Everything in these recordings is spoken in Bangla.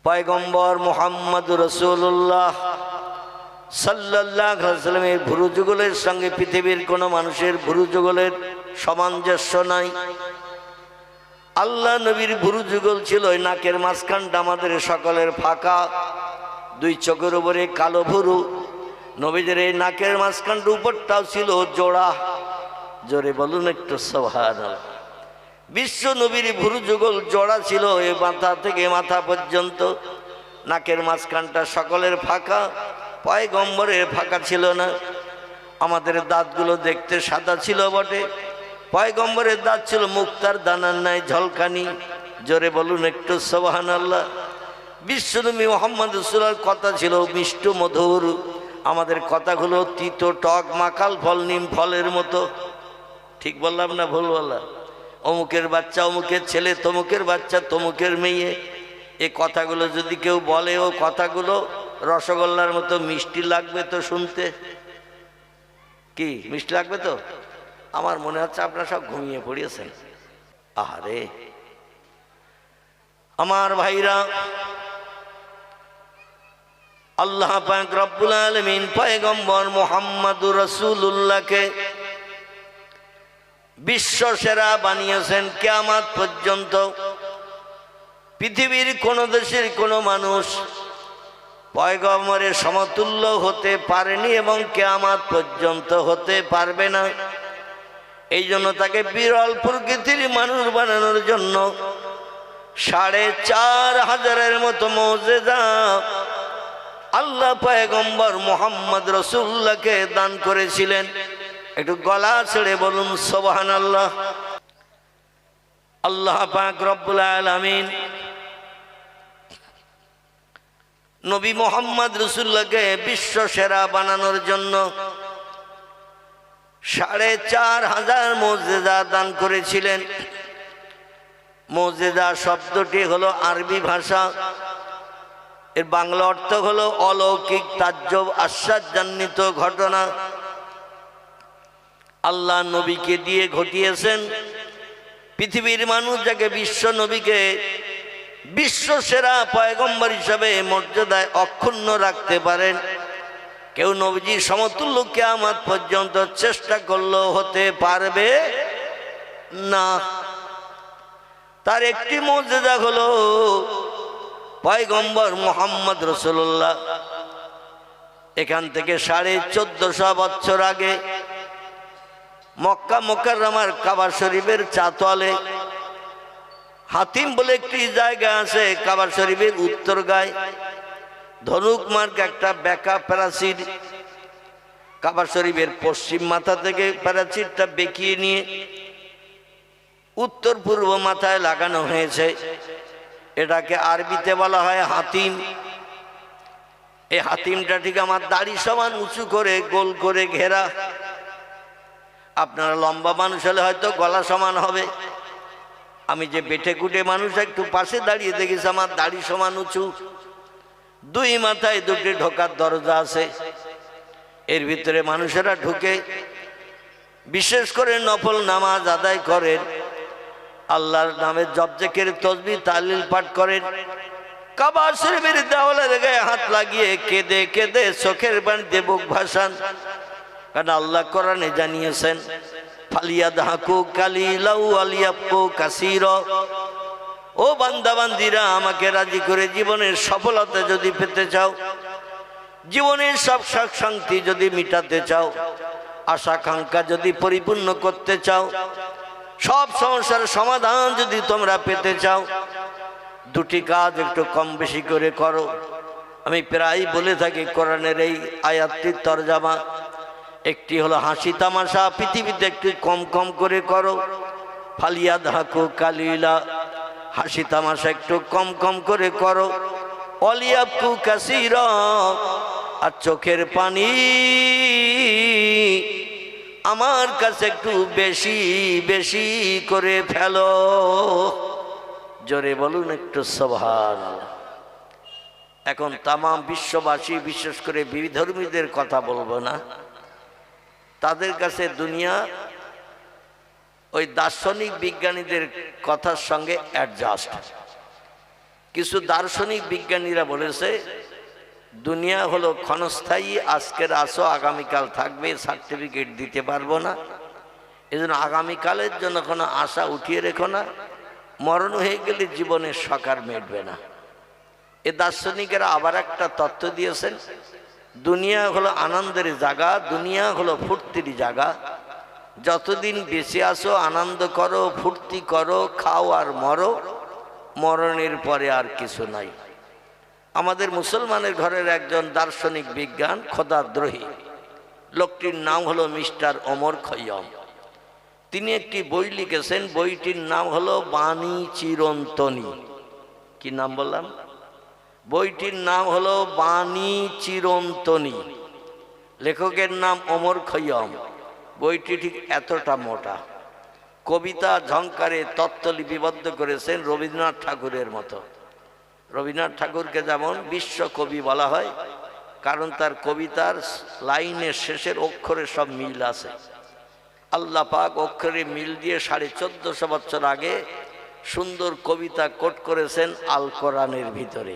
পয়গম্বর মুহাম্মদ রাসূলুল্লাহ সাল্লাল্লাহু আলাইহি ওয়াসাল্লামের ভুরু যুগলের সঙ্গে পৃথিবীর কোনো মানুষের ভুরু যুগলের সামঞ্জস্য নাই। আল্লাহ নবীর ভুরু যুগল ছিল ওই নাকের মাঝখানটা আমাদের সকলের ফাঁকা, দুই চোখের উপরে কালো ভুরু। নবীদের এই নাকের মাঝখানটা উপরটাও ছিল জোড়া। জোরে বলুন একটু সুবহানাল্লাহ। বিশ্ব নবীর ভুরু যুগল জোড়া ছিল, এই মাথা থেকে মাথা পর্যন্ত। নাকের মাঝখানটা সকলের ফাঁকা, পয়গম্বরের ফাঁকা ছিল না। আমাদের দাঁতগুলো দেখতে সাদা ছিল বটে, পয়গম্বরের দাঁত ছিল মুক্তার দানার ন্যায় ঝলকানি। জোরে বলুন একটু সুবহানাল্লাহ। বিশ্বনবী মুহাম্মদ রাসূলের কথা ছিল মিষ্টি মধুর, আমাদের কথাগুলো তিতো টক মাকাল ফল নিম ফলের মতো। ঠিক বললাম না ভুল বললাম? অমুকের বাচ্চা অমুকের ছেলে, তমুকের বাচ্চা তমুকের মেয়ে, এই কথাগুলো যদি কেউ বলে, ও কথাগুলো রসগোল্লার মতো মিষ্টি লাগবে তো শুনতে। কি মিষ্টি লাগবে তো? আমার মনে হচ্ছে আপনারা সব ঘুমিয়ে পড়িয়েছেন। আহারে আমার ভাইরা, আল্লাহ পাক রব্বুল আলামিন পয়গম্বর মুহাম্মদুর রাসূলুল্লাহকে বিশ্ব সেরা বানিয়েছেন। কিয়ামত পর্যন্ত পৃথিবীর কোন দেশের কোন মানুষ পয়গম্বরের সমতুল্য হতে পারেনি এবং কিয়ামত পর্যন্ত হতে পারবে না। এই জন্য তাকে বিরল প্রকৃতির মানুষ বানানোর জন্য ৪৫০০০-এর মতো মুজিজা আল্লাহ পয়গম্বর মুহাম্মদ রাসূলুল্লাহকে দান করেছিলেন। একটু গলা ছেড়ে বলুন সুবহানাল্লাহ। আল্লাহ পাক রব্বুল আলামিন নবী মুহাম্মদ রাসূলুল্লাহকে বিশ্ব সেরা বানানোর জন্য ৪৫০০০ মুজিজা দান করেছিলেন। মুজিজা শব্দটি হলো আরবি ভাষা, এর বাংলা অর্থ হলো অলৌকিক তাজ্জব আশ্চর্যান্বিত ঘটনা। আল্লাহ নবীকে দিয়ে ঘটিয়েছেন। পৃথিবীর মানুষ যাকে বিশ্ব নবীকে বিশ্ব সেরা পয়গম্বর হিসাবে মর্যাদায় অক্ষুণ্ণ রাখতে পারেন, কেউ নবীজির সমতুল্য কিয়ামত পর্যন্ত চেষ্টা করলেও হতে পারবে না। তার একটি মুজিজা হলো পয়গম্বর মুহাম্মদ রাসূলুল্লাহ এখান থেকে ১৪৫০ বছর আগে মক্কা মুকাররমার কাবা শরীফের চাতলে হাতিম বলে একটি জায়গা আছে কাবা শরীফের উত্তর গায়ে, ধনুক মার্গ একটা বেঁকা প্রাচীর। কাবা শরীফের পশ্চিম মাথা থেকে প্রাচীরটা বেঁকিয়ে নিয়ে উত্তর পূর্ব মাথায় লাগানো হয়েছে। এটাকে আরবিতে বলা হয় হাতিম। এই হাতিমটা ঠিক আমার দাড়ি সমান উঁচু করে গোল করে ঘেরা। আপনারা লম্বা মানুষ হলে হয়তো গলা সমান হবে, আমি যে বেটে কুটে মানুষ একটু পাশে দাঁড়িয়ে দেখেছি আমার দাড়ি সমান উঁচু। দুই মাথায় দুটি ঢোকার দরজা আছে, এর ভিতরে মানুষেরা ঢুকে বিশেষ করে নফল নামাজ আদায় করেন, আল্লাহর নামে জপ জিকির তাসবিহ তাহলিল পাঠ করেন। কাবা শরীফের দেওয়ালের গায়ে হাত লাগিয়ে কেঁদে কেঁদে চোখের পানিতে বুক ভাসান। কারণ আল্লাহ কোরআনে জানিয়েছেন ফালিয়াদহাকু কালিলাউ ওয়ালিয়াবকু কাসীরা। ও বান্দা বান্দিরা, আমাকে রাজি করে জীবনের সফলতা যদি পেতে চাও, জীবনের সব সুখ শান্তি যদি মিটাতে চাও, আশা আকাঙ্ক্ষা যদি পরিপূর্ণ করতে চাও, সব সমস্যার সমাধান যদি তোমরা পেতে চাও, দুটি কাজ একটু কম বেশি করে করো। আমি প্রায় বলে থাকি কোরআনের এই আয়াতটির তরজমা, একটি হলো হাসি তামাশা পৃথিবীতে একটু কম কম করে করো। ফালিয়াদহাকু কালিলা, হাসি তামাশা একটু কম কম করে করো। ওয়ালিয়াবকু কাসীরা, আর চোখের পানি আমার কাছে একটু বেশি বেশি করে ফেলো। জোরে বলুন একটু সুবহানাল্লাহ। এখন তামাম বিশ্ববাসী, বিশেষ করে বিধর্মীদের কথা বলবো না, তাদের কাছে দুনিয়া ওই দার্শনিক বিজ্ঞানীদের কথার সঙ্গে অ্যাডজাস্ট। কিছু দার্শনিক বিজ্ঞানীরা বলেছে দুনিয়া হলো ক্ষণস্থায়ী, আজকের আসো আগামীকাল থাকবে, সার্টিফিকেট দিতে পারবো না, এজন্য আগামীকালের জন্য কোনো আশা উঠিয়ে রেখো না, মরণ হয়ে গেলে জীবনের শখ আর মিটবে না। এ দার্শনিকেরা আবার একটা তত্ত্ব দিয়েছেন, দুনিয়া হলো আনন্দের জায়গা, দুনিয়া হলো ফুর্তির জায়গা, যতদিন বেঁচে আসো আনন্দ করো, ফুর্তি করো, খাও আর মরো, মরণের পরে আর কিছু নাই। আমাদের মুসলমানের ঘরের একজন দার্শনিক বিজ্ঞান খোদাদ্রোহী, লোকটির নাম হলো মিস্টার ওমর খৈয়ম। তিনি একটি বই লিখেছেন, বইটির নাম হলো বাণী চিরন্তনী। কি নাম বললাম? বইটির নাম হলো বাণী চিরন্তনী, লেখকের নাম ওমর খৈয়ম। বইটি ঠিক এতটা মোটা, কবিতা ঝংকারে তত্ত্ব লিপিবদ্ধ করেছেন রবীন্দ্রনাথ ঠাকুরের মতো। রবীন্দ্রনাথ ঠাকুরকে যেমন বিশ্বকবি বলা হয়, কারণ তার কবিতার লাইনের শেষের অক্ষরে সব মিল আছে। আল্লাহ পাক অক্ষরে মিল দিয়ে 1450 বছর আগে সুন্দর কবিতা কোট করেছেন আল কোরআনের ভিতরে।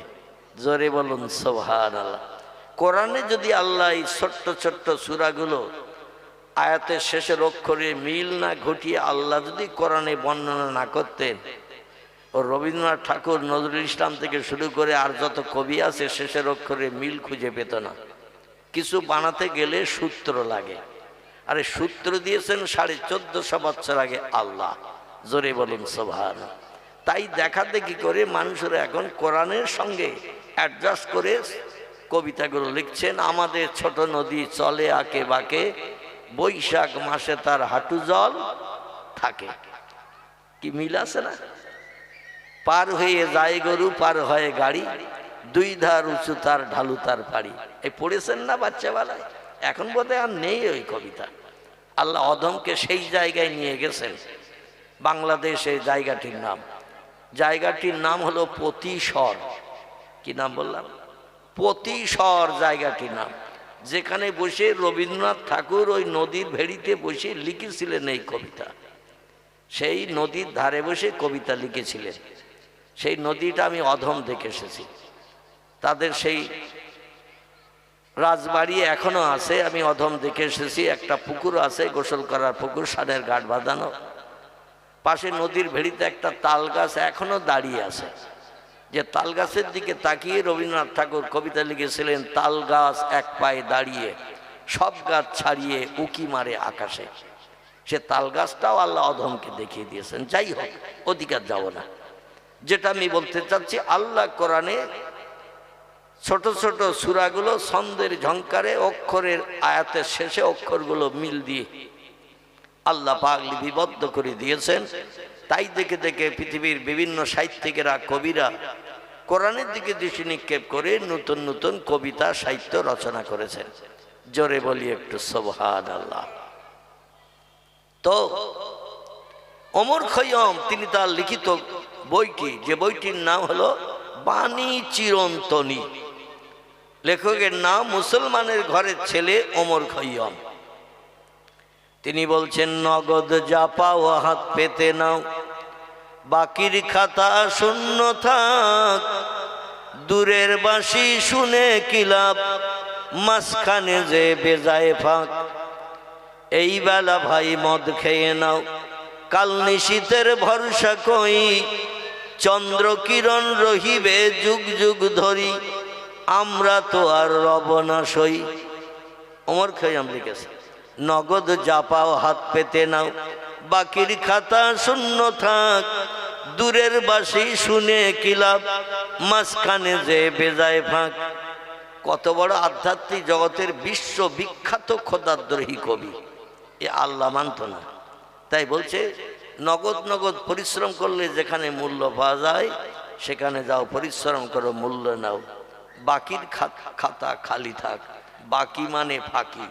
জোরে বলুন সুবহানাল্লাহ। কোরআনে যদি আল্লাহ এই ছোট্ট ছোট্ট সূরাগুলো আয়াতের শেষের অক্ষরে মিল না ঘটিয়ে আল্লাহ যদি কোরআনে বর্ণনা না করতেন, ও রবীন্দ্রনাথ ঠাকুর, নজরুল ইসলাম থেকে শুরু করে আর যত কবি আছে শেষের অক্ষরে মিল খুঁজে পেত না। কিছু বানাতে গেলে সূত্র লাগে, আরে সূত্র দিয়েছেন 1450 বছর আগে আল্লাহ। জোরে বলুন সুবহানাল্লাহ। তাই দেখা দেখি করে মানুষেরা এখন কোরআনের সঙ্গে অ্যাডজাস্ট করে কবিতাগুলো লিখছেন। আমাদের ছোট নদী চলে আঁকে বাঁকে, বৈশাখ মাসে তার হাঁটু জল থাকে। কি মিল আছে না? পার হয়ে যায় গরু, পার হয় গাড়ি, দুই ধার উঁচু তার ঢালু তার পাড়ি। এই পড়েছেন না বাচ্চাবেলায়? এখন বোধহয় আর নেই ওই কবিতা। আল্লাহ অধমকে সেই জায়গায় নিয়ে গেছেন। বাংলাদেশে জায়গাটির নাম হলো পতিশর। কি নাম বললাম? পতিশর জায়গাটির নাম, যেখানে বসে রবীন্দ্রনাথ ঠাকুর ওই নদীর ভেড়িতে বসে লিখেছিলেন এই কবিতা। সেই নদীর ধারে বসে কবিতা লিখেছিলেন। সেই নদীটা আমি অধম দেখে এসেছি। তাদের সেই রাজবাড়ি এখনো আছে, আমি অধম দেখে এসেছি। একটা পুকুর আছে, গোসল করার পুকুর, সানের ঘাট বাঁধানো। পাশে নদীর ভেড়িতে একটা তাল গাছ এখনো দাঁড়িয়ে আছে, যে তাল গাছের দিকে তাকিয়ে রবীন্দ্রনাথ ঠাকুর কবিতা লিখেছিলেন, তাল গাছ এক পায়ে দাঁড়িয়ে সব গাছ ছাড়িয়ে উকি মারে আকাশে। সে তাল গাছটাও আল্লাহ অধমকে দেখিয়ে দিয়েছেন। যাই হোক, অধিকার যাব না। যেটা আমি বলতে চাচ্ছি, আল্লাহ কোরআনে ছোট ছোট সূরাগুলো ছন্দের ঝংকারে অক্ষরের আয়াতের শেষে অক্ষরগুলো মিল দিয়ে আল্লাহ পাক লিপিবদ্ধ করে দিয়েছেন। তাই দেখে দেখে পৃথিবীর বিভিন্ন সাহিত্যিকেরা, কবিরা কোরআনের দিকে দৃষ্টি নিক্ষেপ করে নতুন নতুন কবিতা সাহিত্য রচনা করেছেন। জোরে বলি একটু সুবহানাল্লাহ। তো ওমর খৈয়ম তিনি তার লিখিত বইটি, যে বইটির নাম হলো বাণী চিরন্তনী, লেখকের নাম মুসলমানের ঘরের ছেলে ওমর খৈয়ম। তিনি বলছেন, নগদ যা পাও হাত পেতে নাও, বাকির খাতা শূন্য থাক, দূরের বাঁশি শুনে কি লাভ, মাঝখানে যে বেজায় ফাঁক। এই বেলা ভাই মদ খেয়ে নাও, কাল নিশীতের ভরসা কই, চন্দ্র কিরণ রহিবে যুগ যুগ ধরি, আমরা তো আর রব না সই। ওমর খৈয়ম লিখেছে, নগদ যা পাও হাত পেতে নাও, বাকির খাতা শূন্য থাক, দূরের বাঁশি শুনে কি লাভ, মাঝখানে যে বেজায় ফাঁক। কত বড় আধ্যাত্মিক জগতের বিশ্ববিখ্যাত খোদাদ্রোহী কবি, এ আল্লাহ মানত না। তাই বলছে, নগদ নগদ পরিশ্রম করলে যেখানে মূল্য পাওয়া যায় সেখানে যাও, পরিশ্রম করো, মূল্য নাও। বাকির খাতা খালি থাক। বাকি মানে ফাঁকি,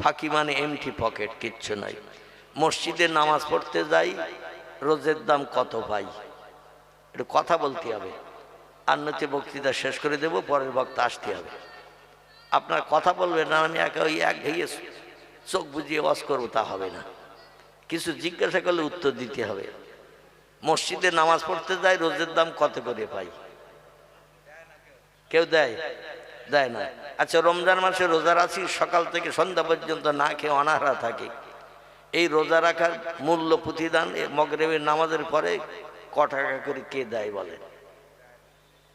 ফাঁকি মানে এমটি পকেট, কিচ্ছু নাই। মসজিদে নামাজ পড়তে যাই, রোজের দাম কত পাই, একটু কথা বলতে হবে। আর নয়তো বক্তৃতা শেষ করে দেব, পরের বক্তা আসতে হবে। আপনার কথা বলবেন না, আমি একা ওই এক ঘেয়ে চোখ বুঝিয়ে ওয়াজ করবো, তা হবে না। কিছু জিজ্ঞাসা করলে উত্তর দিতে হবে। মসজিদে নামাজ পড়তে যাই, রোজের দাম কত করে পাই, কেউ দেয়? দেয় না। আচ্ছা, রমজান মাসে রোজা রাখি, সকাল থেকে সন্ধ্যা পর্যন্ত না খেয়ে অনাহারা থাকে, এই রোজা রাখার মূল্য প্রতিদান মাগরিবের নামাজের পরে ক টাকা করে কে দেয় বলে?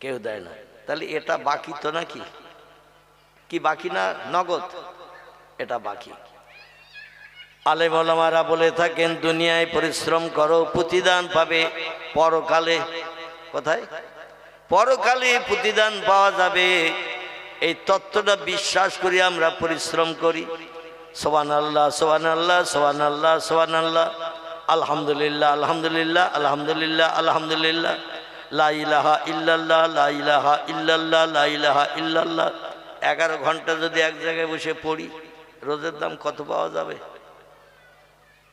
কেউ দেয় না। তাহলে এটা বাকি তো নাকি? কি বাকি না নগদ? এটা বাকি। আলেম ওলামারা বলে থাকেন দুনিয়ায় পরিশ্রম করো, প্রতিদান পাবে পরকালে। কোথায়? পরকালে প্রতিদান পাওয়া যাবে। এই তত্ত্বটা বিশ্বাস করি আমরা পরিশ্রম করি। সুবহানাল্লাহ, সুবহানাল্লাহ, সুবহানাল্লাহ, সুবহানাল্লাহ, আলহামদুলিল্লাহ, আলহামদুলিল্লাহ, আলহামদুলিল্লাহ, আলহামদুলিল্লাহ, লা ইলাহা ইল্লাল্লাহ, লা ইলাহা ইল্লাল্লাহ, লা ইলাহা ইল্লাল্লাহ। 11 ঘন্টা যদি এক জায়গায় বসে পড়ি, রোজের দাম কত পাওয়া যাবে?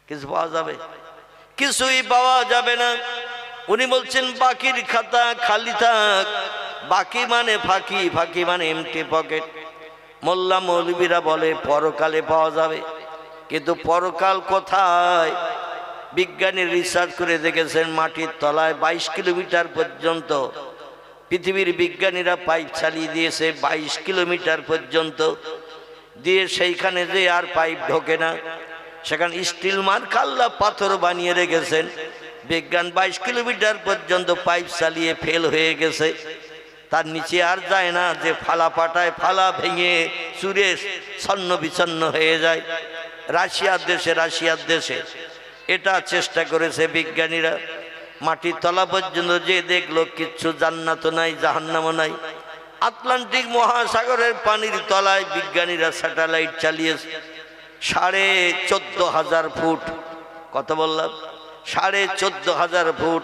কিছু পাওয়া যাবে? কিছুই পাওয়া যাবে না। উনি বলছেন বাকির খাতা খালি থাক। বাকি মানে ফাঁকি, ফাঁকি মানে এমটি পকেট। মোল্লা মৌলবীরা বলে পরকালে পাওয়া যাবে, কিন্তু পরকাল কোথায়? বিজ্ঞানী রিসার্চ করে দেখেছেন মাটির তলায় 22 কিলোমিটার পর্যন্ত পৃথিবীর বিজ্ঞানীরা পাইপ চালিয়ে দিয়েছে, 22 কিলোমিটার পর্যন্ত দিয়ে সেইখানে যে আর পাইপ ঢোকে না, সেখানে স্টিল মার্কাল্লা পাথর বানিয়ে রেখেছেন। বিজ্ঞান 22 কিলোমিটার পর্যন্ত পাইপ চালিয়ে ফেল হয়ে গেছে, তার নিচে আর যায় না, যে ফালা পাটায় ফালা ভেঙে চুরে ছন্ন বিছন্ন হয়ে যায়। রাশিয়ার দেশে এটা চেষ্টা করেছে বিজ্ঞানীরা, মাটির তলা পর্যন্ত যে দেখলো কিচ্ছু জান্নাত নাই, জাহান্নামও নাই। আটলান্টিক মহাসাগরের পানির তলায় বিজ্ঞানীরা স্যাটেলাইট চালিয়েছে 14,500 ফুট। কত বললাম? 14,500 ফুট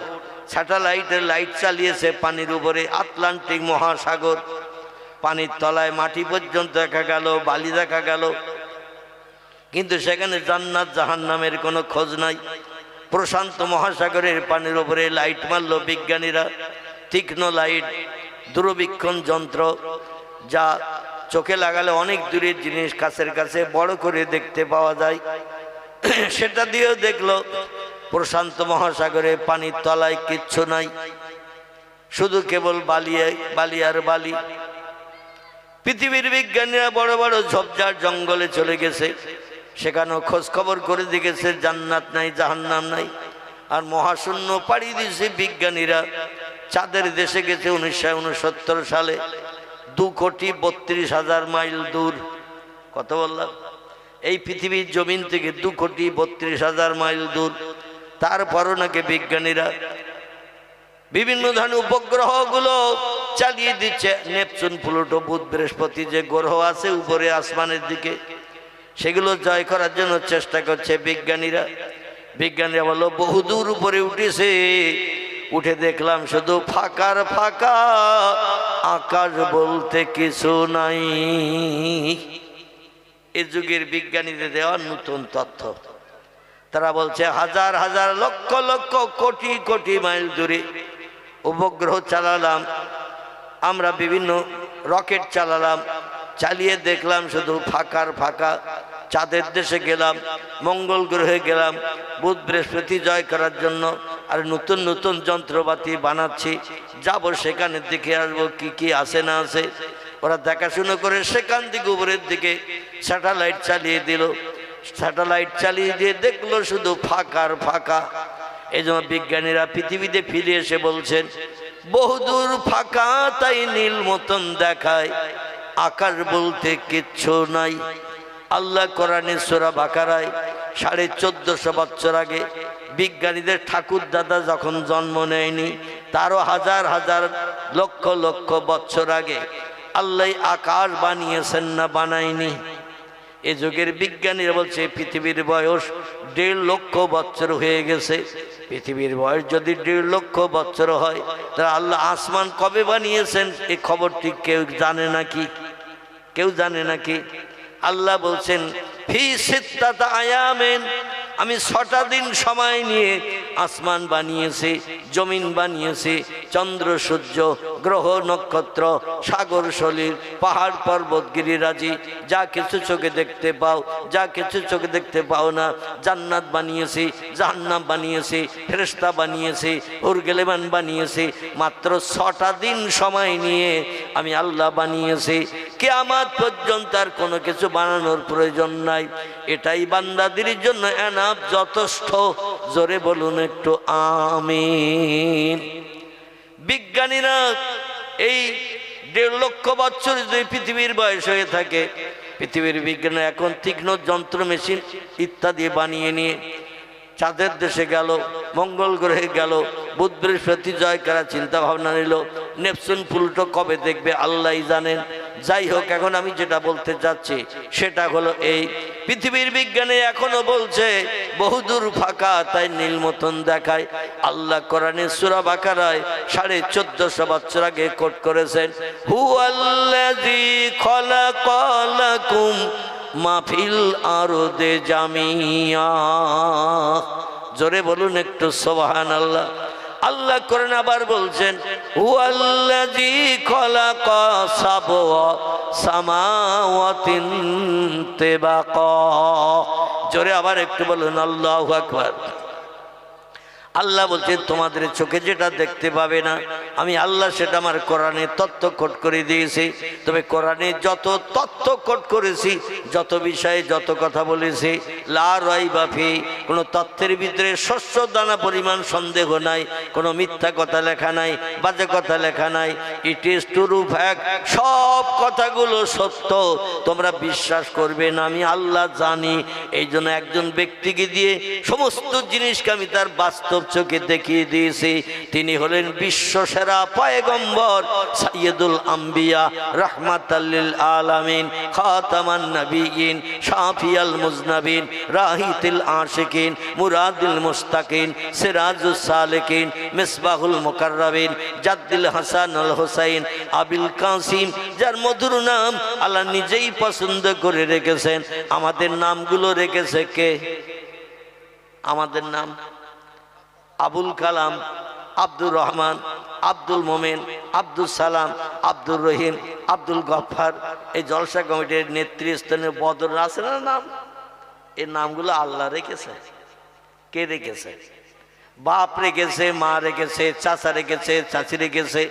স্যাটেলাইটের লাইট চালিয়েছে পানির উপরে। আটলান্টিক মহাসাগর পানির তলায় মাটি পর্যন্ত দেখা গেল, বালি দেখা গেল, কিন্তু সেখানে জান্নাত জাহান্নামের কোনো খোঁজ নাই। প্রশান্ত মহাসাগরের পানির উপরে লাইট মারল বিজ্ঞানীরা, তীক্ষ্ণ লাইট, দূরবীক্ষণ যন্ত্র, যা চোখে লাগালে অনেক দূরের জিনিস কাছের কাছে বড় করে দেখতে পাওয়া যায়। সেটা দিয়েও দেখলো প্রশান্ত মহাসাগরে পানির তলায় কিচ্ছু নাই, শুধু কেবল বালি আর বালি। পৃথিবীর বিজ্ঞানীরা বড় বড় ঝোপঝাড় জঙ্গলে চলে গেছে, সেখানেও খোঁজ খবর করে দেখেছে জান্নাত নাই, জাহান্নাম নাই। আর মহাশূন্য পাড়ি দিয়েছে বিজ্ঞানীরা, চাঁদের দেশে গেছে 1969 সালে, 2,32,000 মাইল দূর। কত বললাম? এই পৃথিবীর জমিন থেকে 2,32,000 মাইল দূর। তারপরও নাকি বিজ্ঞানীরা বিভিন্ন ধরনের উপগ্রহগুলো চালিয়ে দিচ্ছে। নেপচুন, প্লুটো, বুধ, বৃহস্পতি যে গ্রহ আছে উপরে আসমানের দিকে, সেগুলো জয় করার জন্য চেষ্টা করছে বিজ্ঞানীরা। বিজ্ঞানীরা বললো বহুদূর উপরে উঠেছে, উঠে দেখলাম শুধু ফাঁকার ফাঁকা, আকাশ বলতে কিছু নাই। এ যুগের বিজ্ঞানীদের দেওয়া নতুন তথ্য। তারা বলছে হাজার হাজার লক্ষ লক্ষ কোটি কোটি মাইল দূরে উপগ্রহ চালালাম আমরা, বিভিন্ন রকেট চালালাম, চালিয়ে দেখলাম শুধু ফাঁকার ফাঁকা। চাঁদের দেশে গেলাম, মঙ্গল গ্রহে গেলাম, বুধ বৃহস্পতি জয় করার জন্য, আর নতুন নতুন যন্ত্রপাতি বানাচ্ছি, যাব সেখানে দেখে আসবো কি কি আছে না আছে। ওরা দেখাশুনো করে সেখান থেকে উপরের দিকে স্যাটেলাইট চালিয়ে দিল। স্যাটেলাইট চালিয়ে দিয়ে দেখলো শুধু ফাঁকার ফাঁকা। এই জন্য বিজ্ঞানীরা পৃথিবীতে ফিরে এসে বলছেন বহুদূর ফাঁকা, তাই নীল মতন দেখায়, আকাশ বলতে কিচ্ছু নাই। আল্লাহ কোরআনে সূরা বাকারায় 1450 বছর আগে বিজ্ঞানীদের ঠাকুর দাদা যখন জন্ম নেয়নি, তারও হাজার হাজার লক্ষ লক্ষ বছর আগে আল্লাহ আকাশ বানিয়েছেন না বানায়নি? এ যুগের বিজ্ঞানীরা বলছে পৃথিবীর বয়স 1.5 লক্ষ বছর হয়ে গেছে। পৃথিবীর বয়স যদি 1.5 লক্ষ বছর হয়, তাহলে আল্লাহ আসমান কবে বানিয়েছেন এই খবরটি কেউ জানে নাকি? কেউ জানে নাকি? আল্লাহ বলছেন ফি সিত্তাতি আয়ামিন, আমি 6টা দিন সময় নিয়ে আসমান বানিয়েছি, জমিন বানিয়েছি, চন্দ্র সূর্য গ্রহ নক্ষত্র সাগর সলিল পাহাড় পর্বত গিরিরাজি, যা কিছু চোখে দেখতে পাও, যা কিছু চোখে দেখতে পাও না, জান্নাত বানিয়েছি, জাহান্নাম বানিয়েছি, ফেরেশতা বানিয়েছি, হুর গেলেমান বানিয়েছি। মাত্র 6টা দিন সময় নিয়ে আমি আল্লাহ বানিয়েছি, কিয়ামত পর্যন্ত আর কোনো কিছু বানানোর প্রয়োজন নাই। এটাই বান্দাদের জন্য এনাফ, যথেষ্ট। জোরে বলুন একটু আমিন। বিজ্ঞানীরা এই 1.5 লক্ষ বছর যদি পৃথিবীর বয়স হয়ে থাকে, পৃথিবীর বিজ্ঞানী এখন তীক্ষ্ণ যন্ত্র মেশিন ইত্যাদি বানিয়ে নিয়ে চাঁদের দেশে গেল, মঙ্গল গ্রহে গেল, বুধ বৃহস্পতি জয় করার চিন্তা ভাবনা নিল। নেপচুন প্লুটো কবে দেখবে আল্লাহই জানেন। যাই হোক, এখন আমি যেটা বলতে চাচ্ছি সেটা হলো এই, পৃথিবীর বিজ্ঞানী এখনো বলছে বহুদূর ফাঁকা, তাই নীল মতন দেখায়। আল্লাহ কোরআনে সূরা বাকারায় 1450 বছর আগে কোট করেছেন, হুয়াল্লাযী খালাকালাকুম মা ফিল আরদে জামিয়া। জোরে বলুন একটু সুবহানাল্লাহ। আল্লাহ কোরআন আবার বলছেন, হুয়াল্লাযী খালাকা সাবআ সামাওয়াতিন তিবাকা। জোরে আবার একটু বলুন আল্লাহু আকবার। আল্লাহ বলছেন, তোমাদের চোখে যেটা দেখতে পাবে না, আমি আল্লাহ সেটা আমার কোরআনে তত্ত্ব কোট করে দিয়েছি। তবে কোরআনে যত তত্ত্ব কোট করেছি, যত বিষয়ে যত কথা বলেছি, লা রাইবা ফি, কোনো তত্ত্বের ভিতরে শস্য দানা পরিমাণ সন্দেহ নাই, কোনো মিথ্যা কথা লেখা নাই, বাজে কথা লেখা নাই। ইট ইজ ট্রু ফ্যাক্ট, সব কথাগুলো সত্য। তোমরা বিশ্বাস করবে না, আমি আল্লাহ জানি। এই জন্য একজন ব্যক্তিকে দিয়ে সমস্ত জিনিসকে আমি তার বাস্তব চোখে দেখিয়ে দিয়েছি। তিনি হলেন বিশ্ব সেরা পয়গম্বর, সাইয়্যিদুল আম্বিয়া, রাহমাতাল লিল আলামিন, খাতামান নবিয়্যিন, শাফিয়াল মুজনাবিন, রাহিতুল আশিকিন, মুরাদুল মুস্তাকিন, সিরাজুস সালিকিন, মিসবাহুল মুকাররাবিন, জাদ্দুল হাসান আল হুসাইন, আবুল কাসিম, যার মধুর নাম আল্লাহ নিজেই পছন্দ করে রেখেছেন। আমাদের নামগুলো রেখেছে কে? আমাদের নাম আবুল কালাম, আব্দুর রহমান, আব্দুল মোমেন, আব্দুল সালাম, আব্দুর রহিম, আব্দুল গফফার। এই জলসা কমিটির নেতৃস্থানীয় বদর আছে না নাম? এই নামগুলো আল্লাহ রেখেছে। কে রেখেছে? বাপ রেখেছে, মা রেখেছে, চাচা রেখেছে, চাচি রেখেছে,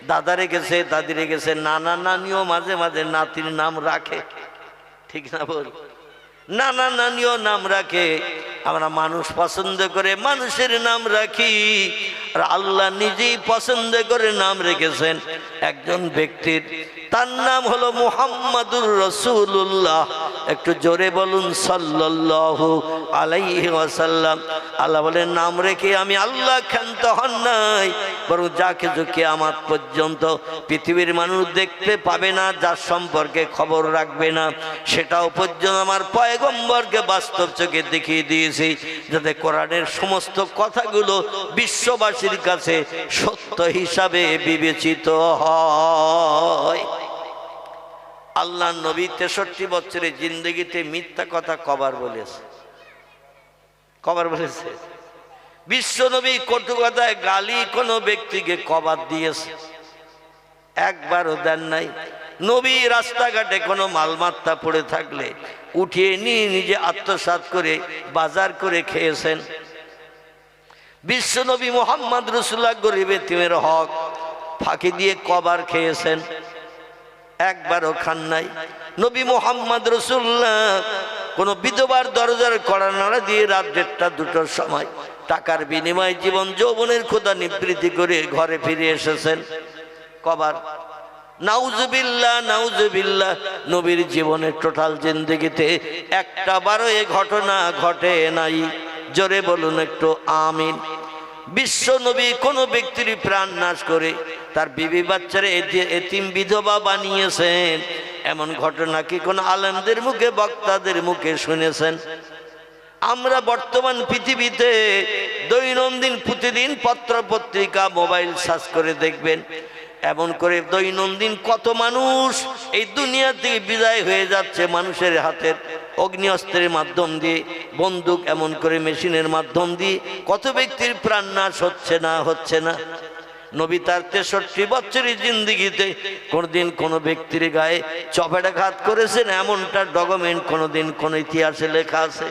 দাদা রেখেছে, দাদি রেখেছে, নানা নানিও মাঝে মাঝে নাতির নাম রাখে, ঠিক না বল? নানা নানিও নাম রাখে। আমরা মানুষ পছন্দ করে মানুষের নাম রাখি, আর আল্লাহ নিজেই পছন্দ করে নাম রেখেছেন একজন ব্যক্তির, তার নাম হলো মুহাম্মাদুর রাসূলুল্লাহ। একটু জোরে বলুন সাল্লাল্লাহু আলাইহি ওয়াসাল্লাম। আল্লাহ বলেন, নাম রেখে আমি আল্লাহ ক্ষান্ত হন নাই, বরং যাকে কিয়ামত পর্যন্ত পৃথিবীর মানুষ দেখতে পাবে না, যার সম্পর্কে খবর রাখবে না, সেটাও পর্যন্ত আমার পয়গম্বরকে বাস্তব চোখে দেখিয়ে দিয়েছি, যাতে কোরআনের সমস্ত কথাগুলো বিশ্ববাসীর কাছে সত্য হিসাবে বিবেচিত হয়। আল্লাহ নবী 63 বছরের জিন্দগিতে মিথ্যা কথা কবার বলেছে? কবার বলেছে? বিশ্ব নবী কটু কথায় গালি কোনো ব্যক্তিকে কবার দিয়েছে? একবারও দেন নাই। নবী রাস্তাঘাটে কোনো মালমাত্তা পড়ে থাকলে উঠিয়ে নিয়ে নিজে আত্মসাৎ করে বাজার করে খেয়েছেন। বিশ্ব নবী মুহাম্মদ রাসূলুল্লাহ গরিব এতিমের হক ফাঁকি দিয়ে কবার খেয়েছেন? একবারও খান নাই। নবী মুহাম্মদ রাসূলুল্লাহ কোনো বিধবার দরজার কড়া নাড়া দিয়ে রাত 1টা-2টার সময় টাকার বিনিময়ে জীবন যৌবনের ক্ষুধা নিবৃত্তি করে ঘরে ফিরে এসেছেন? কবার? নাউজুবিল্লাহ, নাউজুবিল্লাহ। নবীর জীবনের টোটাল জিন্দেগিতে একটা বারও এ ঘটনা ঘটে নাই। জোরে বলুন একটু আমিন। বিশ্ব নবী কোনো ব্যক্তির প্রাণ নাশ করে তার বিবি বাচ্চারা এতিম বিধবা বানিয়েছেন, এমন ঘটনা কি কোন আলেমদের মুখে, বক্তাদের মুখে শুনেছেন? আমরা বর্তমান পৃথিবীতে দৈনন্দিন প্রতিদিন পত্র পত্রিকা মোবাইল সার্চ করে দেখবেন, এমন করে দৈনন্দিন কত মানুষ এই দুনিয়া থেকে বিদায় হয়ে যাচ্ছে মানুষের হাতের অগ্নি অস্ত্রের মাধ্যম দিয়ে, বন্দুক এমন করে মেশিনের মাধ্যম দিয়ে কত ব্যক্তির প্রাণ নাশ হচ্ছে না। নবী তার 63 বছরের জিন্দেগিতে কোনদিন কোনো ব্যক্তির গায়ে চপেটাঘাত করেছেন এমনটা ডকুমেন্ট কোনোদিন কোন ইতিহাসে লেখা আছে?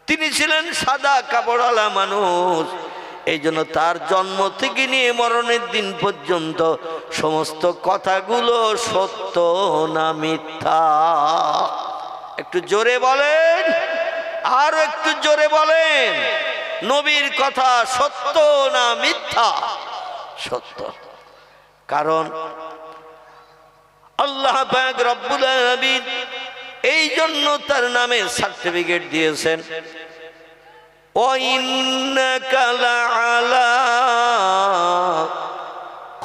তিনি ছিলেন সাদা কাপড়ওয়ালা মানুষ। এই জন্য তার জন্ম থেকে নিয়ে মরণের দিন পর্যন্ত সমস্ত কথাগুলো সত্য না মিথ্যা? একটু জোরে বলেন, আর একটু জোরে বলেন, নবীর কথা সত্য না মিথ্যা? সত্য। কারণ আল্লাহ পাক রব্বুল আলামিন এই জন্য তার নামে সার্টিফিকেট দিয়েছেন, ওয়াইন্নাকা লাআলা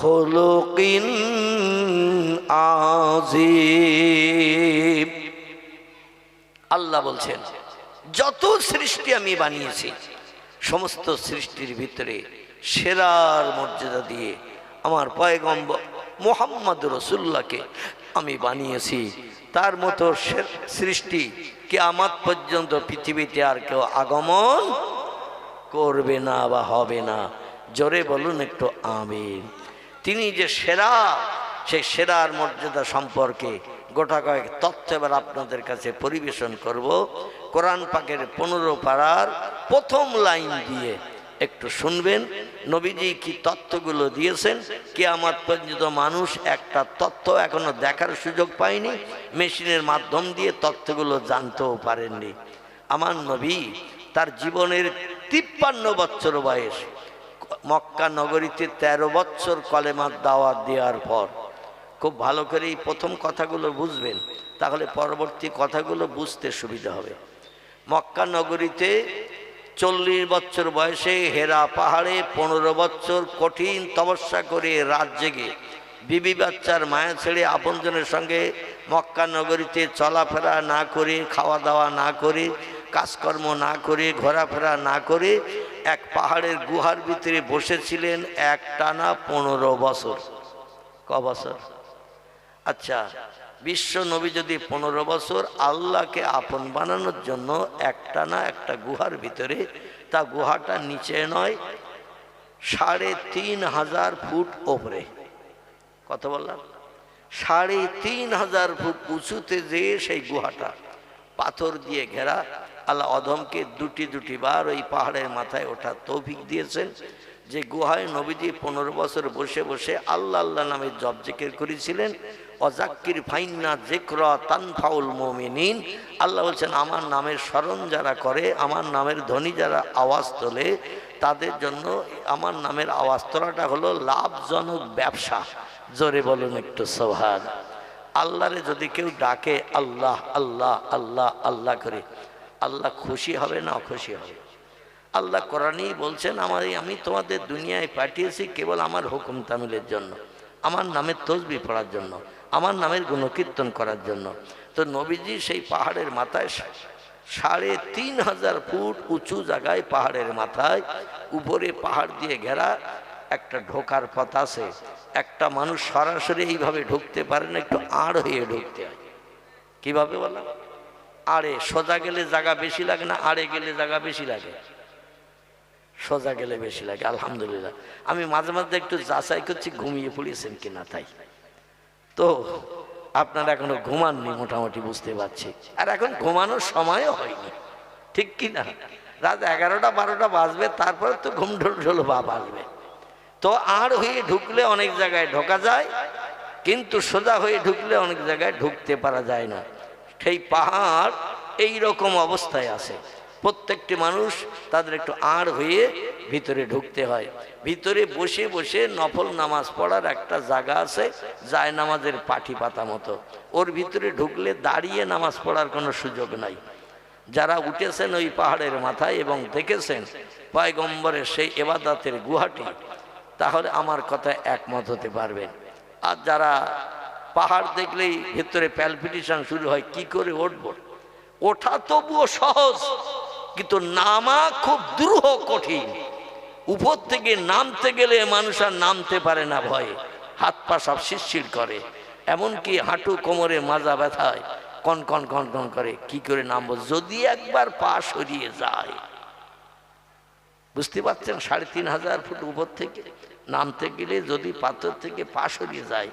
খুলুকিন আযীম। আল্লাহ বলছেন যত সৃষ্টি আমি বানিয়েছি সমস্ত সৃষ্টির ভিতরে সেরার মর্যাদা দিয়ে আমার পয়গম্বর মুহাম্মদ রাসূলুল্লাহকে আমি বানিয়েছি। তার মতো সৃষ্টি কিয়ামত পর্যন্ত পৃথিবীতে আর কেউ আগমন করবে না বা হবে না। জোরে বলুন একটু আমিন। তিনি যে সেরা, সেই সেরার মর্যাদা সম্পর্কে গোটা কয়েক তথ্য এবার আপনাদের কাছে পরিবেশন করব। কোরআন পাকের 15 পারার প্রথম লাইন দিয়ে একটু শুনবেন নবীজি কি তথ্যগুলো দিয়েছেন। কিয়ামত পর্যন্ত মানুষ একটা তথ্য এখনো দেখার সুযোগ পায়নি, মেশিনের মাধ্যম দিয়ে তথ্যগুলো জানতেও পারেননি। আমার নবী তার জীবনের 53 বছর বয়স মক্কা নগরীতে 13 বছর কলেমার দাওয়াত দেওয়ার পর, খুব ভালো করে এই প্রথম কথাগুলো বুঝবেন, তাহলে পরবর্তী কথাগুলো বুঝতে সুবিধা হবে। মক্কা নগরীতে 40 বছর বয়সে হেরা পাহাড়ে 15 বছর কঠিন তপস্যা করে রাত জেগে বিবি বাচ্চার মায়া ছেড়ে আপনজনের সঙ্গে মক্কা নগরীতে চলাফেরা না করে, খাওয়া দাওয়া না করে, কাজকর্ম না করে, ঘোরাফেরা না করে এক পাহাড়ের গুহার ভিতরে বসেছিলেন একটানা 15 বছর। ক বছর? আচ্ছা, বিশ্ব নবী যদি 15 বছর আল্লাহকে আপন বানানোর জন্য একটানা একটা গুহার ভিতরে, তা গুহাটা নিচে নয় 3500 ফুট ওপরে। কত বললাম? 3500 ফুট উঁচুতে যে সেই গুহাটা পাথর দিয়ে ঘেরা। আল্লাহ অদমকে দুটি বার ওই পাহাড়ের মাথায় ওঠা তৌফিক দিয়েছেন, যে গুহায় নবীজি 15 বছর বসে বসে আল্লাহ আল্লাহ নামে জপ জিকির করেছিলেন। অজাক্কির ফাইন্না যিকরা তানফাউল মুমিনিন। আল্লাহ বলছেন আমার নামের স্মরণ যারা করে, আমার নামের ধ্বনি যারা আওয়াজ তোলে, তাদের জন্য আমার নামের আওয়াজ তোলাটা হলো লাভজনক ব্যবসা। জোরে বলুন একটু সুবহান। আল্লাহরে যদি কেউ ডাকে আল্লাহ আল্লাহ আল্লাহ আল্লাহ করে, আল্লাহ খুশি হবে না অখুশি হবে? আল্লাহ কোরআনেই বলছেন আমি তোমাদের দুনিয়ায় পাঠিয়েছি কেবল আমার হুকুম তামিলের জন্য, আমার নামের তসবিহ পড়ার জন্য, আমার নামের গুণকীর্তন করার জন্য। তো নবীজি সেই পাহাড়ের মাথায় 3500 ফুট উঁচু জায়গায়, পাহাড়ের মাথায় উপরে পাহাড় দিয়ে ঘেরা একটা ঢোকার পথ আছে। একটা মানুষ সরাসরি এইভাবে ঢুকতে পারে না, একটু আড় হয়ে ঢুকতে হয়। কিভাবে বলা? আড়ে। সোজা গেলে জায়গা বেশি লাগে না, আড়ে গেলে জায়গা বেশি লাগে? সোজা গেলে বেশি লাগে। আলহামদুলিল্লাহ, আমি মাঝে মাঝে একটু যাচাই করছি ঘুমিয়ে পড়েছেন কিনা, তাই তো আপনারা এখনো ঘুমাননি মোটামুটি বুঝতে পারছি। আর এখন ঘুমানোর সময়ও হয়নি, ঠিক কিনা? রাত 11টা 12টা বাজবে, তারপরে তো ঘুম ঢোল বাপ আসবে। তো আড় হয়ে ঢুকলে অনেক জায়গায় ঢোকা যায়, কিন্তু সোজা হয়ে ঢুকলে অনেক জায়গায় ঢুকতে পারা যায় না। সেই পাহাড় এই রকম অবস্থায় আছে। প্রত্যেকটি মানুষ তাদের একটু আড় হয়ে ভিতরে ঢুকতে হয়। ভিতরে বসে বসে নফল নামাজ পড়ার একটা জায়গা আছে, যায় নামাজের পাঠি পাতা মতো। ওর ভিতরে ঢুকলে দাঁড়িয়ে নামাজ পড়ার কোনো সুযোগ নাই। যারা উঠেছেন ওই পাহাড়ের মাথায় এবং দেখেছেন পয়গম্বরের সেই ইবাদতের গুহাটি, তাহলে আমার কথায় একমত হতে পারবেন। আর যারা পাহাড় দেখলেই ভেতরে প্যালপিটেশন শুরু হয়, কি করে উঠব? ওঠা তবুও সহজ, কিন্তু নামা খুব দুরূহ কঠিন। উপর থেকে নামতে গেলে মানুষ আর নামতে পারে না ভয়ে, হাত পা সব শিরশির করে, এমনকি হাঁটু কোমরে মাজা ব্যথায় কন কন কন কন করে। কি করে নামবো যদি একবার পা সরিয়ে যায়? বুঝতে পারছেন? 3500 ফুট উপর থেকে নামতে গেলে যদি পাথর থেকে পা সরিয়ে যায়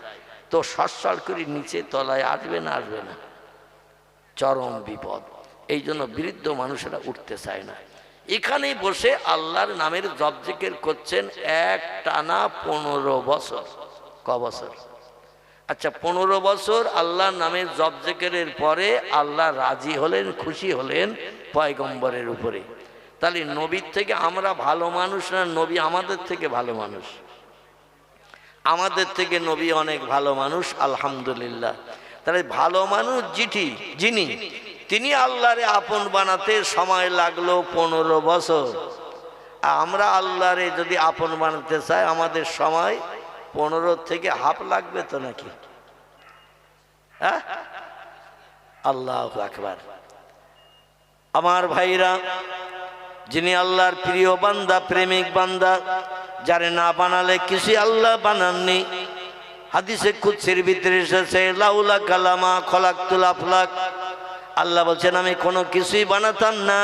তো সরসর করে নিচে তলায় আসবে না? আসবে না? চরম বিপদ। এই জন্য বৃদ্ধ মানুষেরা উঠতে চায় না। এখানেই বসে আল্লাহর নামের জপ জিকির করছেন এক টানা 15 বছর। ক বছর? আচ্ছা, 15 বছর আল্লাহর নামের জপ জিকিরের পরে আল্লাহ রাজি হলেন, খুশি হলেন পয়গম্বরের উপরে। তাহলে নবীর থেকে আমরা ভালো মানুষ না নবী আমাদের থেকে ভালো মানুষ? আমাদের থেকে নবী অনেক ভালো মানুষ, আলহামদুলিল্লাহ। তাহলে ভালো মানুষ যিনি তিনি আল্লাহরে আপন বানাতে সময় লাগলো 15 বছর। আমরা আল্লাহরে যদি আপন বানাতে চাই আমাদের সময় 15 থেকে হাফ লাগবে তো নাকি? হ্যাঁ, আল্লাহু আকবার। আমার ভাইরা, যিনি আল্লাহর প্রিয় বান্দা, প্রেমিক বান্দা, যারে না বানালে কিছু আল্লাহ বানাননি। হাদিসে কুদসির ভিতরে এসেছে, লাউলা কালামা খলাকতুল আফলাক। আল্লাহ বলছেন আমি কোনো কিছুই বানাতাম না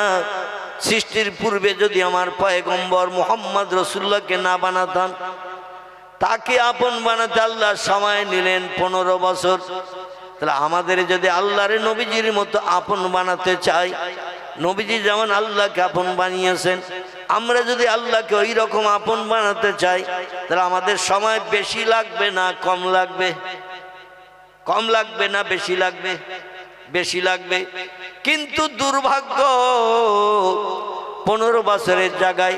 সৃষ্টির পূর্বে যদি আমার পয়গম্বর মুহাম্মদ রাসূলুল্লাহকে না বানাতাম। তাকে আপন বানাতে আল্লাহ সময় নিলেন 15 বছর। তাহলে আমাদের যদি আল্লাহর নবীজির মতো আপন বানাতে চাই, নবীজি যেমন আল্লাহকে আপন বানিয়েছেন, আমরা যদি আল্লাহকে ওই রকম আপন বানাতে চাই, তাহলে আমাদের সময় বেশি লাগবে না কম লাগবে? কম লাগবে না বেশি লাগবে? বেশি লাগবে। কিন্তু দুর্ভাগ্য, 15 বছরের জায়গায়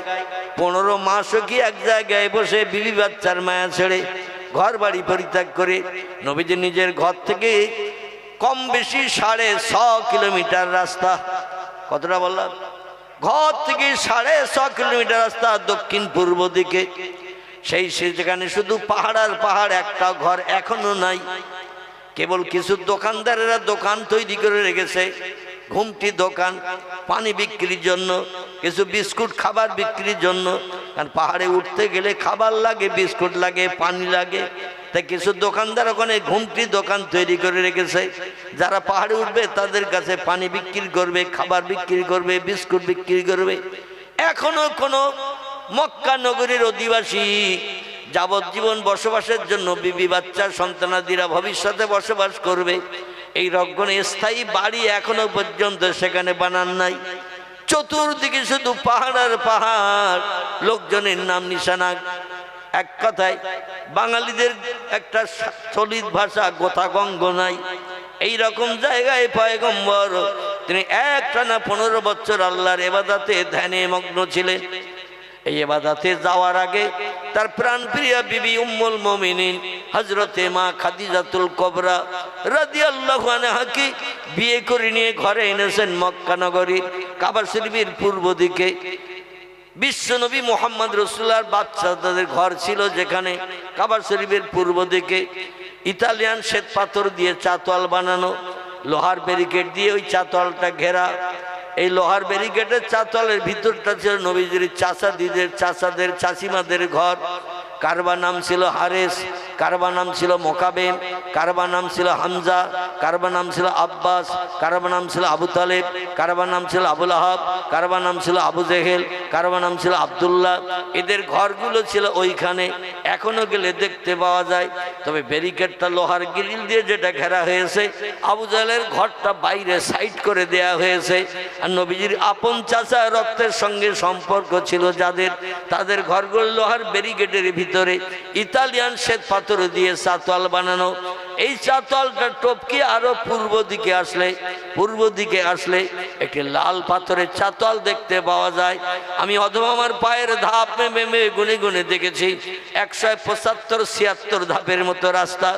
15 মাসও কি এক জায়গায় বসে বিবি বাচ্চার মায়া ছেড়ে ঘর বাড়ি পরিত্যাগ করে নবীজি নিজের ঘর থেকে কম বেশি 6.5 কিলোমিটার রাস্তা। কতটা বললাম? ঘর থেকে 6.5 কিলোমিটার রাস্তা দক্ষিণ পূর্ব দিকে। সেই যেখানে শুধু পাহাড় আর পাহাড়, একটা ঘর এখনো নাই। কেবল কিছু দোকানদারেরা দোকান তৈরি করে রেখেছে, ঘুমটি দোকান পানি বিক্রির জন্য, কিছু বিস্কুট খাবার বিক্রির জন্য। কারণ পাহাড়ে উঠতে গেলে খাবার লাগে, বিস্কুট লাগে, পানি লাগে। তাই কিছু দোকানদার ওখানে ঘুমটি দোকান তৈরি করে রেখেছে। যারা পাহাড়ে উঠবে তাদের কাছে পানি বিক্রি করবে, খাবার বিক্রি করবে, বিস্কুট বিক্রি করবে। এখনো কোনো মক্কা নগরীর অধিবাসী যাবজ্জীবন বসবাসের জন্য বিবি বাচ্চা সন্তানাদিরা ভবিষ্যতে বসবাস করবে, এই রক্ষণে স্থায়ী বাড়ি এখনো পর্যন্ত সেখানে বানান নাই। চতুর্দিকে শুধু পাহাড় আর পাহাড়, লোকজনের নাম নিশানা। এক কথায় বাঙালিদের একটা চলিত ভাষা গোথাগঙ্গ নাই। এই রকম জায়গায় পয়গম্বর তিনি একটানা 15 বছর আল্লাহর ইবাদতে ধ্যানে মগ্ন ছিলেন। এই ইবাদতে যাওয়ার আগে তার প্রাণপ্রিয়া বিবি উম্মুল মুমিনিন হযরতে মা খাদিজাতুল কুবরা রাদিয়াল্লাহু আনহাকে বিয়ে করে নিয়ে ঘরে এনেছেন মক্কা নগরীর কাবা শরীফের পূর্ব দিকে। বিশ্বনবী মুহাম্মদ রাসূলুল্লাহর বাচ্চাদের ঘর ছিল যেখানে কাবা শরীফের পূর্ব দিকে। ইতালিয়ান শ্বেত পাথর দিয়ে চাতওয়াল বানানো, লোহার ব্যারিকেড দিয়ে ওই চাতওয়ালটা ঘেরা। এই লোহার ব্যারিকেডের চাতওয়ালের ভিতরটা ছিল নবীজির চাচাদিদের, চাচাদের, চাচিমাদের ঘর। কারবা নাম ছিল হারেস, কারবা নাম ছিল মোকাবেন, কারবা নাম ছিল হামজা, কারবা নাম ছিল আব্বাস, কারবা নাম ছিল আবু তালেব, কারবা নাম ছিল আবুল আহাব, কারবা নাম ছিল আবু জেহেল, কারবা নাম ছিল আব্দুল্লাহ। এদের ঘরগুলো ছিল ওইখানে, এখনো গেলে দেখতে পাওয়া যায়। তবে ব্যারিকেডটা লোহার গ্রিল দিয়ে যেটা ঘেরা হয়েছে, আবু জেহেলের ঘরটা বাইরে সাইড করে দেয়া হয়েছে। আর নবীজির আপন চাচা রক্তের সঙ্গে সম্পর্ক ছিল যাদের, তাদের ঘরগুলো লোহার ব্যারিকেডের ভিতরে ইতালিয়ান শ্বেত পাথর দিয়ে চাতওয়াল বানানো। এই চাতওয়ালটা টপকে আরো পূর্ব দিকে আসলে একটি লাল পাথরের চাতওয়াল দেখতে পাওয়া যায়। আমি অথবা আমার পায়ের ধাপ মেমে গুনে গুনে দেখেছি 175-76 ধাপের মতো রাস্তা।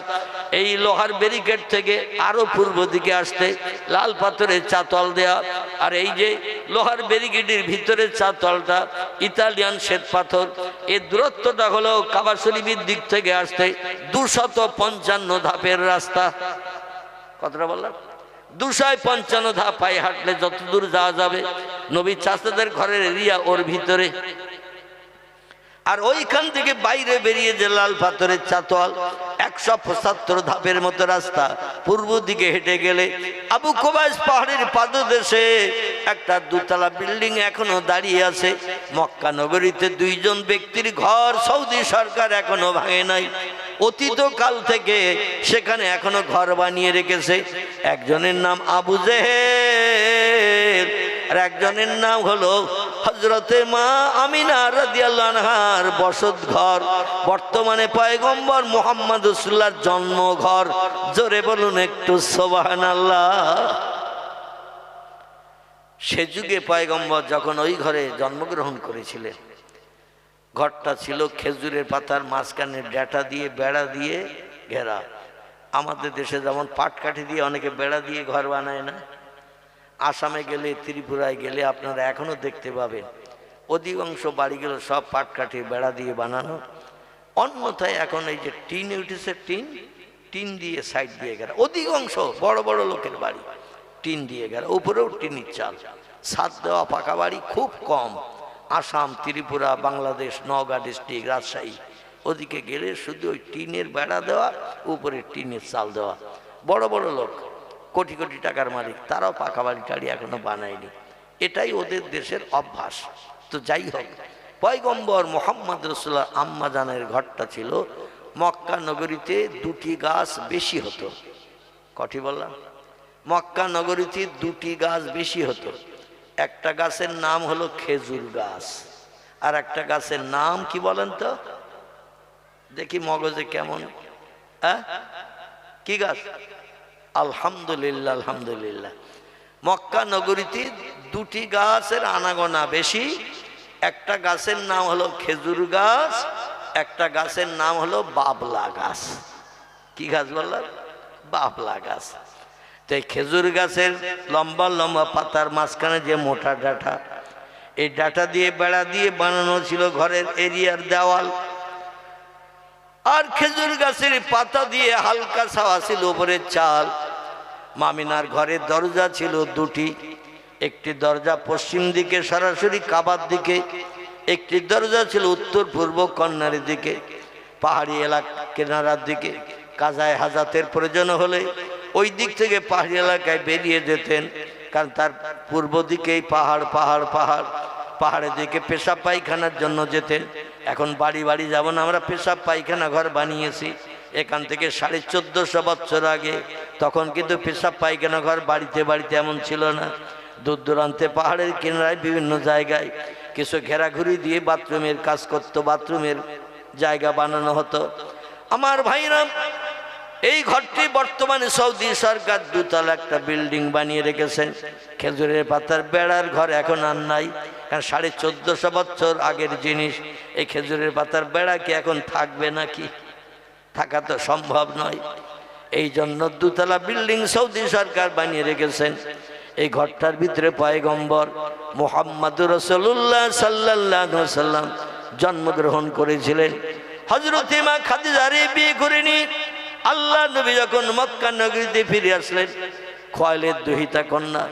এই লোহার ব্যারিকেড থেকে আরো পূর্ব দিকে আসতে লাল পাথরের চাতওয়াল দেয়া। আর এই যে লোহার ব্যারিকেডের ভিতরের চাতওয়ালটা ইতালিয়ান শ্বেত পাথর। এর দূরত্বটা হলো কাবা শরীফের দিক থেকে আসতে 255 ধাপের রাস্তা। কতটা বললাম? 255 ধাপ পায়ে হাঁটলে যতদূর যাওয়া যাবে। নবীর চাচাদের ঘরের এরিয়া ওর ভিতরে। আর ওইখান থেকে বাইরে বেরিয়ে যে লাল পাথরের চাতওয়াল 175 ধাপের মতো রাস্তা। পূর্ব দিকে হেঁটে গেলে আবু কুবাইস পাহাড়ের পাদদেশে একটা 2তলা বিল্ডিং এখনো দাঁড়িয়ে আছে। মক্কা নগরীতে 2 জন ব্যক্তির ঘর সৌদি সরকার এখনো ভাঙে নাই। অতীত কাল থেকে সেখানে এখনো ঘর বানিয়ে রেখেছে। একজনের নাম আবু জেহেল আর একজনের নাম হলো হযরতে মা আমিনা রাদিয়াল্লাহু আনহার বসত ঘর, বর্তমানে পয়গম্বর মুহাম্মদ রাসূলুল্লাহর জন্মঘর। জোরে বলুন একটু সুবহানাল্লাহ। সে যুগে পয়গম্বর যখন ওই ঘরে জন্মগ্রহণ করেছিলেন, ঘরটা ছিল খেজুরের পাতার মাঝখানে ডেটা দিয়ে বেড়া দিয়ে ঘেরা। আমাদের দেশে যেমন পাটকাঠি দিয়ে অনেকে বেড়া দিয়ে ঘর বানায় না, আসামে গেলে ত্রিপুরায় গেলে আপনারা এখনো দেখতে পাবেন অধিকাংশ বাড়িগুলো সব পাটকাঠি বেড়া দিয়ে বানানো। অন্যথায় এখন এই যে টিন উঠেছে, টিন দিয়ে সাইড দিয়ে ঘেরা, অধিকাংশ বড় বড় লোকের বাড়ি টিন দিয়ে ঘেরা, উপরেও টিনের চাল, ছাদ দেওয়া পাকা বাড়ি খুব কম। আসাম, ত্রিপুরা, বাংলাদেশ, নওগাঁ ডিস্ট্রিক্ট, রাজশাহী ওদিকে গেলে শুধু ওই টিনের বেড়া দেওয়া, উপরে টিনের চাল দেওয়া। বড় বড় লোক, কোটি কোটি টাকার মালিক, তারাও পাকা বাড়ি টাড়ি এখনো বানায়নি। এটাই ওদের দেশের অভ্যাস। তো যাই হোক, পয়গম্বর মুহাম্মদ রাসূলুল্লাহ আম্মা জানের ঘরটা ছিল মক্কা নগরীতে দুটি গাছ বেশি হতো। কটি বললাম? মক্কা নগরীতে দুটি গাছ বেশি হতো। একটা গাছের নাম হলো খেজুর গাছ, আর একটা গাছের নাম কি বলেন তো? দেখি মগজে কেমন, কি গাছ? আলহামদুলিল্লাহ, আলহামদুলিল্লাহ। মক্কা নগরীতে দুটি গাছের আনাগোনা বেশি। একটা গাছের নাম হলো খেজুর গাছ, একটা গাছের নাম হলো বাবলা গাছ। কি গাছ বললাম? বাবলা গাছ। তো খেজুর গাছের লম্বা লম্বা পাতার মাঝখানে যে মোটা ডাঁটা, এই ডাঁটা দিয়ে বেড়া দিয়ে বানানো ছিল ঘরের এরিয়ার দেওয়াল। আর খেজুর গাছের পাতা দিয়ে হালকা ছাওয়া ছিল উপরের চাল। মামিনার ঘরের দরজা ছিল দুটি, একটি দরজা পশ্চিম দিকে সরাসরি কাবার দিকে, একটি দরজা ছিল উত্তর পূর্ব কর্নারের দিকে, পাহাড়ি এলাকা কেনারার দিকে। কাজায় হাজাতের প্রয়োজন হলে ওই দিক থেকে পাহাড়ি এলাকায় বেরিয়ে যেতেন, কারণ তার পূর্ব দিকেই পাহাড় পাহাড় পাহাড়, পাহাড়ের দিকে পেশাব পায়খানার জন্য যেতেন। এখন বাড়ি বাড়ি যাব না, আমরা পেশাব পায়খানা ঘর বানিয়েছি। এখান থেকে 1450 বছর আগে তখন কিন্তু পেশাব পায়খানা ঘর বাড়িতে বাড়িতে এমন ছিল না। দূর দূরান্তে পাহাড়ের কিনারায় বিভিন্ন জায়গায় কিছু ঘেরাঘুরি দিয়ে বাথরুমের কাজ করতো, বাথরুমের জায়গা বানানো হতো। আমার ভাইরা, এই ঘরটি বর্তমানে সৌদি সরকার দুতলা একটা বিল্ডিং বানিয়ে রেখেছেন। খেজুরের পাতার বেড়ার ঘর এখন আর নাই, কারণ 1450 বছর আগের জিনিস। এই খেজুরের পাতার বেড়া কি এখন থাকবে নাকি? থাকা তো সম্ভব নয়। এই জন্য দুতলা বিল্ডিং সৌদি সরকার বানিয়ে রেখেছেন। এই ঘরটার ভিতরে পয়গম্বর মুহাম্মদুর রাসূলুল্লাহ সাল্লাল্লাহু আলাইহি ওয়াসাল্লাম জন্মগ্রহণ করেছিলেন। হযরত মা খাদিজার বিয়ে করেনি। আল্লাহ নবী যখন মক্কা নগরীতে ফিরে আসলেন, খোয়াইলের দুহিতা কন্যা,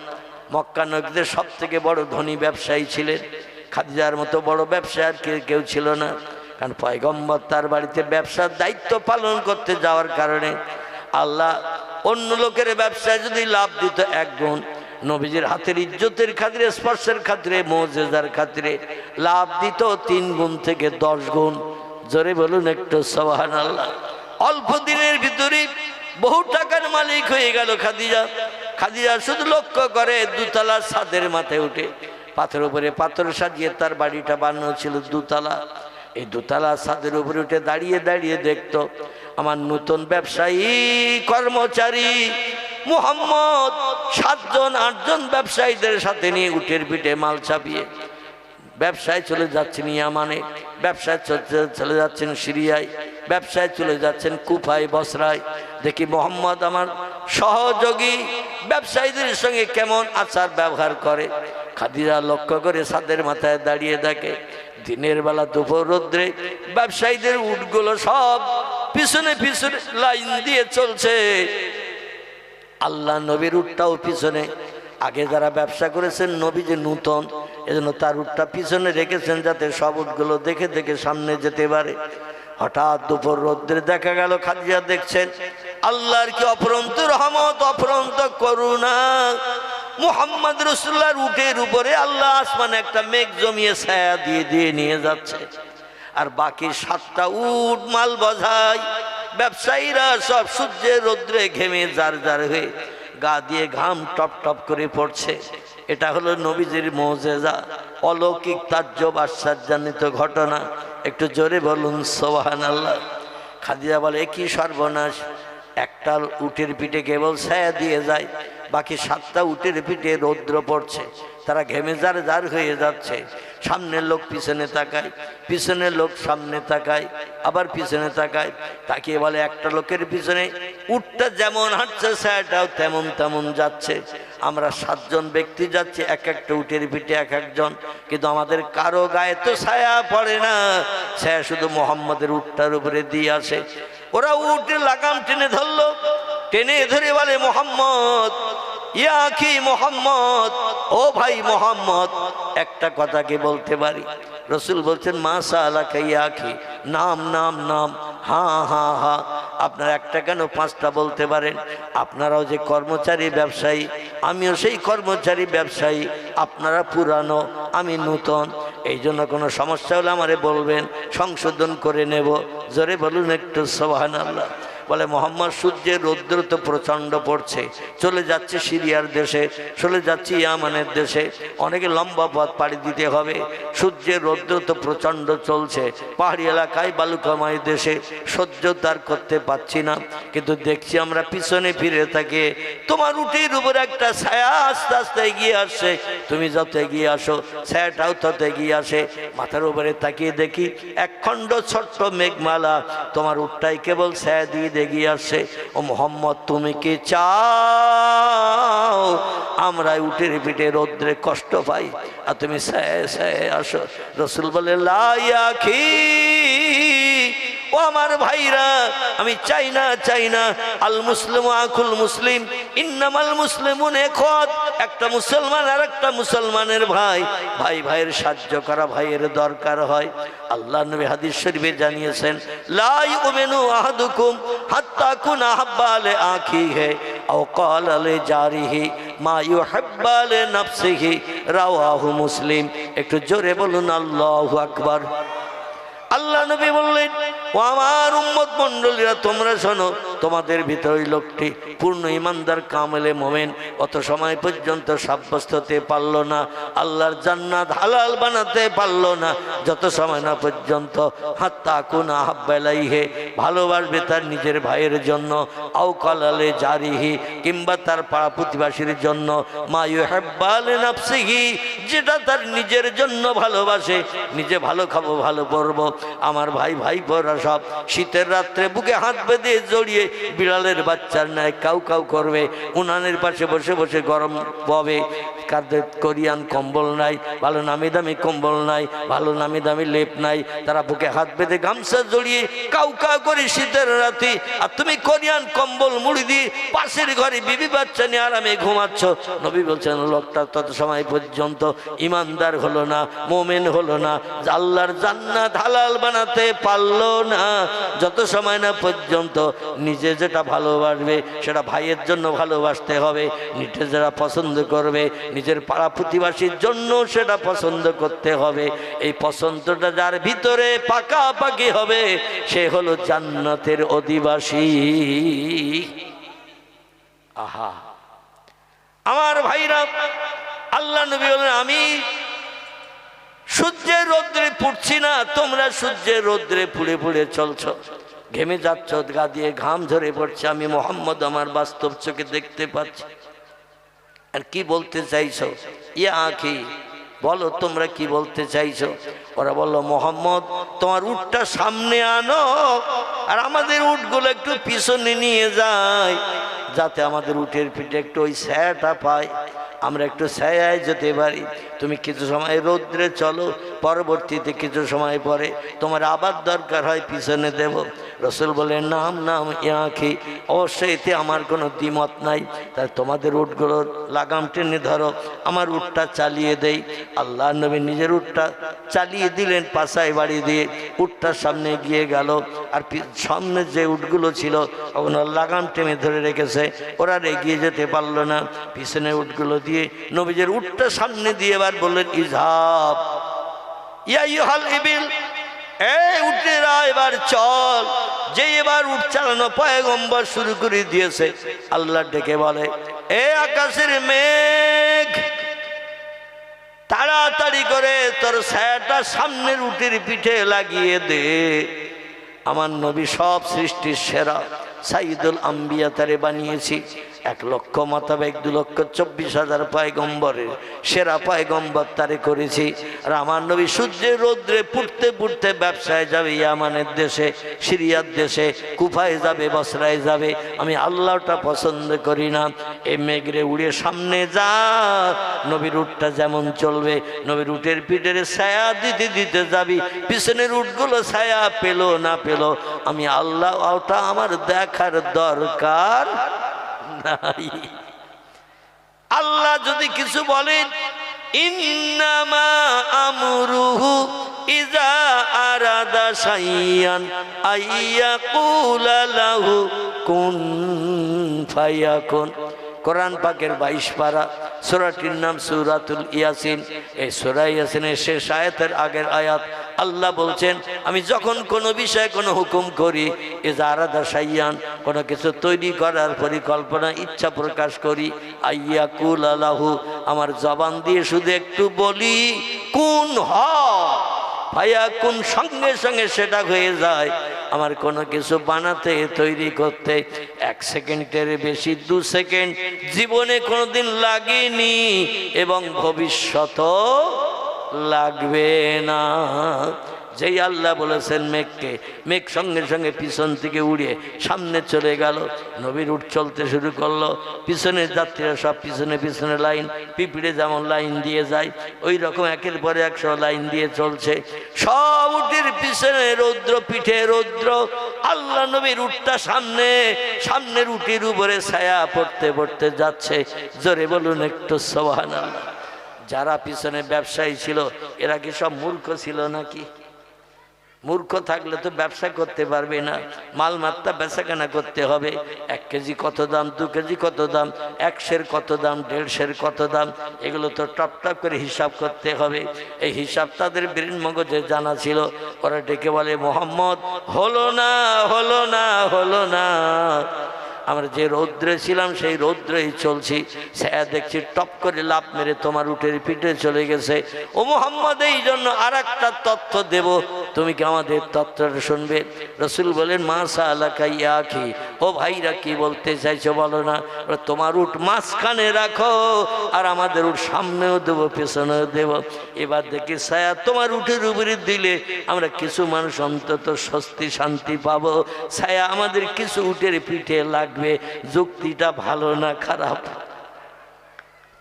মক্কা নগরীতে সব থেকে বড় ধনী ব্যবসায়ী ছিলেন। খাদিজার মতো বড় ব্যবসায়ী আর কেউ ছিল না, কারণ পয়গম্বর তার বাড়িতে ব্যবসার দায়িত্ব পালন করতে যাওয়ার কারণে আল্লাহ অন্য লোকের ব্যবসায় যদি লাভ দিত 1 গুণ, নবীজির হাতের ইজ্জতের খাতিরে, স্পর্শের খাতিরে, মুজিজার খাতিরে লাভ দিত 3 গুণ থেকে 10 গুণ। জোরে বলুন একটু সুবহানাল্লাহ। অল্প দিনের ভিতরে বহু টাকার মালিক হয়ে গেল খাদিজা। খাদিজা শুধু লক্ষ্য করে দুতলা ছাদের মাথায় উঠে, পাথরের উপরে পাথর সাজিয়ে তার বাড়িটা বানানো ছিল দুতলা। এই দুতলা ছাদের উপরে উঠে দাঁড়িয়ে দাঁড়িয়ে দেখতো আমার নতুন ব্যবসায়ী কর্মচারী মুহাম্মদ 7 জন 8 জন ব্যবসায়ীদের সাথে নিয়ে উটের পিঠে মাল চাপিয়ে ব্যবসায় চলে যাচ্ছেন ইয়ামানে, ব্যবসায় চলে যাচ্ছেন সিরিয়ায়, ব্যবসায় চলে যাচ্ছেন কুফায়, বসরায়। দেখি মোহাম্মদ আমার সহযোগী ব্যবসায়ীদের সঙ্গে কেমন আচার ব্যবহার করে। খাদিজা লক্ষ্য করে ছাদের মাথায় দাঁড়িয়ে থাকে। দিনের বেলা দুপুর রোদ্রে ব্যবসায়ীদের উটগুলো সব পিছনে পিছনে লাইন দিয়ে চলছে। আল্লাহ নবীর উটটাও পিছনে। আগে যারা ব্যবসা করেছেন, নবী যে নূতন, এজন্য তার উটটা পিছনে রেখেছেন যাতে সব উটগুলো দেখে দেখে সামনে যেতে পারে। হঠাৎ দুপুর রোদ্রে দেখা গেল খাদিজা দেখছেন আল্লাহর কি অপরন্ত রহমত, অপরন্ত করুণা। মুহাম্মদ রাসূলুল্লাহর উটের উপরে আল্লাহ আসমানে একটা মেঘ জমিয়ে ছায়া দিয়ে দিয়ে নিয়ে যাচ্ছে, আর বাকি 7টা উট মাল বোঝায়। ব্যবসায়ীরা সব সূর্যের রোদ্রে ঘেমে জার জার হয়ে গা দিয়ে ঘাম টপ টপ করে পড়ছে। এটা হলো নবীজির মুজিজা, অলৌকিক তাজ্জব আশ্চর্যান্বিত ঘটনা। একটু জোরে বলুন সুবহানাল্লাহ। খাদিজা বলে, কি সর্বনাশ, একটা উটের পিঠে কেবল ছায়া দিয়ে যায়, বাকি 7টা উটের পিঠে রৌদ্র পড়ছে, তারা ঘেমে জার জার হয়ে যাচ্ছে। সামনের লোক পিছনে তাকায়, পিছনের লোক সামনে তাকায়, আবার পিছনে তাকায়, তাকিয়ে বলে, একটা লোকের পিছনে উটটা যেমন হাঁটছে ছায়াটাও তেমন তেমন যাচ্ছে। আমরা 7 জন ব্যক্তি যাচ্ছি, এক একটা উটের পিঠে এক একজন, কিন্তু আমাদের কারো গায়ে তো ছায়া পড়ে না, ছায়া শুধু মোহাম্মদের উটটার উপরে দিয়ে আসে। ওরা উটের লাগাম টেনে ধরলো, টেনে ধরে বলে, মোহাম্মদ, ইয়া আখি মোহাম্মদ, ও ভাই মোহাম্মদ, একটা কথা কি বলতে পারি? রসুল বলছেন, মা সালাকা ইয়া আখি, নাম নাম নাম, হা হা হা। আপনারা একটা কেন 5টা বলতে পারেন? আপনারাও যে কর্মচারী ব্যবসায়ী, আমিও সেই কর্মচারী ব্যবসায়ী, আপনারা পুরানো, আমি নূতন, এই জন্য কোনো সমস্যা হলে আমারে বলবেন, সংশোধন করে নেব। জোরে বলুন একটু সুবহানাল্লাহ। বলে, মোহাম্মদ, সূর্যের রৌদ্র তো প্রচণ্ড পড়ছে, চলে যাচ্ছে সিরিয়ার দেশে, চলে যাচ্ছি ইয়ামানের দেশে, অনেকে লম্বা পথ পাড়ি দিতে হবে, সূর্যের রৌদ্র তো প্রচণ্ড চলছে, পাহাড়ি এলাকায় বালুকাময় দেশে সহ্য তার করতে পারছি না, কিন্তু দেখছি আমরা পিছনে ফিরে থাকি, তোমার উটের উপর একটা ছায়া আস্তে আস্তে এগিয়ে আসছে, তুমি যত এগিয়ে আসো ছায়াটাও তত এগিয়ে আসে। মাথার উপরে তাকিয়ে দেখি একখণ্ড ছোট্ট মেঘমালা, তোমার উটটাই কেবল ছায়া দিয়ে এগিয়ে আসছে। ও মোহাম্মদ, তুমি কি চাও আমরা উটের পিঠে রৌদ্রে কষ্ট পাই, আর তুমি ছায়া ছায়া আসো? রসুল বলে, লা ইয়া আখি, ও আমার ভাইরা, আমি চাই না, চাই না। আল মুসলিম আকুল মুসলিম, ইন্নামাল মুসলিমুন ইখওয়াত, একটা মুসলমান আর একটা মুসলমানের ভাই, ভাই ভাইয়ের সাহায্য করা ভাইয়ের দরকার হয়। আল্লাহ নবী হাদিস শরীফে জানিয়েছেন, লা ইউমিনু আহাদুকুম হাত্তা কুনা আহাব্বা লি আখিহি আও ক্বালা লি জারিহি মা ইউহিব্বু লি নাফসিহি, রাওয়াহু মুসলিম। একটু জোরে বলুন আল্লাহু আকবার। আল্লাহ নবী বললেন, ও আমার উম্মত মণ্ডলীরা, তোমরা শোনো, তোমাদের ভিতরে ওই লোকটি পূর্ণ ইমানদার কামেলে মোমেন অত সময় পর্যন্ত সাব্যস্ত হতে পারল না, আল্লাহর জান্নাত হালাল বানাতে পারল না, যত সময় না পর্যন্ত হাত্তা কুনা আহাব্বা ইলাইহি, ভালোবাসবে তার নিজের ভাইয়ের জন্য, আও কালালে জারিহি, কিংবা তার পাড়া প্রতিবাসীর জন্য, মা ইউহিব্বু লি নাফসিহি, যেটা তার নিজের জন্য ভালোবাসে, নিজে ভালো খাবো, ভালো পরবো। আমার ভাই ভাই বোরা সব শীতের রাত্রে বুকে হাত বেঁধে জড়িয়ে বিড়ালের বাচ্চার ন্যায় কাউ কাউ করবে, উনানের পাশে বসে বসে গরম পাবে, কাঁধে কোরিয়ান কম্বল নাই, ভালো নামি দামি কম্বল নাই, ভালো নামি দামি লেপ নাই, তারা বুকে হাত বেঁধে গামছা জড়িয়ে কাউ কাউ করে শীতের রাতে, আর তুমি কোরিয়ান কম্বল মুড়ি দিয়ে পাশের ঘরে বিবি বাচ্চা নিয়ে আরামে ঘুমাচ্ছ। নবী বলছেন, লোকটা তত সময় পর্যন্ত ইমানদার হলো না, মোমেন হলো না, আল্লাহর জান্নাত হালাল বানাতে পারলো না, যত সময় না পর্যন্ত নিজে যেটা ভালোবাসবে সেটা ভাইয়ের জন্য ভালোবাসতে হবে, নিজে যারা পছন্দ করবে নিজের পাড়া প্রতিবাসীর জন্য সেটা পছন্দ করতে হবে। এই পছন্দটা যার ভিতরে পাকাপাকি হবে সে হলো জান্নাতের অধিবাসী। আহা আমার ভাইরা, আল্লাহ নবী বলেন, আমি সূর্যের রৌদ্রে পুড়ছি না, তোমরা সূর্যের রৌদ্রে পুড়ে পুড়ে চলছো, ঘেমে যাচ্ছ, গা দিয়ে ঘাম ঝরে পড়ছে, আমি মোহাম্মদ আমার বাস্তব চোখে দেখতে পাচ্ছি। আর কি বলতে চাইছো? ইয়া আখি, বলো তোমরা কি বলতে চাইছো? ওরা বললো, মোহাম্মদ, তোমার উটটা সামনে আনো আর আমাদের উটগুলো একটু পিছনে নিয়ে যায়, যাতে আমাদের উটের পিঠে একটু ওই ছায়াটা পায়, আমরা একটু ছায়ায় যেতে পারি। তুমি কিছু সময় রৌদ্রে চলো, পরবর্তীতে কিছু সময় পরে তোমার আবার দরকার হয় পিছনে দেব। রসুল বলে, নাম নাম ইয়া আখি, অবশ্যই এতে আমার কোনো দ্বিমত নাই, তাই তোমাদের উটগুলো লাগাম টেনে ধরো, আমার উটটা চালিয়ে দেই। আল্লাহ নবী নিজের উটটা চালিয়ে দিলেন, পাছায় বাড়ি দিয়ে উটটার সামনে গিয়ে গেল, আর সামনে যে উটগুলো ছিল ওগুলো লাগাম টেনে ধরে রেখেছে, ওরা এগিয়ে যেতে পারলো না। পিছনে উটগুলো দিয়ে নবীজের উটটা সামনে দিয়ে এবার বললেন, ইজহাব ইয়া আইয়ুহাল ইবিল, এই উটেরা এবার চল। যে এবার উট চালানো পয়গম্বর শুরু করে দিয়েছে, আল্লাহ ডেকে বলে, এ আকাশের মেঘ তাড়াতাড়ি করে তোর ছায়াটা সামনের উটের পিঠে লাগিয়ে দে। আমার নবী সব সৃষ্টির সেরা সাইদুল আম্বিয়া তারে বানিয়েছি। 1,00,000 মোতাবেক 2,24,000 পয়গম্বরের সেরা পয়গম্বর তারে করেছি। আর আমার নবী সূর্যের রৌদ্রে পুড়তে পুড়তে ব্যবসায় যাবে ইয়ামানের দেশে, সিরিয়ার দেশে, কুফায় যাবে, বসরায় যাবে। আমি আল্লাহটা পছন্দ করি না। এই মেঘরে উড়ে সামনে যা, নবীর উটটা যেমন চলবে, নবীর উটের পিঠের ছায়া দিতে দিতে যাবি। পিছনের উটগুলো ছায়া পেল না পেল, আমি আল্লাহ ওটা আমার দেখার দরকার নাই। আল্লাহ যদি কিছু বলেন, ইন্নামা আমরুহু ইযা আরাদা শাইআন আইয়াকুলা লাহু কুন ফায়াকুন। কোরআন পাকের 22 পারা, সূরাটির নাম সূরাতুল ইয়াসিন। এই সূরা ইয়াসিনের শেষ আয়াতের আগের আয়াত আল্লাহ বলছেন, আমি যখন কোনো বিষয়ে কোনো হুকুম করি, ইযা আরাদা শাইআন, কোনো কিছু তৈরি করার পরিকল্পনা ইচ্ছা প্রকাশ করি, আইয়াকুলা লাহু, আমার জবান দিয়ে শুধু একটু বলি কুন হ, ফায়াকুন, সঙ্গে সঙ্গে সেটা হয়ে যায়। আমার কোনো কিছু বানাতে তৈরি করতে 1 সেকেন্ডের বেশি 2 সেকেন্ড জীবনে কোনোদিন লাগেনি এবং ভবিষ্যতও লাগবে না। যেই আল্লাহ বলেছেন মেঘকে, মেঘ সঙ্গে সঙ্গে পিছন থেকে উড়ে সামনে চলে গেল। নবীর উট চলতে শুরু করলো, পিছনের যাত্রীরা সব পিছনে পিছনে লাইন, পিঁপড়ে যেমন লাইন দিয়ে যায় ওই রকম একের পরে 100 লাইন দিয়ে চলছে। সব উটের পিছনে রৌদ্র, পিঠে রৌদ্র। আল্লাহ নবীর উটটা সামনে, সামনের উটের উপরে ছায়া পড়তে পড়তে যাচ্ছে। জোরে বলুন একটু সুবহানাল্লাহ। যারা পিছনে ব্যবসায়ী ছিল এরা কি সব মূর্খ ছিল নাকি? মূর্খ থাকলে তো ব্যবসা করতে পারবে না। মাল মাত্রা বেচাকেনা করতে হবে। 1 কেজি কত দাম, 2 কেজি কত দাম, 1 সের কত দাম, 1.5 সের কত দাম, এগুলো তো টপ টপ করে হিসাব করতে হবে। এই হিসাব তাদের ব্রেন মগজে জানা ছিল। ওরা ডেকে বলে, মোহাম্মদ হলো না, হলো না, হলো না। আমরা যে রৌদ্রে ছিলাম সেই রৌদ্রেই চলছি। ছায়া দেখছি টপ করে লাফ মেরে তোমার উটের পিঠে চলে গেছে। ও মুহাম্মদ, এই জন্য আর একটা তথ্য দেব, তুমি কি আমাদের তথ্যটা শুনবে? রসুল বলেন, মা সালাকা ইয়া আখি, ও ভাইরা কি বলতে চাইছো বলো না। তোমার উট মাঝখানে রাখো, আর আমাদের উট সামনেও দেবো, পেছনেও দেব। এবার দেখি ছায়া তোমার উটের উপরে দিলে আমরা কিছু মানুষ অন্তত স্বস্তি শান্তি পাবো। ছায়া আমাদের কিছু উটের পিঠে লাগবে। যুক্তিটা ভালো না খারাপ?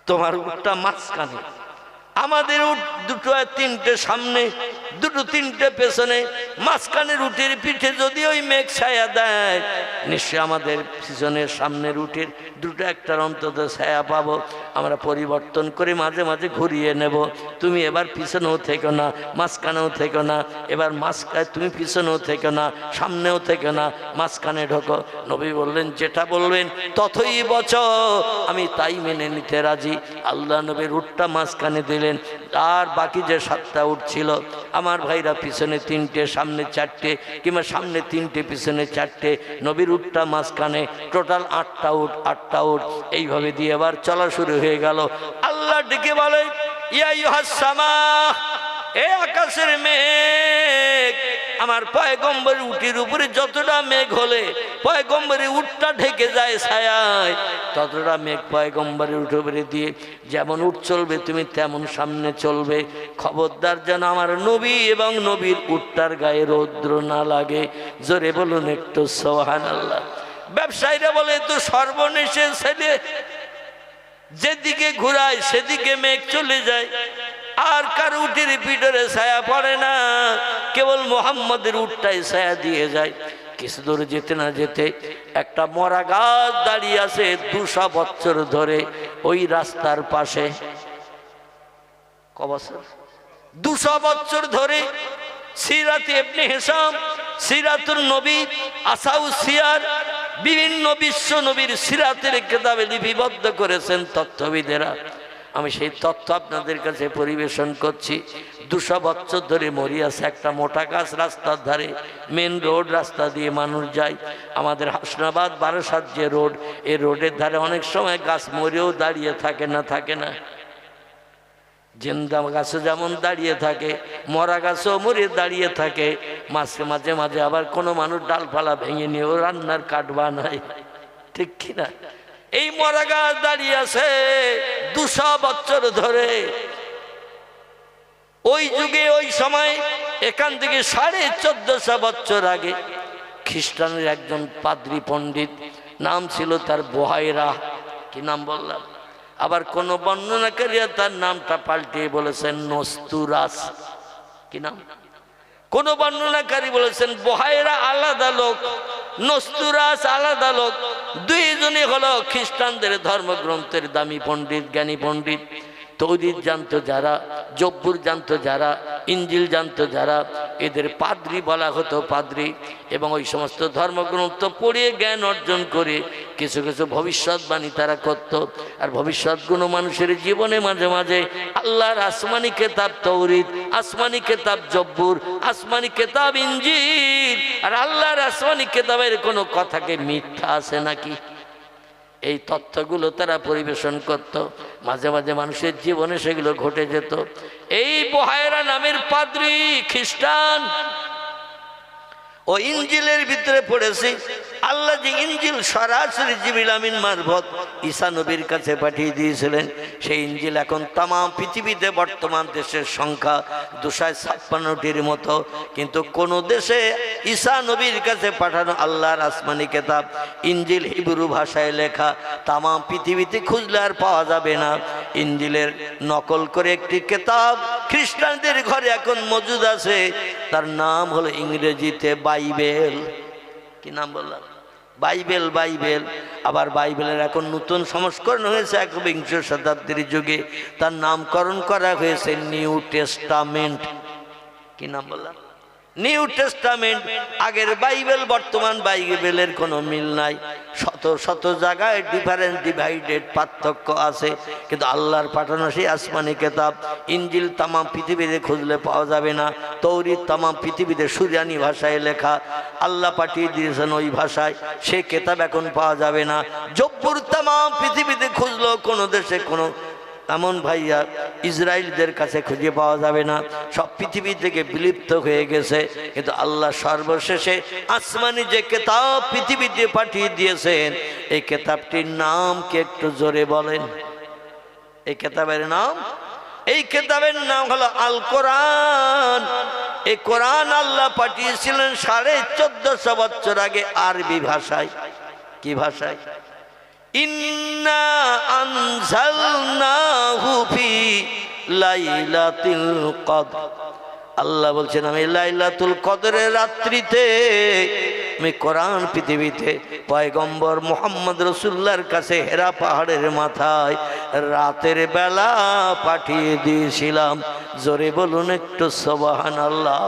তোমার উটটা মাঝখানে, আমাদের উট 2-3টে সামনে, 2-3টে পেছনে, মাঝখানের উটের পিঠে যদি ওই মেঘ ছায়া দেয়, নিশ্চয় আমাদের পিছনের সামনের উটের 2-1টার অন্তত ছায়া পাবো। আমরা পরিবর্তন করে মাঝে মাঝে ঘুরিয়ে নেব। তুমি এবার পিছনেও থেকো না, মাঝখানেও থেকো না। এবার মাঝখানে তুমি পিছনেও থেকো না, সামনেও থেকো না, মাঝখানে ঢোকো। নবী বললেন, যেটা বলবেন ততই বচো, আমি তাই মেনে নিতে রাজি। আল্লাহ নবীর উটটা মাঝখানে দিলেন, আর বাকি যে 7টা উট ছিল, আমার ভাইরা পিছনে 3টে, সামনে 4টে, কিংবা সামনে 3টে, পিছনে 4টে, নবীর উটটা মাঝখানে, টোটাল 8টা উট, 8টা উট। এইভাবে দিয়ে এবার চলা শুরু হয়ে গেল। আল্লাহ ডেকে বলে, ইয়া আইয়ুহাস সামা, এ আকাশের মেঘ, আমার পয়গম্বরের উটের উপরে যতটা মেঘ হলে পয়গম্বরের উটটা ঢেকে যায় ছায়ায়, ততটা মেঘ পয়গম্বরের উটের উপরে দিয়ে যেমন উট চলবে তুমি তেমন সামনে চলবে। খবরদার যেন আমার নবী এবং নবীর উটটার গায়ে রৌদ্র না লাগে। জোরে বলুন একটু সুবহানাল্লাহ। ব্যবসায়ীরা বলে, তো সর্বনেশের ছেলে, যেদিকে ঘুরায় সেদিকে মেঘ চলে যায়, আর কার উটের পিঠরে ছায়া পড়ে না, কেবল মুহাম্মদের উটটাই ছায়া দিয়ে যায়। কিছু দূর যেতে না যেতে একটা মরা গাছ দাঁড়িয়ে আছে 200 বছর ধরে ওই রাস্তার পাশে। ক বছর? 200 বছর ধরে। সিরাতে ইবনে হিশাম, সিরাতুন নবী, আসাউস সিয়ার, বিভিন্ন বিশ্ব নবীর সিরাতের কিতাবে লিপিবদ্ধ করেছেন তথ্যবিদেরা। আমি সেই তথ্য আপনাদের কাছে পরিবেশন করছি। 200 বছর ধরে মরি আছে একটা মোটা গাছ রাস্তার ধারে, মেন রোড, রাস্তা দিয়ে মানুষ যায়। আমাদের হাসনাবাদ বারাসাত যে রোড, এই রোডের ধারে অনেক সময় গাছ মরেও দাঁড়িয়ে থাকে না, থাকে না? জিন্দা গাছও যেমন দাঁড়িয়ে থাকে, মরা গাছও মরে দাঁড়িয়ে থাকে। মাঝে মাঝে মাঝে আবার কোনো মানুষ ডালপালা ভেঙে নিয়েও রান্নার কাঠ বানায়, ঠিক কিনা? এই মরা গাছ দাঁড়িয়ে আছে 200 বছর ধরে। ওই যুগে ওই সময় এখান থেকে 1450 বছর আগে খ্রিস্টানের একজন পাদ্রী পণ্ডিত, নাম ছিল তার বহায়রা। কি নাম বললাম? আবার কোন বর্ণনাকারীরা তার নামটা পাল্টিয়ে বলেছেন নস্তুরাস। কি নাম? কোন বর্ণনাকারী বলেছেন বহায়রা আলাদা লোক, নস্তুরাস আলাদা লোক। দুইজনই হলো খ্রিস্টানদের ধর্মগ্রন্থের দামি পণ্ডিত, জ্ঞানী পণ্ডিত। তৌরিত জানতো যারা, জব্বুর জানতো যারা, ইঞ্জিল জানতো যারা, এদের পাদ্রী বলা হতো, পাদ্রী। এবং ওই সমস্ত ধর্মগ্রন্থ পড়ে জ্ঞান অর্জন করে কিছু কিছু ভবিষ্যৎবাণী তারা করত। আর ভবিষ্যৎগুলো মানুষের জীবনে মাঝে মাঝে আল্লাহর আসমানি কেতাব তৌরিত, আসমানি কেতাব জব্বুর, আসমানি কেতাব ইঞ্জিল আর আল্লাহর আসমানি কেতাবের কোনো কথাকে মিথ্যা আছে নাকি, এই তথ্যগুলো তারা পরিবেশন করত। মাঝে মাঝে মানুষের জীবনে সেগুলো ঘটে যেত। এই বহায়রা নামের পাদ্রী খ্রিস্টান, ও ইঞ্জিলের ভিতরে পড়েছি আল্লাহ যে ইঞ্জিল সরাসরি জিবরিল আমিন মারফত ঈসা নবীর কাছে পাঠিয়ে দিয়েছিলেন, সেই ইঞ্জিল এখন তামাম পৃথিবীতে বর্তমান দেশের সংখ্যা 256টির মতো। কিন্তু কোন দেশে ঈসা নবীর কাছে পাঠানো আল্লাহর আসমানি কেতাব ইঞ্জিল হিব্রু ভাষায় লেখা তামাম পৃথিবীতে খুঁজলে আর পাওয়া যাবে না। ইঞ্জিলের নকল করে একটি কেতাব খ্রিস্টানদের ঘরে এখন মজুদ আছে, তার নাম হলো ইংরেজিতে বাইবেল। কি নাম বললাম? বাইবেল। বাইবেল আবার বাইবেলের এখন নতুন সংস্করণ হয়েছে 21শ শতাব্দীর যুগে, তার নামকরণ করা হয়েছে নিউ টেস্টামেন্ট। কি নাম বললাম? New testament. আগের বাইবেল বর্তমান বাইবেলের কোনো মিল নাই, শত শত জায়গায় ডিফারেন্ট ডিভাইডেড পার্থক্য আছে। কিন্তু আল্লাহর পাঠানো সেই আসমানি কেতাব ইঞ্জিল তামাম পৃথিবীতে খুঁজলে পাওয়া যাবে না। তৌরিত তামাম পৃথিবীতে সুরিয়ানি ভাষায় লেখা, আল্লাহ পাঠিয়ে দিয়েছেন ওই ভাষায়, সে কেতাব এখন পাওয়া যাবে না। জব্বুর তামাম পৃথিবীতে খুঁজলেও কোনো দেশে কোনো এমন ভাইয়া ইসরায়েলদের কাছে খুঁজে পাওয়া যাবে না, সব পৃথিবী থেকে বিলুপ্ত হয়ে গেছে। কিন্তু আল্লাহ সর্বশেষে আসমানি যে কেতাব পৃথিবীতে পাঠিয়ে দিয়েছেন, এই কেতাবটির নাম কি একটু জোরে বলেন? এই কেতাবের নাম, এই কেতাবের নাম হলো আল কোরআন। এই কোরআন আল্লাহ পাঠিয়েছিলেন 1450 বছর আগে আরবি ভাষায়। কি ভাষায়? ইন্না আনজালনাহু ফি লাইলাতুল কদর। আল্লাহ বলছেন আমি লাইলাতুল কদরের রাত্রিতে আমি কোরআন পৃথিবীতে পয়গম্বর মুহাম্মদ রাসূলুল্লাহর কাছে হেরা পাহাড়ের মাথায় রাতের বেলা পাঠিয়ে দিয়েছিলাম। জোরে বলুন একটু সুবহানাল্লাহ।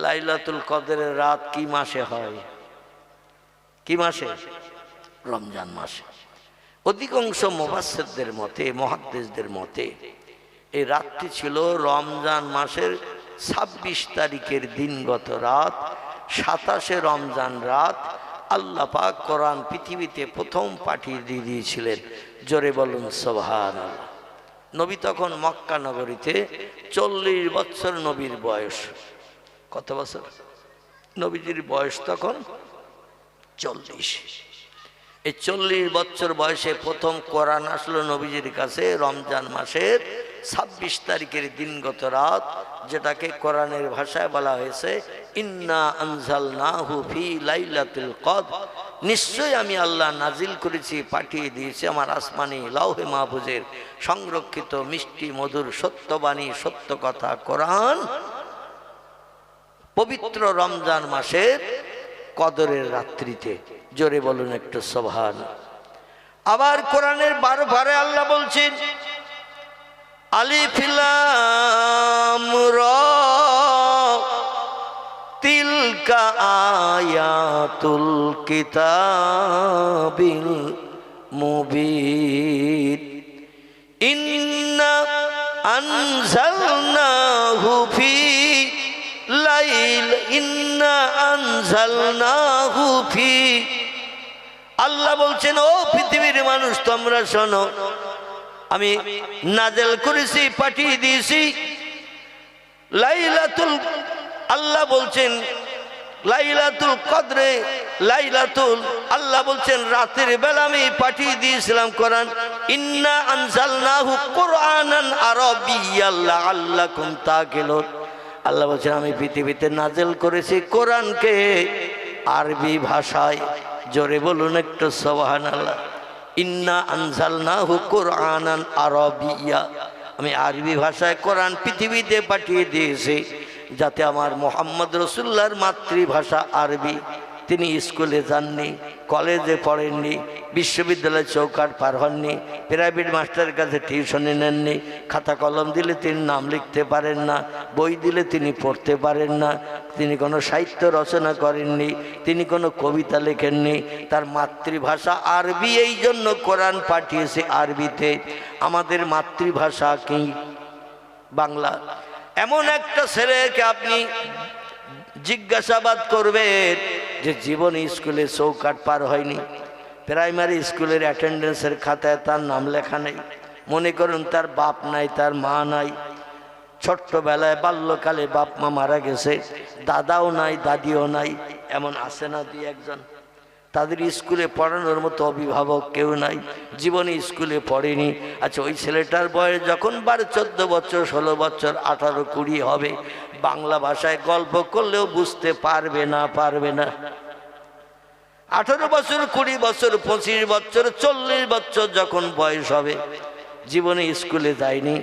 লাইলাতুল কদরের রাত কি মাসে হয়? কি মাসে? রমজান মাসে। অধিকাংশ মুফাসসিরদের মতে, মুহাদ্দিসদের মতে এই রাতটি ছিল রমজান মাসের 26 তারিখের দিনগত রাত। 27শে রমজান রাত আল্লাহ পাক কোরআন পৃথিবীতে প্রথম পাঠিয়ে দিয়েছিলেন। জোরে বলুন সুবহানাল্লাহ। নবী তখন মক্কা নগরীতে 40 বছর নবীর বয়স। কত বছর? নবীজির বয়স তখন 40। এই 40 বছর বয়সে প্রথম কোরআন আসলো নবীজির কাছে রমজান মাসের 26 তারিখের দিনগত রাত, যেটাকে কোরআনের ভাষায় বলা হয়েছে ইন্না আনজালনাহু ফি লাইলাতুল কদর। নিশ্চয়ই আমি আল্লাহ নাজিল করেছি, পাঠিয়ে দিয়েছি আমার আসমানি লাউহে মাহফুজের সংরক্ষিত মিষ্টি মধুর সত্যবাণী সত্য কথা কোরআন পবিত্র রমজান মাসের কদরের রাত্রিতে। জোরে বলুন একটু সুবহান। আবার কোরআনের 12 পারে আল্লাহ বলছেন আলিফ লাম রা তিলকা আয়াতুল কিতাবিল মুবিন। ইন্না আনজালনাহু ফি লাইল, ইন্না আনজালনাহু ফি। আল্লাহ বলছেন, ও পৃথিবীর মানুষ তোমরা শোনো, আমি নাজেল করেছি, পাঠিয়ে দিয়েছি লাইলাতুল, আল্লাহ বলছেন লাইলাতুল কদরে, লাইলাতুল, আল্লাহ বলছেন রাতের বেলা আমি পাঠিয়ে দিয়েছিলাম কোরআন। ইন্না আনজালনাহু কুরআনান আরাবিয়্যান লাআল্লাকুম তাকিলুন। আল্লাহ বলছেন আমি পৃথিবীতে নাজেল করেছি কোরআনকে আরবি ভাষায়। জোরে বলুন একটু সুবহানাল্লাহ। ইন্না আনজালনাহু কুরআনান আরাবিয়্যা, আমি আরবি ভাষায় কোরআন পৃথিবীতে পাঠিয়ে দিয়েছি যাতে আমার মুহাম্মদ রাসূলুল্লাহর মাতৃভাষা আরবি। তিনি স্কুলে যাননি, কলেজে পড়েননি, বিশ্ববিদ্যালয়ের চৌকাঠ পার হননি, প্রাইভেট মাস্টারের কাছে টিউশনি নেননি, খাতা কলম দিলে তিনি নাম লিখতে পারেন না, বই দিলে তিনি পড়তে পারেন না, তিনি কোনো সাহিত্য রচনা করেননি, তিনি কোনো কবিতা লেখেননি, তার মাতৃভাষা আরবি। এই জন্য কোরআন পাঠিয়েছে আরবিতে। আমাদের মাতৃভাষা কি? বাংলা। এমন একটা ছেলেকে আপনি জিজ্ঞাসাবাদ করবেন যে জীবনে স্কুলে চৌকাঠ পার হয়নি, প্রাইমারি স্কুলের অ্যাটেন্ডেন্সের খাতায় তার নাম লেখা নেই, মনে করুন তার বাপ নাই, তার মা নাই, ছোট্টবেলায় বাল্যকালে বাপ মা মারা গেছে, দাদাও নাই, দাদিও নাই, এমন আছে না দুই একজন? তাদের স্কুলে পড়ানোর মতো অভিভাবক কেউ নাই, জীবনে স্কুলে পড়েনি। আচ্ছা, ওই ছেলেটার বয়স যখন 12, 14 বছর, 16 বছর, 18, 20 হবে, বাংলা ভাষায় গল্প করলেও বুঝতে পারবে না? পারবে না? 18 বছর, 20 বছর, 25 বছর, 40 বছর যখন বয়স হবে, জীবনে স্কুলে যায়নি,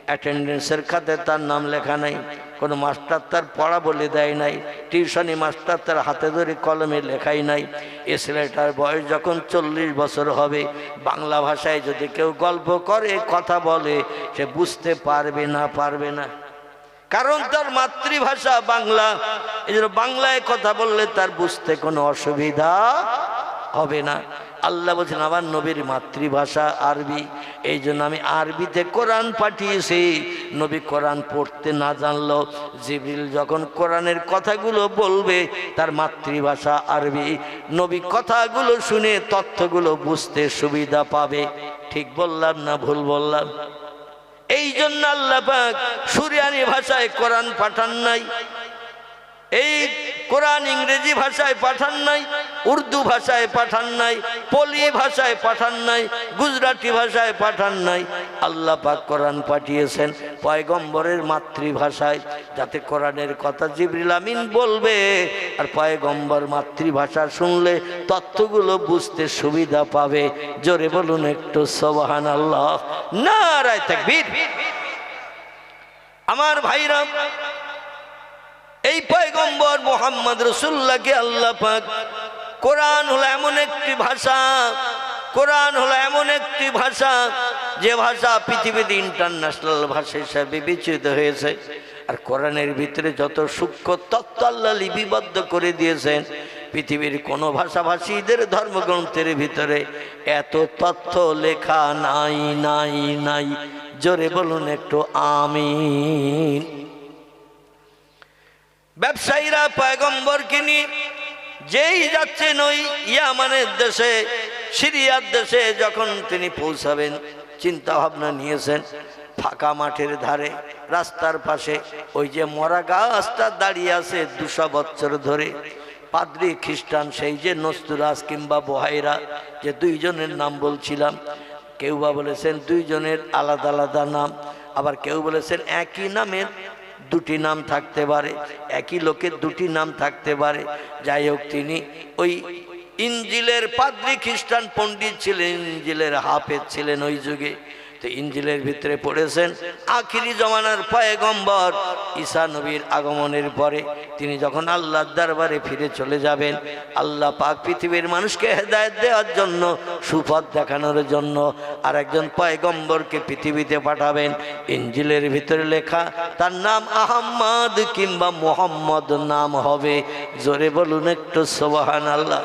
অ্যাটেন্ডেন্সের খাতায় তার নাম লেখা নাই, কোনো মাস্টার তার পড়া বলে দেয় নাই, টিউশনি মাস্টার তার হাতে ধরে কলমে লেখাই নাই। এ ছেলেটার বয়স যখন 40 বছর হবে, বাংলা ভাষায় যদি কেউ গল্প করে, কথা বলে, সে বুঝতে পারবে না? পারবে না? কারণ তার মাতৃভাষা বাংলা। এই জন্য বাংলায় কথা বললে তার বুঝতে কোনো অসুবিধা হবে না। আল্লাহ বলছেন আমার নবীর মাতৃভাষা আরবি, এই জন্য আমি আরবিতে কোরআন পাঠিয়েছি। নবী কোরআন পড়তে না জানলো, জিবরিল যখন কোরআনের কথাগুলো বলবে, তার মাতৃভাষা আরবি, নবী কথাগুলো শুনে তথ্যগুলো বুঝতে সুবিধা পাবে। ঠিক বললাম না ভুল বললাম? এই জন্য আল্লাহ পাক সুরিয়ানি ভাষায় কোরআন পাঠান নাই, এই কোরআন ইংরেজি ভাষায় পাঠান নাই, উর্দু ভাষায় পাঠান নাই, পলি ভাষায় পাঠান নাই, গুজরাটি ভাষায় পাঠান নাই। আল্লাহ পাক কোরআন পাঠিয়েছেন পয়গম্বরের মাতৃভাষায়, যাতে কোরআনের কথা জিবরিল আমিন বলবে, আর পয়গম্বর মাতৃভাষা শুনলে তথ্যগুলো বুঝতে সুবিধা পাবে। জোরে বলুন একটু সুবহানাল্লাহ, নারায়ে তাকবীর। আমার ভাইরা, এই পয়গম্বর মুহাম্মদ রাসূলুল্লাহকে আল্লাহ পাক, কোরআন হলো এমন একটি ভাষা, কোরআন হলো এমন একটি ভাষা যে ভাষা পৃথিবীতে ইন্টারন্যাশনাল ভাষা হিসেবে বিবেচিত হয়েছে। আর কোরআনের ভিতরে যত সূক্ষ্ম তত্ত্ব আল্লাহ লিপিবদ্ধ করে দিয়েছেন, পৃথিবীর কোনো ভাষাভাষীদের ধর্মগ্রন্থের ভিতরে এত তথ্য লেখা নাই নাই নাই। জোরে বলুন একটু আমিন। ব্যবসায়ীরা পয়গম্বরকে নিয়ে যেই যাচ্ছেন ওই ইয়ামানের দেশে, সিরিয়ার দেশে, যখন তিনি পৌঁছাবেন, চিন্তা ভাবনা নিয়েছেন ফাঁকা মাঠের ধারে, রাস্তার পাশে ওই যে মরা গাছটা দাঁড়িয়ে আছে 200 বছর ধরে। পাদ্রী খ্রিস্টান, সেই যে নস্তুরাস কিংবা বহাইরা, যে দুইজনের নাম বলছিলাম, কেউ বা বলেছেন দুইজনের আলাদা আলাদা নাম, আবার কেউ বলেছেন একই নামের দুটি নাম থাকতে পারে, একই লোকের দুটি নাম থাকতে পারে। যাই হোক, তিনি ওই ইনজিলের পাদ্রী খ্রিস্টান পণ্ডিত ছিলেন, ইনজিলের হাফেজ ছিলেন ওই যুগে। তো ইনজিলের ভিতরে পড়েছেন আখিরি জমানার পয়গম্বর ঈসা নবীর আগমনের পরে তিনি যখন আল্লাহর দরবারে ফিরে চলে যাবেন, আল্লাহ পাক পৃথিবীর মানুষকে হেদায়েত দেওয়ার জন্য, সুপথ দেখানোর জন্য আর একজন পয়গম্বরকে পৃথিবীতে পাঠাবেন। ইনজিলের ভিতরে লেখা তার নাম আহমদ কিংবা মোহাম্মদ নাম হবে। জোরে বলুন একটু সুবহানাল্লাহ।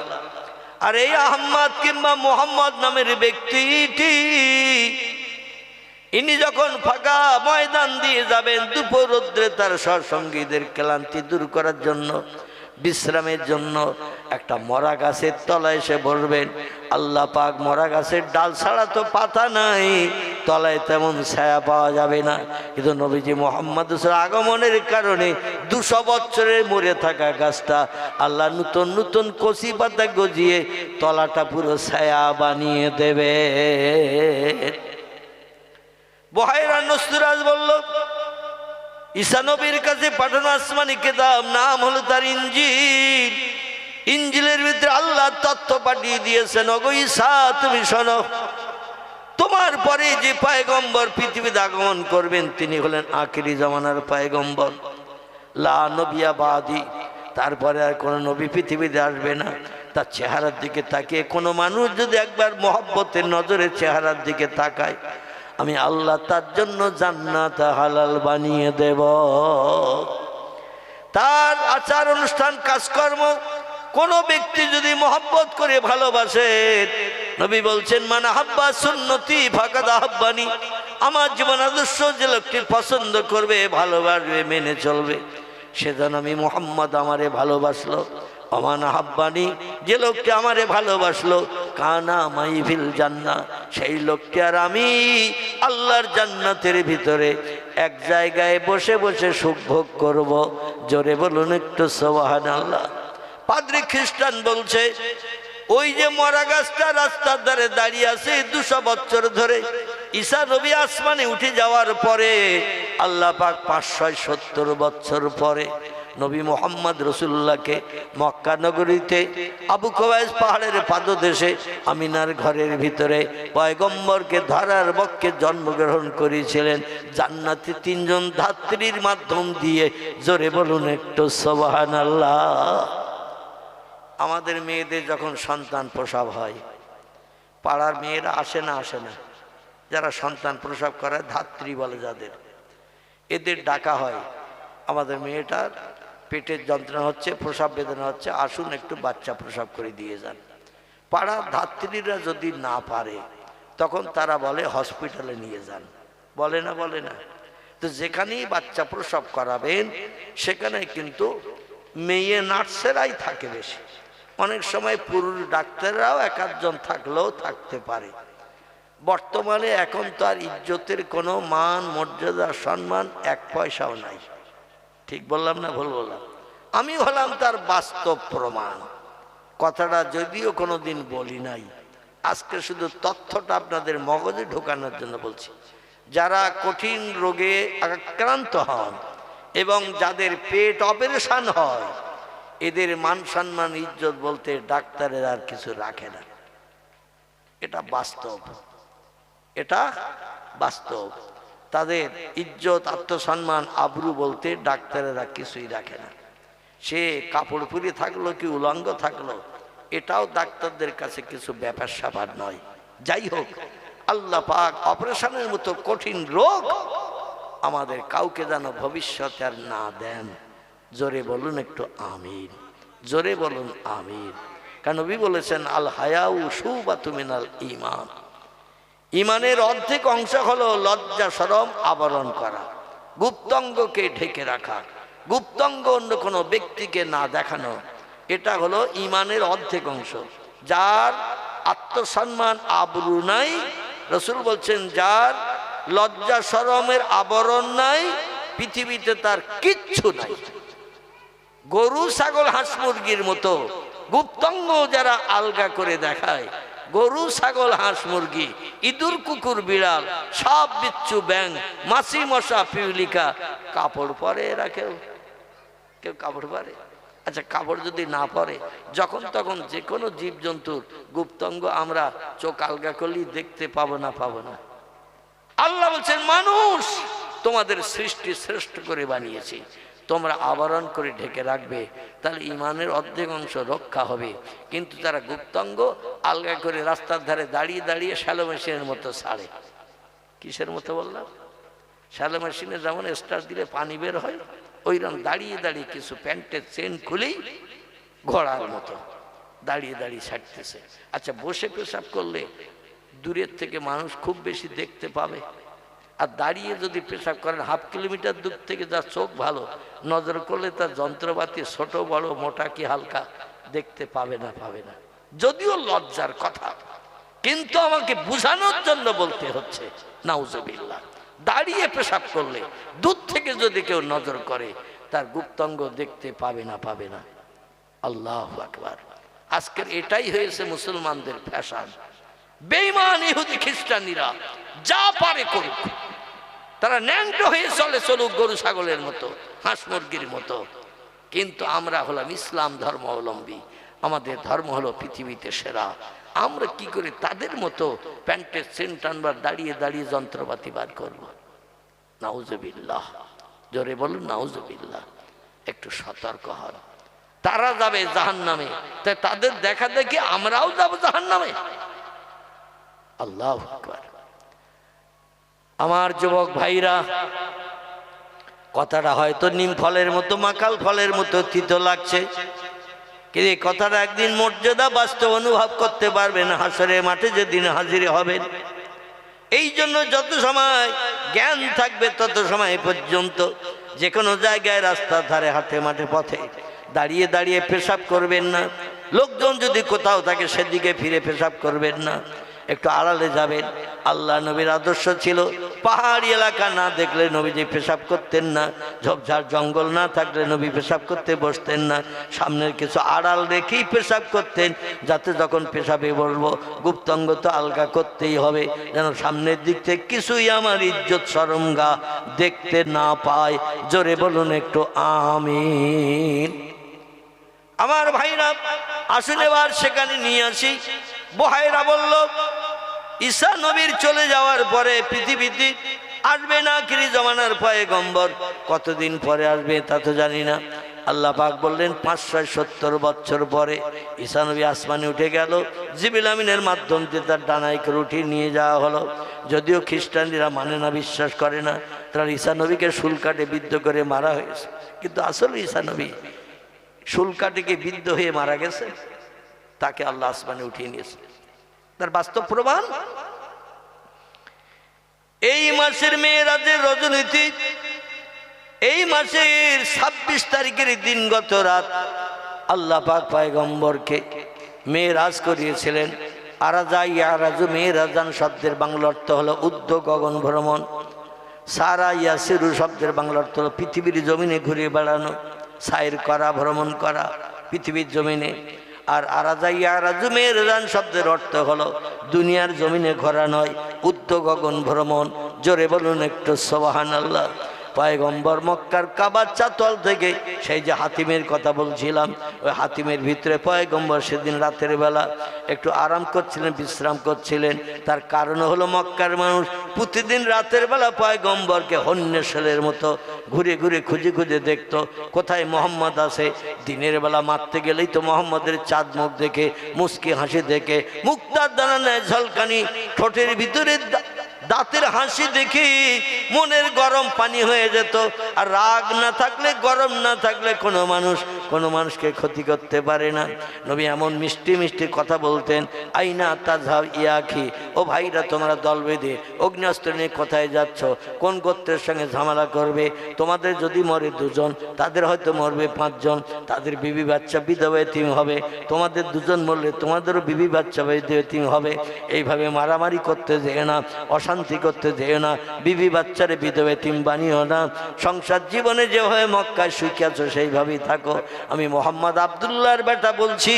আর এই আহমদ কিংবা মোহাম্মদ নামের ব্যক্তিটি ইনি যখন ফাঁকা ময়দান দিয়ে যাবেন, দুপুর রৌদ্রে তার সহসঙ্গীদের ক্লান্তি দূর করার জন্য, বিশ্রামের জন্য একটা মরা গাছের তলায় এসে বসবেন। আল্লাহ পাক মরা গাছের ডাল ছাড়া তো পাতা নাই, তলায় তেমন ছায়া পাওয়া যাবে না। কিন্তু নবীজি মুহাম্মদ আগমনের কারণে 200 বছরের মরে থাকা গাছটা আল্লাহ নতুন নতুন কচি পাতা গজিয়ে তলাটা পুরো ছায়া বানিয়ে দেবে। বুহাইরা নসরাজ বলল, ঈসা নবীর কাছে পাঠানো আসমানি কিতাব, নাম হলো তার ইনজিল। ইনজিলের ভিতরে আল্লাহ তথ্য পাঠিয়ে দিয়েছেন, ওগো ঈসা তুমি শোনো, তোমার পরে যে পয়গম্বর পৃথিবীতে আগমন করবেন তিনি হলেন আখিরি জামানার পয়গম্বর, লা নবিয়া বাদি, তারপরে আর কোনো নবী পৃথিবীতে আসবে না। তার চেহারার দিকে তাকিয়ে কোনো মানুষ যদি একবার মহব্বতের নজরে চেহারার দিকে তাকায়, আমি আল্লাহ তার জন্য জান্নাত হালাল বানিয়ে দেব। তার আচার অনুষ্ঠান কাজকর্ম কোন ব্যক্তি যদি মহব্বত করে ভালোবাসে, নবী বলছেন, মান আহাব্বা সুন্নতি ফাকাদ আহাব্বানি, আমার জীবন আদর্শ যে লোকটি পছন্দ করবে, ভালোবাসবে, মেনে চলবে, সেজন্য আমি মুহাম্মদ আমারে ভালোবাসলো। ওমান আহাব্বানি, যে লোকটি আমারে ভালোবাসলো, কানা মাই ফিল জান্নাহ, সেই লোকটি আর আমি আল্লাহর জান্নাতের ভিতরে এক জায়গায় বসে বসে সুখ ভোগ করব। জোরে বলুন একটু সুবহানাল্লাহ। পাদ্রী খ্রিস্টান বলছে, ওই যে মরা গাছটা রাস্তার ধারে দাঁড়িয়ে আছে 200 বছর ধরে, ঈসা নবী আসমানে উঠে যাওয়ার পরে আল্লাহ পাক 570 বছর পরে নবী মুহাম্মদ রাসূলুল্লাহকে মক্কা নগরীতে আবু কুবাইস পাহাড়ের পাদদেশে আমিনার ঘরের ভিতরে পয়গম্বরকে ধরার বক্ষে জন্মগ্রহণ করেছিলেন জান্নাতি 3 জন ধাত্রীর মাধ্যম দিয়ে। জোরে বলুন একটু সুবহানাল্লাহ। আমাদের মেয়েদের যখন সন্তান প্রসব হয়, পাড়ার মেয়েরা আসে না যারা সন্তান প্রসব করে, ধাত্রী বলে যাদের, এদের ডাকা হয়, আমাদের মেয়েটার পেটের যন্ত্রণা হচ্ছে, প্রসব বেদনা হচ্ছে, আসুন একটু বাচ্চা প্রসব করে দিয়ে যান। পাড়ার ধাত্রীরা যদি না পারে তখন তারা বলে হসপিটালে নিয়ে যান, বলে না। তো যেখানেই বাচ্চা প্রসব করাবেন সেখানে কিন্তু মেয়ে নার্সেরাই থাকে বেশি, অনেক সময় পুরুষ ডাক্তাররাও 1-2 থাকলেও থাকতে পারে। বর্তমানে এখন তো আর ইজ্জতের কোনো মান মর্যাদা সম্মান 1 পয়সাও নাই। ঠিক বললাম না ভুল বললাম? আমি হলাম তার বাস্তব প্রমাণ। কথাটা যদিও কোনোদিন বলি নাই, আজকে শুধু তথ্যটা আপনাদের মগজে ঢোকানোর জন্য বলছি। যারা কঠিন রোগে আক্রান্ত হন এবং যাদের পেট অপারেশন হয়, এদের মান সম্মান ইজ্জত বলতে ডাক্তারের আর কিছু রাখে না। এটা বাস্তব। তাদের ইজ্জত, আত্মসম্মান, আবরু বলতে ডাক্তারেরা কিছুই রাখে না। সে কাপড় পরে থাকলো কি উলঙ্গ থাকলো, এটাও ডাক্তারদের কাছে কিছু ব্যাপার স্যাপার নয়। যাই হোক, আল্লাহ পাক অপারেশনের মতো কঠিন রোগ আমাদের কাউকে যেন ভবিষ্যতে আর না দেন। জোরে বলুন একটু আমিন, জোরে বলুন আমিন। কারণ নবী বলেছেন, আল হায়াউ শুবাতু মিনাল ঈমান, ঈমানের অর্ধেক অংশ হলো লজ্জা শরম আবরণ করা, গুপ্তাঙ্গকে ঢেকে রাখা, গুপ্তাঙ্গ অন্য কোনো ব্যক্তিকে না দেখানো, এটা হলো ঈমানের অর্ধেক অংশ। যার আত্মসম্মান আবরু নাই, রাসূল বলছেন যার লজ্জা শরমের আবরণ নাই, পৃথিবীতে তার কিচ্ছু নাই। গরু ছাগল হাঁস মুরগির মতো গুপ্তাঙ্গ যারা আলগা করে দেখায়, গরু ছাগল হাঁস মুরগি, ইঁদুর কুকুর বিড়াল, সাপ বিচ্ছু ব্যাঙ, মাছি মশা পিউলিকা, কাপড় পরে এরা কেউ কাপড় পরে? আচ্ছা, কাপড় যদি না পরে, যখন তখন যে কোনো জীবজন্তুর গুপ্তাঙ্গ আমরা চোখ আলগা করলেই দেখতে পাবো না? আল্লাহ বলছেন, মানুষ তোমাদের সৃষ্টি শ্রেষ্ঠ করে বানিয়েছি, তোমরা আবরণ করে ঢেকে রাখবে, তাহলে ঈমানের অর্ধেক অংশ রক্ষা হবে। কিন্তু তারা গুপ্তাঙ্গ আলগা করে রাস্তার ধারে দাঁড়িয়ে দাঁড়িয়ে শ্যালো মেশিনের মতো ছাড়ে। কিসের মতো বললাম? শ্যালো মেশিনে যেমন স্টার দিলে পানি বের হয়, ওইরকম দাঁড়িয়ে দাঁড়িয়ে কিছু প্যান্টের চেন খুলেই ঘোড়ার মতো দাঁড়িয়ে দাঁড়িয়ে ছাড়তেছে। আচ্ছা, বসে পেশাব করলে দূরের থেকে মানুষ খুব বেশি দেখতে পাবে? আর দাঁড়িয়ে যদি পেশাব করেন হাফ কিলোমিটার দূর থেকে যা চোখ ভালো, নজর করলে তার যন্ত্রপাতি ছোট বড় মোটা কি হালকা দেখতে পাবে না। যদিও লজ্জার কথা, কিন্তু আমাকে বুঝানোর জন্য বলতে হচ্ছে। নাউজুবিল্লাহ, দাঁড়িয়ে পেশাব করলে দূর থেকে যদি কেউ নজর করে তার গুপ্তাঙ্গ দেখতে পাবে না। আল্লাহু আকবার। আজকের এটাই হয়েছে মুসলমানদের ফ্যাশন। বেঈমান ইহুদি খ্রিস্টানিরা যা পারে করুক, তারা ন্যাংটো হয়ে চলুক গরু ছাগলের মতো, হাঁস মুরগির মতো। কিন্তু আমরা হলাম ইসলাম ধর্মাবলম্বী, আমাদের ধর্ম হলো পৃথিবীতে সেরা। আমরা কি করে তাদের মতো প্যান্টের চেন টানবার দাঁড়িয়ে যন্ত্রপাতি বার করব? নাউজুবিল্লাহ, জোরে বলুন নাউজুবিল্লাহ। একটু সতর্ক হন। তারা যাবে জাহান্নামে, তাই তাদের দেখা দেখি আমরাও যাব জাহান্নামে। আল্লাহু আকবার। আমার যুবক ভাইরা, কথাটা হয়তো নিম ফলের মতো মাকাল ফলের মতো তিতো লাগছে, কিন্তু এই কথাটা একদিন মর্যাদা বাস্তব অনুভব করতে পারবেন হাসরের মাঠে যেদিন হাজির হবেন। এই জন্য যত সময় জ্ঞান থাকবে তত সময় পর্যন্ত যে কোনো জায়গায়, রাস্তার ধারে, হাটে মাঠে, পথে দাঁড়িয়ে পেশাব করবেন না। লোকজন যদি কোথাও থাকে সেদিকে ফিরে পেশাব করবেন না, একটু আড়ালে যাবেন। আল্লাহ নবীর আদর্শ ছিল পাহাড়ি এলাকা না দেখলে নবীজি পেশাব করতেন না, ঝোপঝাড় জঙ্গল না থাকলে নবী পেশাব করতে বসতেন না, সামনের কিছু আড়াল রেখেই পেশাব করতেন, যাতে যখন পেশাবে বলবো গুপ্তাঙ্গ তো আলগা করতেই হবে, যেন সামনের দিক থেকে কিছুই আমার ইজ্জত শরমগা দেখতে না পায়। জোরে বলুন একটু আমিন। আমার ভাইরা, আসুন এবার সেখানে নিয়ে আসি। বুহাইরা বলল, ঈসা নবীর চলে যাওয়ার পরে পৃথিবীতে আসবে না আখিরি জামানার পয়গম্বর, কতদিন পরে আসবে তা তো জানি না। আল্লাহ পাক বললেন 570 বছর পরে ঈসা নবী আসমানে উঠে গেল, জিবরিল আমিনের মাধ্যম দিয়ে তার ডানায় করে উঠিয়ে নিয়ে যাওয়া হলো। যদিও খ্রিস্টানরা মানে না, বিশ্বাস করে না, তারা ঈসা নবীকে শুল কাটে বিদ্ধ করে মারা হয়েছে, কিন্তু আসলে ঈসা নবী শুল কাটিকে বিদ্ধ হয়ে মারা গেছে, তাকে আল্লাহ আসমানে উঠিয়ে নিয়েছে। তার বাস্তব প্রমাণ এই মাসের মেরাজের রজনীতি, এই মাসের 26 তারিখের দিনগত রাত আল্লাহ পাক পয়গম্বরকে মেরাজ করিয়েছিলেন। আরাজা ইয়ারাজু মেরাজান শব্দের বাংলা অর্থ হলো উদ্ধ গগন ভ্রমণ। সারা ইয়াসিরু শব্দের বাংলা অর্থ হলো পৃথিবীর জমিনে ঘুরে বেড়ানো, সাইর করা, ভ্রমণ করা পৃথিবীর জমিনে। আর আরাজা ইয়ারাজু মেরাজান শব্দের অর্থ হলো দুনিয়ার জমিনে ঘোরা নয়, উদ্ধ গগন ভ্রমণ। জোরে বলুন একটু সুবহানাল্লাহ। পয়গম্বর মক্কার কাবার চাতল থেকে, সেই যে হাতিমের কথা বলছিলাম, ওই হাতিমের ভিতরে পয়গম্বর সেদিন রাতের বেলা একটু আরাম করছিলেন, বিশ্রাম করছিলেন। তার কারণ হলো মক্কার মানুষ প্রতিদিন রাতের বেলা পয়গম্বরকে হন্যেশ্বরের মতো ঘুরে ঘুরে খুঁজে দেখতো কোথায় মোহাম্মদ আছে। দিনের বেলা মারতে গেলেই তো মোহাম্মদের চাঁদ মুখ দেখে, মুস্কি হাসি দেখে, মুক্তার দানা নেয় ঝলকানি, ঠোঁটের ভিতরে দাঁতের হাসি দেখি মনের গরম পানি হয়ে যেত। আর রাগ না থাকলে, গরম না থাকলে কোনো মানুষকে ক্ষতি করতে পারে না। নবী এমন মিষ্টি মিষ্টি কথা বলতেন। আইনা তাজহাব ইয়াখি, ও ভাইরা তোমরা দল বেঁধে অগ্নিস্ত্র নিয়ে কোথায় যাচ্ছ? কোন গোত্রের সঙ্গে ঝামেলা করবে? তোমাদের যদি মরে 2 জন, তাদের হয়তো মরবে 5 জন, তাদের বিবি বাচ্চা বিধবা এতিম হবে। তোমাদের 2 জন মরলে তোমাদেরও বিবি বাচ্চা এতিম হবে। এইভাবে মারামারি করতে যেও না, অশান্তি করতে যেও না, বিবি বাচ্চারে বিধবা এতিম বানিও না। সংসার জীবনে যেভাবে মক্কায় সুখী আছো সেইভাবেই থাকো। আমি মোহাম্মদ আব্দুল্লাহর বেটা বলছি,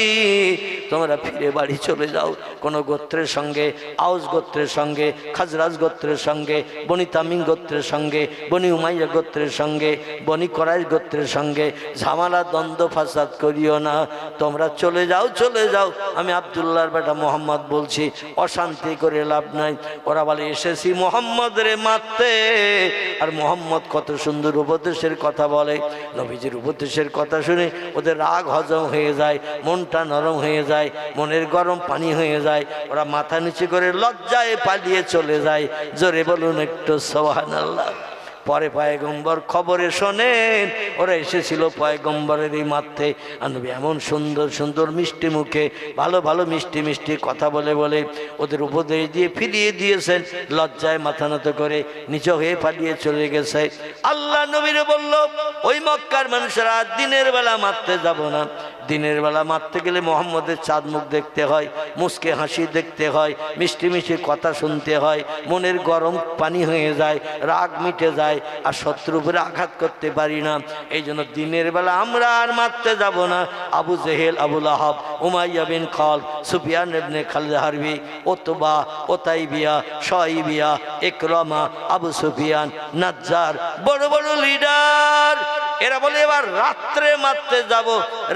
তোমরা ফিরে বাড়ি চলে যাও। কোনো গোত্রের সঙ্গে, আউস গোত্রের সঙ্গে, খাজরাজ গোত্রের সঙ্গে, বনি তামিম গোত্রের সঙ্গে, বনি উমাইয়া গোত্রের সঙ্গে, বনি কোরাইশ গোত্রের সঙ্গে ঝামেলা দ্বন্দ্ব ফাসাদ করিও না। তোমরা চলে যাও। আমি আব্দুল্লাহর বেটা মোহাম্মদ বলছি, অশান্তি করে লাভ নাই। ওরা বলে এসেছি মোহাম্মদ রে মারতে। আর মোহাম্মদ কত সুন্দর উপদেশের কথা বলে। নবীজির উপদেশের কথা শুনে ওদের রাগ হজম হয়ে যায়, মনটা নরম হয়ে যায়, মনের গরম পানি হয়ে যায়। ওরা মাথা নিচু করে লজ্জায় পালিয়ে চলে যায়। জোরে বলুন একটু সুবহানাল্লাহ। পরে পয়গম্বর খবরে শোনেন ওরা এসেছিল পয়গম্বরেরই মারতে। আর নবী এমন সুন্দর সুন্দর মিষ্টি মুখে ভালো ভালো মিষ্টি মিষ্টি কথা বলে বলে ওদের উপদেশ দিয়ে ফিরিয়ে দিয়েছেন। লজ্জায় মাথা নত করে নিচু হয়ে পালিয়ে চলে গেছে। আল্লাহ নবীরে বলল, ওই মক্কার মানুষেরা দিনের বেলা মারতে যাব না। দিনের বেলা মারতে গেলে মোহাম্মদের চাঁদ মুখ দেখতে হয়, মুসকে হাসি দেখতে হয়, মিষ্টি মিষ্টি কথা শুনতে হয়, মনের গরম পানি হয়ে যায়, রাগ মিটে যায়, আর শত্রুর উপরে আঘাত করতে পারি না। এই জন্য দিনের বেলা আমরা আর মারতে যাব না। আবু জেহেল, আবুল আহাব, উমাইয়া বিন খাল, সুফিয়ান ইবনে খালিদ হারবি, ওতবা, ওতাইবিয়া, শাইবিয়া, ইকরামা, আবু সুফিয়ান, নাজ্জার, বড় বড় লিডার, এরা বলে এবার রাত্রে মারতে যাব।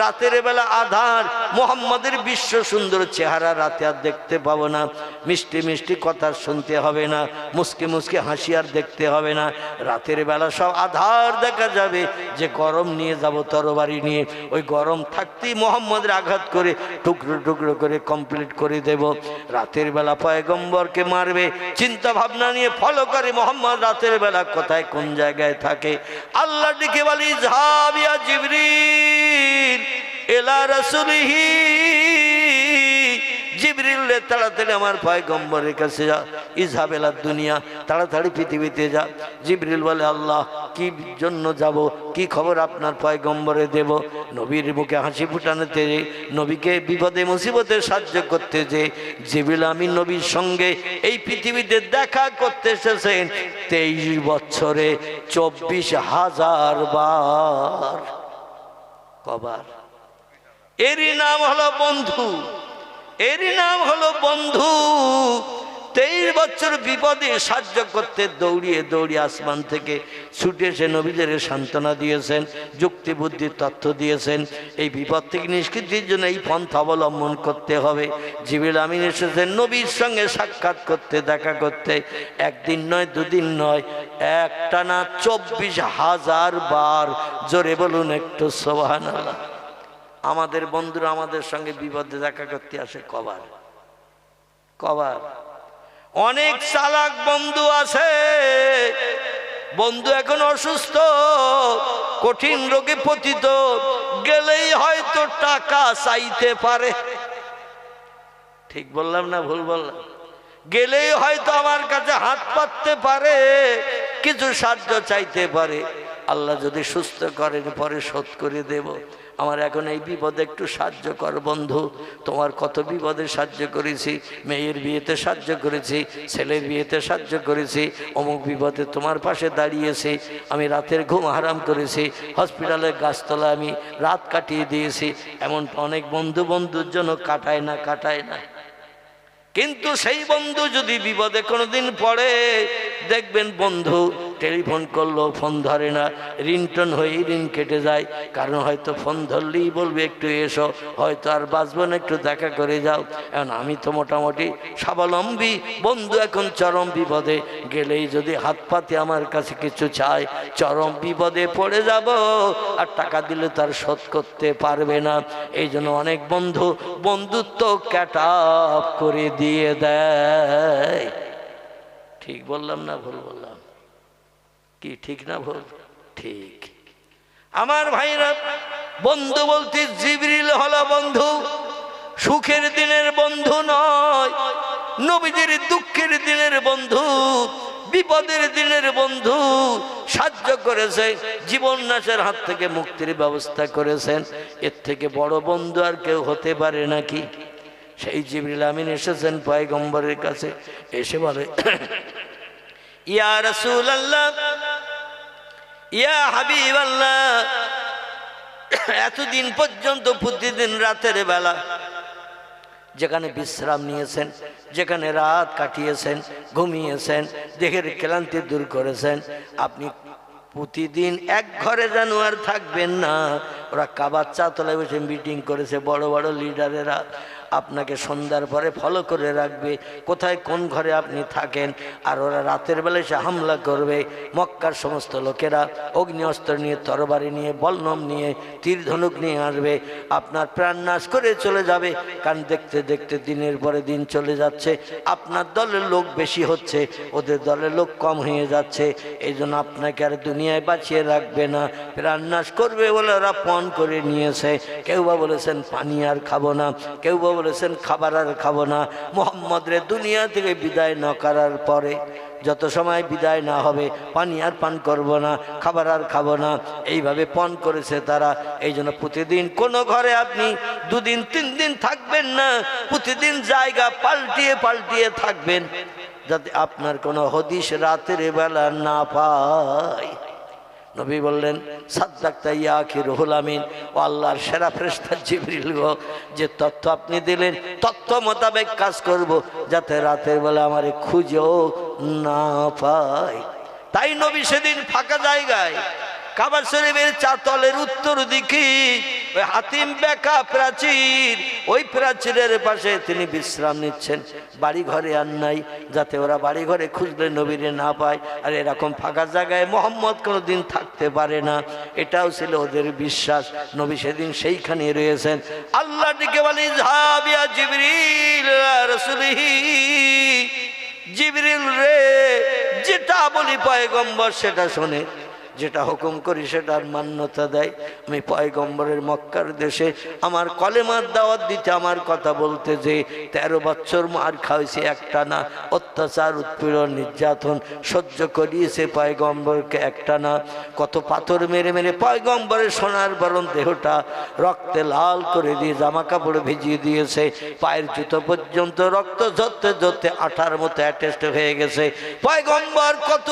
রাতের বেলা আধার, মোহাম্মদের বিশ্ব সুন্দর চেহারা রাতে আর দেখতে পাবো না, মিষ্টি মিষ্টি কথা শুনতে হবে না, মুসকে মুসকে হাসি আর দেখতে হবে না। রাতের বেলা সব আধার দেখা যাবে। যে গরম নিয়ে যাব তরবারি নিয়ে, ওই গরম থাকতেই মোহাম্মদের আঘাত করে টুকরো টুকরো করে কমপ্লিট করে দেব। রাতের বেলা পয়গম্বরকে মারবে চিন্তা ভাবনা নিয়ে ফলো করে মোহাম্মদ রাতের বেলা কোথায় কোন জায়গায় থাকে। আল্লাহ ডেকে বলি, ইযহাব ইয়া জিবরিল ইলা রাসূলিহি, জিবরিল রে তাড়াতাড়ি আমার পয়গম্বরের কাছে যা, ইযহাব ইলা দুনিয়া, তাড়াতাড়ি পৃথিবীতে যা। জিবরিল বলে, আল্লাহ কি জন্য যাব, কি খবর আপনার পয়গম্বরে দেব? নবীর মুখে হাসি ফুটানোতে, নবীকে বিপদে মুসিবতে সাহায্য করতে, যে জিবরিল আমিন নবীর সঙ্গে এই পৃথিবীতে দেখা করতে এসেছেন 23 বছরে 24,000 বার। কবার? এরই নাম হলো বন্ধু, এরই নাম হলো বন্ধু। 23 বছর বিপদে সাহায্য করতে দৌড়িয়ে দৌড়িয়ে আসমান থেকে ছুটে এসে নবীদের সান্ত্বনা দিয়েছেন, যুক্তি বুদ্ধির তথ্য দিয়েছেন। এই বিপদ থেকে নিষ্কৃতির জন্য এই পন্থা অবলম্বন করতে হবে। জিবরিল আমিন এসেছেন নবীর সঙ্গে সাক্ষাৎ করতে, দেখা করতে। একদিন নয়, দুদিন নয়, একটানা 24,000 বার। জোরে বলুন একটু সুবহানাল্লাহ। আমাদের বন্ধুরা আমাদের সঙ্গে বিপদে দেখা করতে আসে কবার? কবার? অনেক চালাক বন্ধু আছে, বন্ধু এখন অসুস্থ, কঠিন রোগে পতিত, গেলেই হয়তো টাকা চাইতে পারে। ঠিক বললাম না ভুল বললাম? গেলেই হয়তো আমার কাছে হাত পাততে পারে, কিছু সাহায্য চাইতে পারে। আল্লাহ যদি সুস্থ করেন পরে শোধ করে দেব। আমার এখন এই বিপদে একটু সাহায্য কর বন্ধু। তোমার কত বিপদে সাহায্য করেছি, মেয়ের বিয়েতে সাহায্য করেছি, ছেলের বিয়েতে সাহায্য করেছি, অমুক বিপদে তোমার পাশে দাঁড়িয়েছি, আমি রাতের ঘুম হারাম করেছি, হসপিটালের গাছতলায় আমি রাত কাটিয়ে দিয়েছি। এমন অনেক বন্ধু বন্ধুর জন্য কাটায় না, কাটায় না। কিন্তু সেই বন্ধু যদি বিপদে কোনোদিন পড়ে, দেখবেন বন্ধু টেলিফোন করলো ফোন ধরে না, রিংটোন হয়ে রিং কেটে যায়। কারণ হয়তো ফোন ধরলেই বলবে একটু এসো, হয়তো আর বাঁচবো না, একটু দেখা করে যাও। এখন আমি তো মোটামুটি স্বাবলম্বী, বন্ধু এখন চরম বিপদে, গেলেই যদি হাত পাতে আমার কাছে কিছু চায়, চরম বিপদে পড়ে যাব, আর টাকা দিলে তার শোধ করতে পারবে না। এই জন্য অনেক বন্ধু বন্ধুত্ব ক্যাটাপ করে দিয়ে দেয়। ঠিক বললাম না ভুল বললাম? কি ঠিক না ভুল? ঠিক। আমার ভাইরা, বন্ধু বলতে জিবরিল হলো বন্ধু, সুখের দিনের বন্ধু নয়, নবীদের দুঃখের দিনের বন্ধু, বিপদের দিনের বন্ধু। সাহায্য করেছে, জীবন নাশের হাত থেকে মুক্তির ব্যবস্থা করেছেন। এর থেকে বড় বন্ধু আর কেউ হতে পারে নাকি? সেই জিবরিল আমিন এসেছেন পয়গম্বরের কাছে, এসে বলে, ইয়া রাসূলুল্লাহ, ইয়া হাবিবাল্লাহ, এতদিন পর্যন্ত প্রতিদিন রাতের বেলা যেখানে বিশ্রাম নিয়েছেন, যেখানে রাত কাটিয়েছেন, ঘুমিয়েছেন, দেহের ক্লান্তি দূর করেছেন, আপনি প্রতিদিন এক ঘরে যেন আর থাকবেন না। ওরা কাবার চাতলায় বসে মিটিং করেছে, বড় বড় লিডারেরা। আপনাকে সন্ধ্যার পরে ফলো করে রাখবে, কোথায় কোন ঘরে আপনি থাকেন। আর ওরা রাতের বেলায় এসে হামলা করবে। মক্কার সমস্ত লোকেরা অগ্নি অস্ত্র নিয়ে, তরবারি নিয়ে, বল্লম নিয়ে, তীর ধনুক নিয়ে আসবে, আপনার প্রাণ নাশ করে চলে যাবে। কারণ দেখতে দেখতে দিনের পরে দিন চলে যাচ্ছে, আপনার দলের লোক বেশি হচ্ছে, ওদের দলের লোক কম হয়ে যাচ্ছে। এই জন্য আপনাকে আর দুনিয়ায় বাঁচিয়ে রাখবে না, প্রাণ নাশ করবে বলে ওরা পণ করে নিয়েছে। কেউ বা বলেছেন পানি আর খাবো না, কেউ বা বলেছেন খাবার আর খাবো না। মোহাম্মদ রে দুনিয়া থেকে বিদায় না করার পরে যত সময় বিদায় না হবে পানি আর পান করব না, খাবার আর খাবো না, এইভাবে পণ করেছে তারা। এই জন্য প্রতিদিন কোনো ঘরে আপনি 2 দিন 3 দিন থাকবেন না, প্রতিদিন জায়গা পাল্টিয়ে পাল্টিয়ে থাকবেন, যাতে আপনার কোনো হদিস রাতের বেলা না পায়। নবী বললেন সাদ্দাক্তা ইয়া আখিরুল আমিন, ও আল্লাহর সেরা ফেরেশতা জিবরিল গো, যে তথ্য আপনি দিলেন তথ্য মোতাবেক কাজ করব, যাতে রাতের বেলা আমারে খুঁজেও না পায়। তাই নবী সেদিন ফাঁকা জায়গায় কাবা শরীফের চাতলের উত্তর দিকে ওই হাতিম বেকা প্রাচীর, ওই প্রাচীরের পাশে তিনি বিশ্রাম নিচ্ছেন। বাড়ি ঘরে আর নাই, যাতে ওরা বাড়ি ঘরে খুঁজলে নবীরে না পায়। আর এরকম ফাঁকা জায়গায় মোহাম্মদ কোনোদিন থাকতে পারে না, এটাও ছিল ওদের বিশ্বাস। নবী সেদিন সেইখানে রয়েছেন। আল্লাহ ডেকে বলি যাবিয়া জিবরিল রাসূলিহি, জিবরিল রে, যেটা বলি পয়গম্বর সেটা শোনে, যেটা হুকুম করি সেটার মান্যতা দেয়। আমি পয়গম্বরের মক্কার দেশে আমার কলেমার দাওয়াত দিতে, আমার কথা বলতে, যে 13 বছর মার খাওয়াইছে, একটা না অত্যাচার উৎপীড়ন নির্যাতন সহ্য করিয়েছে পয়গম্বরকে, একটা না কত পাথর মেরে মেরে পয়গম্বরের সোনার বরণ দেহটা রক্তে লাল করে দিয়ে জামা কাপড় ভিজিয়ে দিয়েছে, পায়ের জুতো পর্যন্ত রক্ত ঝরতে ঝরতে আঠার মতো অ্যাটেস্ট হয়ে গেছে। পয়গম্বর কত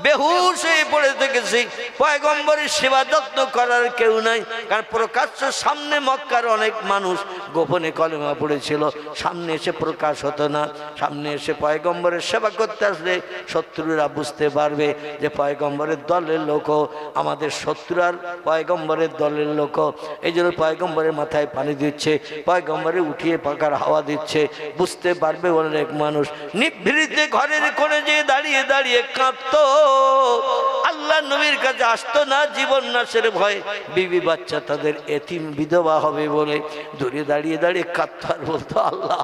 বেহুশ হয়ে পড়ে থেকেছি, পয়গম্বরের সেবা যত্ন করার কেউ নাই। কারণ প্রকাশ্য সামনে মক্কার অনেক মানুষ গোপনে কলেমা পড়েছিল, সামনে এসে প্রকাশ হতো না। সামনে এসে পয়গম্বরের সেবা করতে আসলে শত্রুরা বুঝতে পারবে যে পয়গম্বরের দলের লোক, আমাদের শত্রুরার পয়গম্বরের দলের লোক। এই জন্য পয়গম্বরের মাথায় পানি দিচ্ছে, পয়গম্বরে উঠিয়ে পাকার হাওয়া দিচ্ছে, বুঝতে পারবে অনেক মানুষ। নিভৃতে ঘরের কোণে যে দাঁড়িয়ে দাঁড়িয়ে কাঁদতো, আল্লাহ নবীর কাছে আসতো না জীবন নাশের ভয়ে, বিবি বাচ্চা তাদের এতিম বিধবা হবে বলে দূরে দাঁড়িয়ে দাঁড়িয়ে কাঁদতো আর বলতো আল্লাহ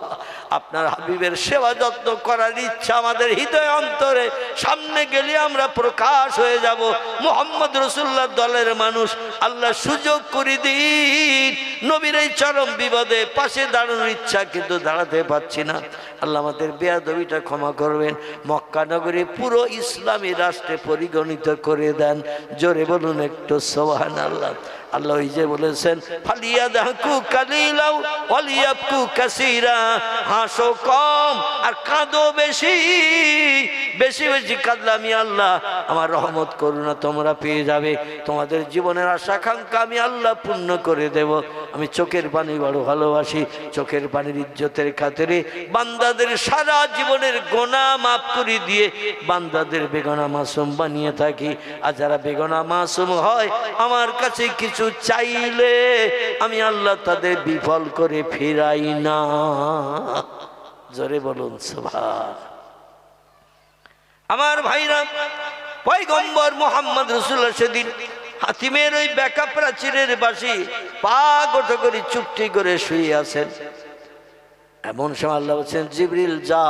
আপনার হাবিবের সেবা যত্ন করার ইচ্ছা আমাদের হৃদয় অন্তরে, সামনে গেলে আমরা প্রকাশ হয়ে যাব মুহাম্মদ রাসূলুল্লাহ দলের মানুষ। আল্লাহ সুযোগ করে দিন, নবীর এই চরম বিপদে পাশে দাঁড়ানোর ইচ্ছা, কিন্তু দাঁড়াতে পারছি না। আল্লাহ আমাদের বেয়াদবিটা ক্ষমা করবেন, মক্কা নগরী পুরো ইসলামী রাষ্ট্রে পরিগণিত করে দেন। জোরে বলুন একটু সুবহানাল্লাহ। আল্লাহ ওই যে বলেছেন ফালিয়াদহাকু কালিলাও ওয়ালিয়াবকু কাসীরা, হাসো কম আর কাঁদো বেশি, বেশি বেশি কাঁদলে আমি আল্লাহ আমার রহমত করুণা তোমরা পেয়ে যাবে, তোমাদের জীবনের আশা আকাঙ্ক্ষা আমি আল্লাহ পূর্ণ করে দেব। আমি চোখের পানি বড় ভালোবাসি, চোখের পানির ইজ্জতের খাতিরে বান্দাদের সারা জীবনের গুনাহ মাফ করে দিয়ে বান্দাদের বেগুনা মাসুম বানিয়ে থাকি। আর যারা বেগুনা মাসুম হয় আমার কাছে কিছু চাইলে আমি আল্লাহ তাদের বিফল করে ফিরাই না। জোরে বলুন সুবহান। আমার ভাইরা, পয়গম্বর মুহাম্মদ রাসূলুল্লাহ সেদিন হাতিমের ওই বেকা প্রাচীরের বাসি পা গোটো করে চুপটি করে শুয়ে আছেন। এমন সময় আল্লাহ বলছেন জিবরিল যা,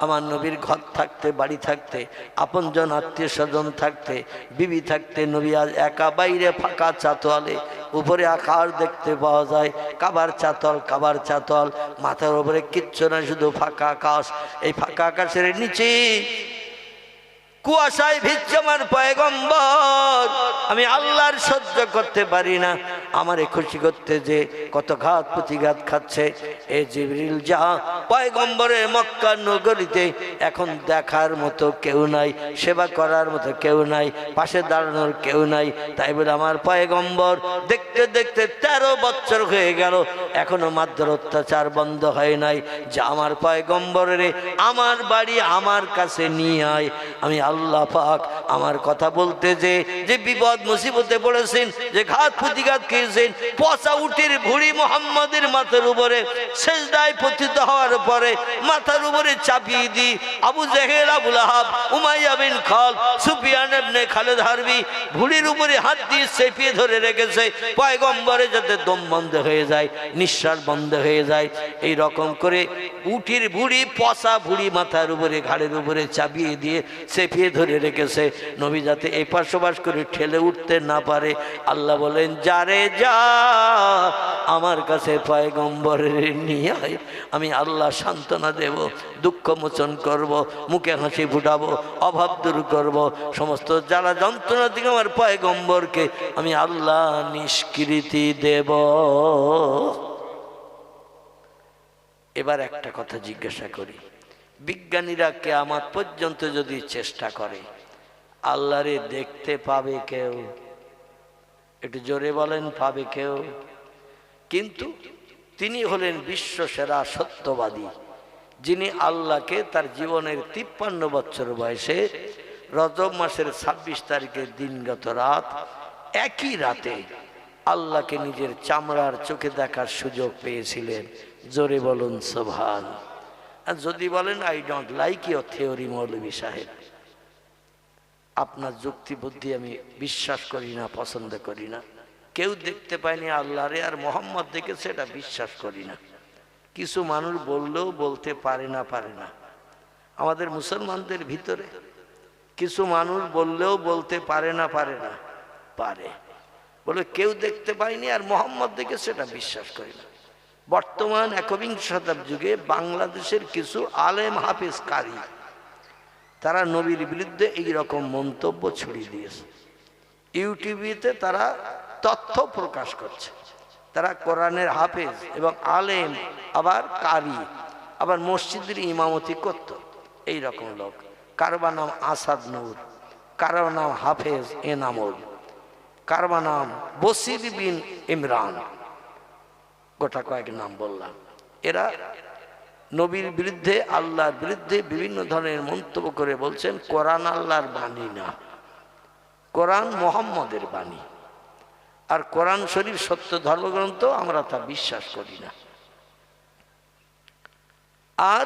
আমার নবীর ঘর থাকতে, বাড়ি থাকতে, আপনজন আত্মীয় স্বজন থাকতে, বিবি থাকতে, নবী আজ একা বাইরে ফাঁকা চাতলে, উপরে আকাশ দেখতে পাওয়া যায়, কাবার চাতল, মাথার উপরে কিচ্ছু না, শুধু ফাঁকা আকাশ। এই ফাঁকা আকাশের নিচে কুয়াশায় ভিজছে আমার পয়গম্বর। আমি আল্লাহর সহ্য করতে পারি না, আমারে খুশি করতে যে কত ঘাত প্রতিঘাত খাচ্ছে। এ জিবরিল যা, পয়গম্বরের মক্কা নগরীতে এখন দেখার মতো কেউ নাই, সেবা করার মতো কেউ নাই, পাশে দাঁড়ানোর কেউ নাই। তাই বলে আমার পয়গম্বর দেখতে দেখতে 13 বছর হয়ে গেল, এখনো মারধর অত্যাচার বন্ধ হয় নাই। যে আমার পয়গম্বরের আমার বাড়ি আমার কাছে নিয়ে আয়। আমি আল্লাহ পাক আমার কথা বলতে যে বিপদ মুসিবতে পড়েছেন, যে ঘাত প্রতিঘাতকে তাকিয়েছেন, পচা উটের ভুঁড়ি মুহাম্মাদের মাথার উপরে সেজদায় পতিত হওয়ার পরে মাথার উপরে চাপিয়ে দি আবু জেহেল, আবু লাহাব, উমাইয়া বিন খাল, সুফিয়ান ইবনে খালিদ হারবি ভুঁড়ির উপরে হাত দিয়ে চেপিয়ে ধরে রেখেছে পয়গম্বরে যাতে দম বন্ধ হয়ে যায়, নিঃশ্বাস বন্ধ হয়ে যায়। এই রকম করে উটের ভুঁড়ি, পচা ভুঁড়ি মাথার উপরে ঘাড়ের উপরে চাপিয়ে দিয়ে চেপিয়ে ধরে রেখেছে, নবী যাতে এপাশ ওপাশ করে ঠেলে উঠতে না পারে। আল্লাহ বলেন, যারে যা আমার কাছে পয়গম্বরের নিয়ে আয়, আমি আল্লাহ সান্ত্বনা দেব, দুঃখ মোচন করব, মুখে হাসি ফুটাবো, অভাব দূর করব, সমস্ত জ্বালা যন্ত্রণা থেকে আমার পয়গম্বরকে আমি আল্লাহ নিষ্কৃতি দেব। এবার একটা কথা জিজ্ঞাসা করি, বিজ্ঞানীরা কিয়ামত পর্যন্ত যদি চেষ্টা করে, আল্লাহরে দেখতে পাবে কেউ? একটু জোরে বলেন, পাবে কেউ? কিন্তু তিনি হলেন বিশ্ব সেরা সত্যবাদী, যিনি আল্লাহকে তার জীবনের 53 বছর বয়সে রজব মাসের 26 তারিখের দিনগত রাত, একই রাতে আল্লাহকে নিজের চামড়ার চোখে দেখার সুযোগ পেয়েছিলেন। জোরে বলুন সুবহান। আর যদি বলেন I don't like your theory মৌলভী সাহেব, আপনার যুক্তি বুদ্ধি আমি বিশ্বাস করি না, পছন্দ করি না। কেউ দেখতে পায়নি আল্লাহরে আর মোহাম্মদ দেখেছে, এটা বিশ্বাস করি না। কিছু মানুষ বললেও বলতে পারে না। আমাদের মুসলমানদের ভিতরে কিছু মানুষ বললেও বলতে পারে না, পারে। বলে কেউ দেখতে পায়নি আর মোহাম্মদ দেখেছে, এটা বিশ্বাস করি না। বর্তমান একবিংশ শতাব্দীর যুগে বাংলাদেশের কিছু আলেম হাফেজ কারি, তারা নবীর বিরুদ্ধে এই রকম মন্তব্য ছড়িয়ে দিয়েছে। ইউটিউবেতে তারা তথ্য প্রকাশ করছে, তারা কোরআনের হাফেজ এবং আলেম, আবার কারি, আবার মসজিদের ইমামতি করত। এই রকম লোক, কারবা নাম আসাদ নূর, কারো নাম হাফেজ এনামুল, কারবা নাম বসির বিন ইমরান, গোটা কয়েক নাম বললাম। এরা নবীর বিরুদ্ধে, আল্লাহর বিরুদ্ধে বিভিন্ন ধরনের মন্তব্য করে বলছেন কোরআন আল্লাহর বাণী না, কোরআন মুহাম্মদের বাণী। আর কোরআন শরীফ সত্য ধর্মগ্রন্থ, আমরা তা বিশ্বাস করি না। আর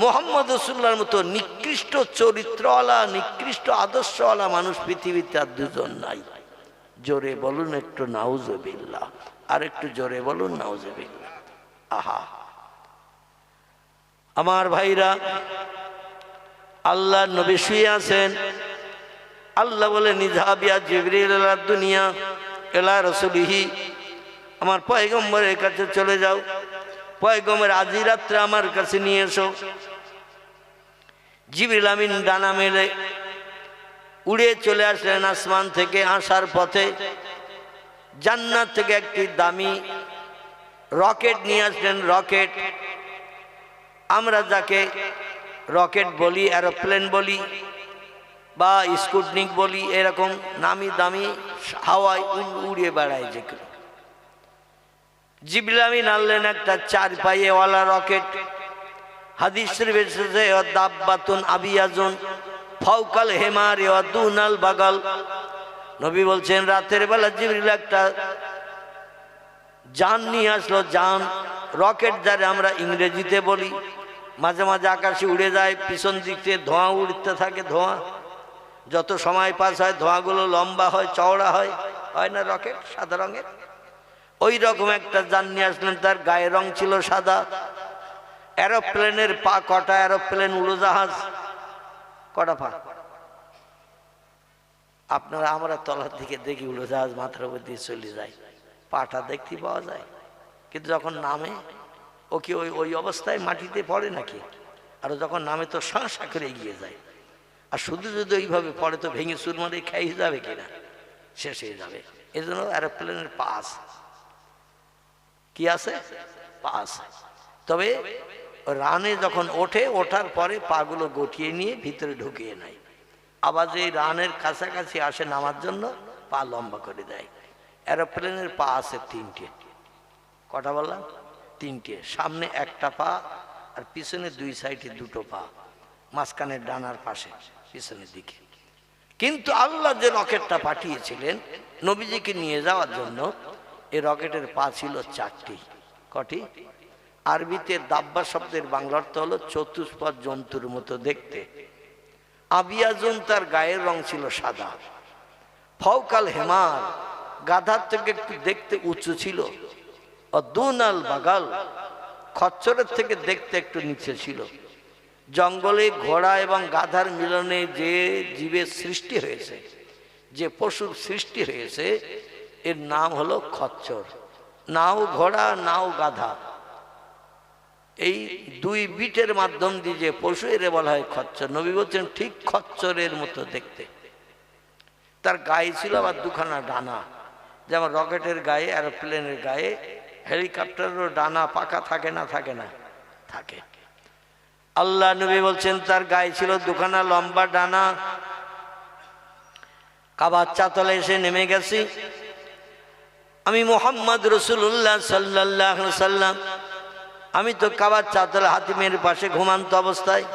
মুহাম্মদ রাসূলুল্লাহর মতো নিকৃষ্ট চরিত্রওয়ালা, নিকৃষ্ট আদর্শওয়ালা মানুষ পৃথিবীতে আর দুজন নাই। জোরে বলুন একটু নাউজুবিল্লাহ, আর একটু জোরে বলুন নাউজুবিল্লাহ। আহা আমার ভাইরা, আল্লাহ নবী শুয়ে আছেন, আল্লাহ বলে নিজাবিয়া জিবরিল আলা দুনিয়া এলা রাসূলিহি, আমার পয়গম্বরের কাছে চলে যাও, পয়গম্বর আজই রাত্রে আমার কাছে নিয়ে এসো। জিবরিল আমিন ডানা মেলে উড়ে চলে আসলেন আসমান থেকে। আসার পথে জান্নাত থেকে একটি দামি রকেট নিয়ে আসলেন। রকেট, আমরা যাকে রকেট বলি, এরোপ্লেন বলি বা স্পুটনিক বলি, এরকম নামি দামি হাওয়ায় উড়িয়ে বেড়ায় যেগুলো। জিবরিল আমিন আনলেন একটা 4 পায়েওয়ালা রকেট। হাদিস শরীফে এসেছে দাব্বাতুন আবিয়াজুন ফাওকাল হিমার ওয়া দুনাল বাগাল। নবী বলছেন রাতের বেলা জিবরিল একটা যান নিয়ে আসলো। যান, রকেট যারে আমরা ইংরেজিতে বলি। মাঝে মাঝে আকাশে উড়ে যায়, পিছন দিক থেকে ধোঁয়া উড়তে থাকে। ধোঁয়া যত সময় পাস হয় ধোঁয়াগুলো লম্বা হয়, চওড়া হয়, হয় না? রকেট সাদা রঙের। ওই রকম একটা যান নিয়ে আসলেন, তার গায়ের রং ছিল সাদা। এরোপ্লেনের পা কটা? এরোপ্লেন উড়োজাহাজ কটা পা? আপনারা, আমরা তলার দিকে দেখি উড়োজাহাজ মাথার উপর দিয়ে চলে যায়, পাটা দেখতে পাওয়া যায়, কিন্তু যখন নামে ও কি ওই অবস্থায় মাটিতে পড়ে নাকি? আর যখন নামে তো শাঁসা করে এগিয়ে যায়। আর শুধু যদি ওইভাবে পড়ে তো ভেঙে চুরমারে খেয়ে যাবে কিনা, শেষ হয়ে যাবে। এই জন্য এরোপ্লেনের পাস কি আছে? পাস। তবে রানে যখন ওঠে, ওঠার পরে পাগুলো গটিয়ে নিয়ে ভিতরে ঢুকিয়ে নেয়। আবার যে রানের কাছাকাছি আসে নামার জন্য, পা লম্বা করে দেয়। এরোপ্লেনের পা আছে 3টে। কটা বললাম? 3টে। সামনে একটা পা আর পিছনে 2 সাইডে 2টো পা, মাঝখানের ডানার পাশে পিছনের দিকে। কিন্তু আল্লাহ যে রকেটটা পাঠিয়েছিলেন নবীজিকে নিয়ে যাওয়ার জন্য, এই রকেটের পা ছিল 4টি। কটি? আরবিতে দাব্বা শব্দের বাংলা অর্থ হলো চতুষ্পদ জন্তুর মতো দেখতে। আবিয়াজুন, তার গায়ের রং ছিল সাদা। ফাওকাল হেমার, গাধার থেকে একটু দেখতে উঁচু ছিল। দুনাল বাগাল, খচ্চরের থেকে দেখতে একটু নিচে ছিল। জঙ্গলে ঘোড়া এবং গাধার মিলনে যে জীবের সৃষ্টি হয়েছে, যে পশুর সৃষ্টি হয়েছে, এর নাম হলো খচ্চর। নাও ঘোড়া, নাও গাধা, এই দুই বিটের মাধ্যম দিয়ে যে পশু, এর বলা হয় খচ্চর। নবী বলছেন ঠিক খচ্চরের মতো দেখতে। তার গায়ে ছিল আবার দুখানা ডানা, যেমন রকেটের গায়ে, এরোপ্লেনের গায়ে, হেলিকপ্টারেরও ডানা পাকা থাকে না? থাকে না? থাকে। আল্লাহ নবী বলছেন তার গায়ে ছিল দুখানা লম্বা ডানা। কাবার চাতলে এসে নেমে গেছি আমি, মুহাম্মদ রাসূলুল্লাহ সাল্লাল্লাহু আলাইহি সাল্লাম। আমি তো কাবার চাতলে হাতিমের পাশে ঘুমান্ত অবস্থায়,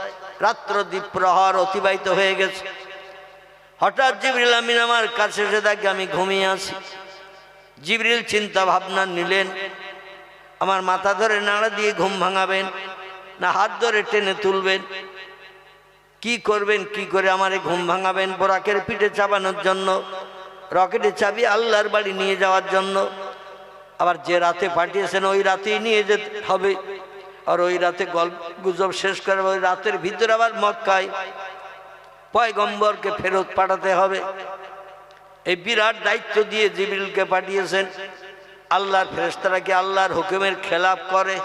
রাত্র দ্বীপ্রহর অতিবাহিত হয়ে গেছে। হঠাৎ জিবরিল আমিন আমার কাছে এসে দেখে আমি ঘুমিয়ে আছি। জিবরিল চিন্তা ভাবনা নিলেন, আমার মাথা ধরে নাড়া দিয়ে ঘুম ভাঙাবেন না হাত ধরে টেনে তুলবেন, কি করবেন, কি করে আমারে ঘুম ভাঙাবেন? বোরাকের পিঠে চাপানোর জন্য, রকেটের চাবি আল্লাহর বাড়ি নিয়ে যাওয়ার জন্য। আবার যে রাতে পাঠিয়েছেন ওই রাতেই নিয়ে যেতে হবে, আর ওই রাতে গল্প গুজব শেষ করে ওই রাতের ভিতরে আবার মক্কায় পয়গম্বরকে ফেরত পাঠাতে হবে। এই বিরাট দায়িত্ব দিয়ে জিবরিলকে পাঠিয়েছেন। আল্লাহর ফেরেশতারা কি আল্লাহর হুকুমের খেলাফ করে?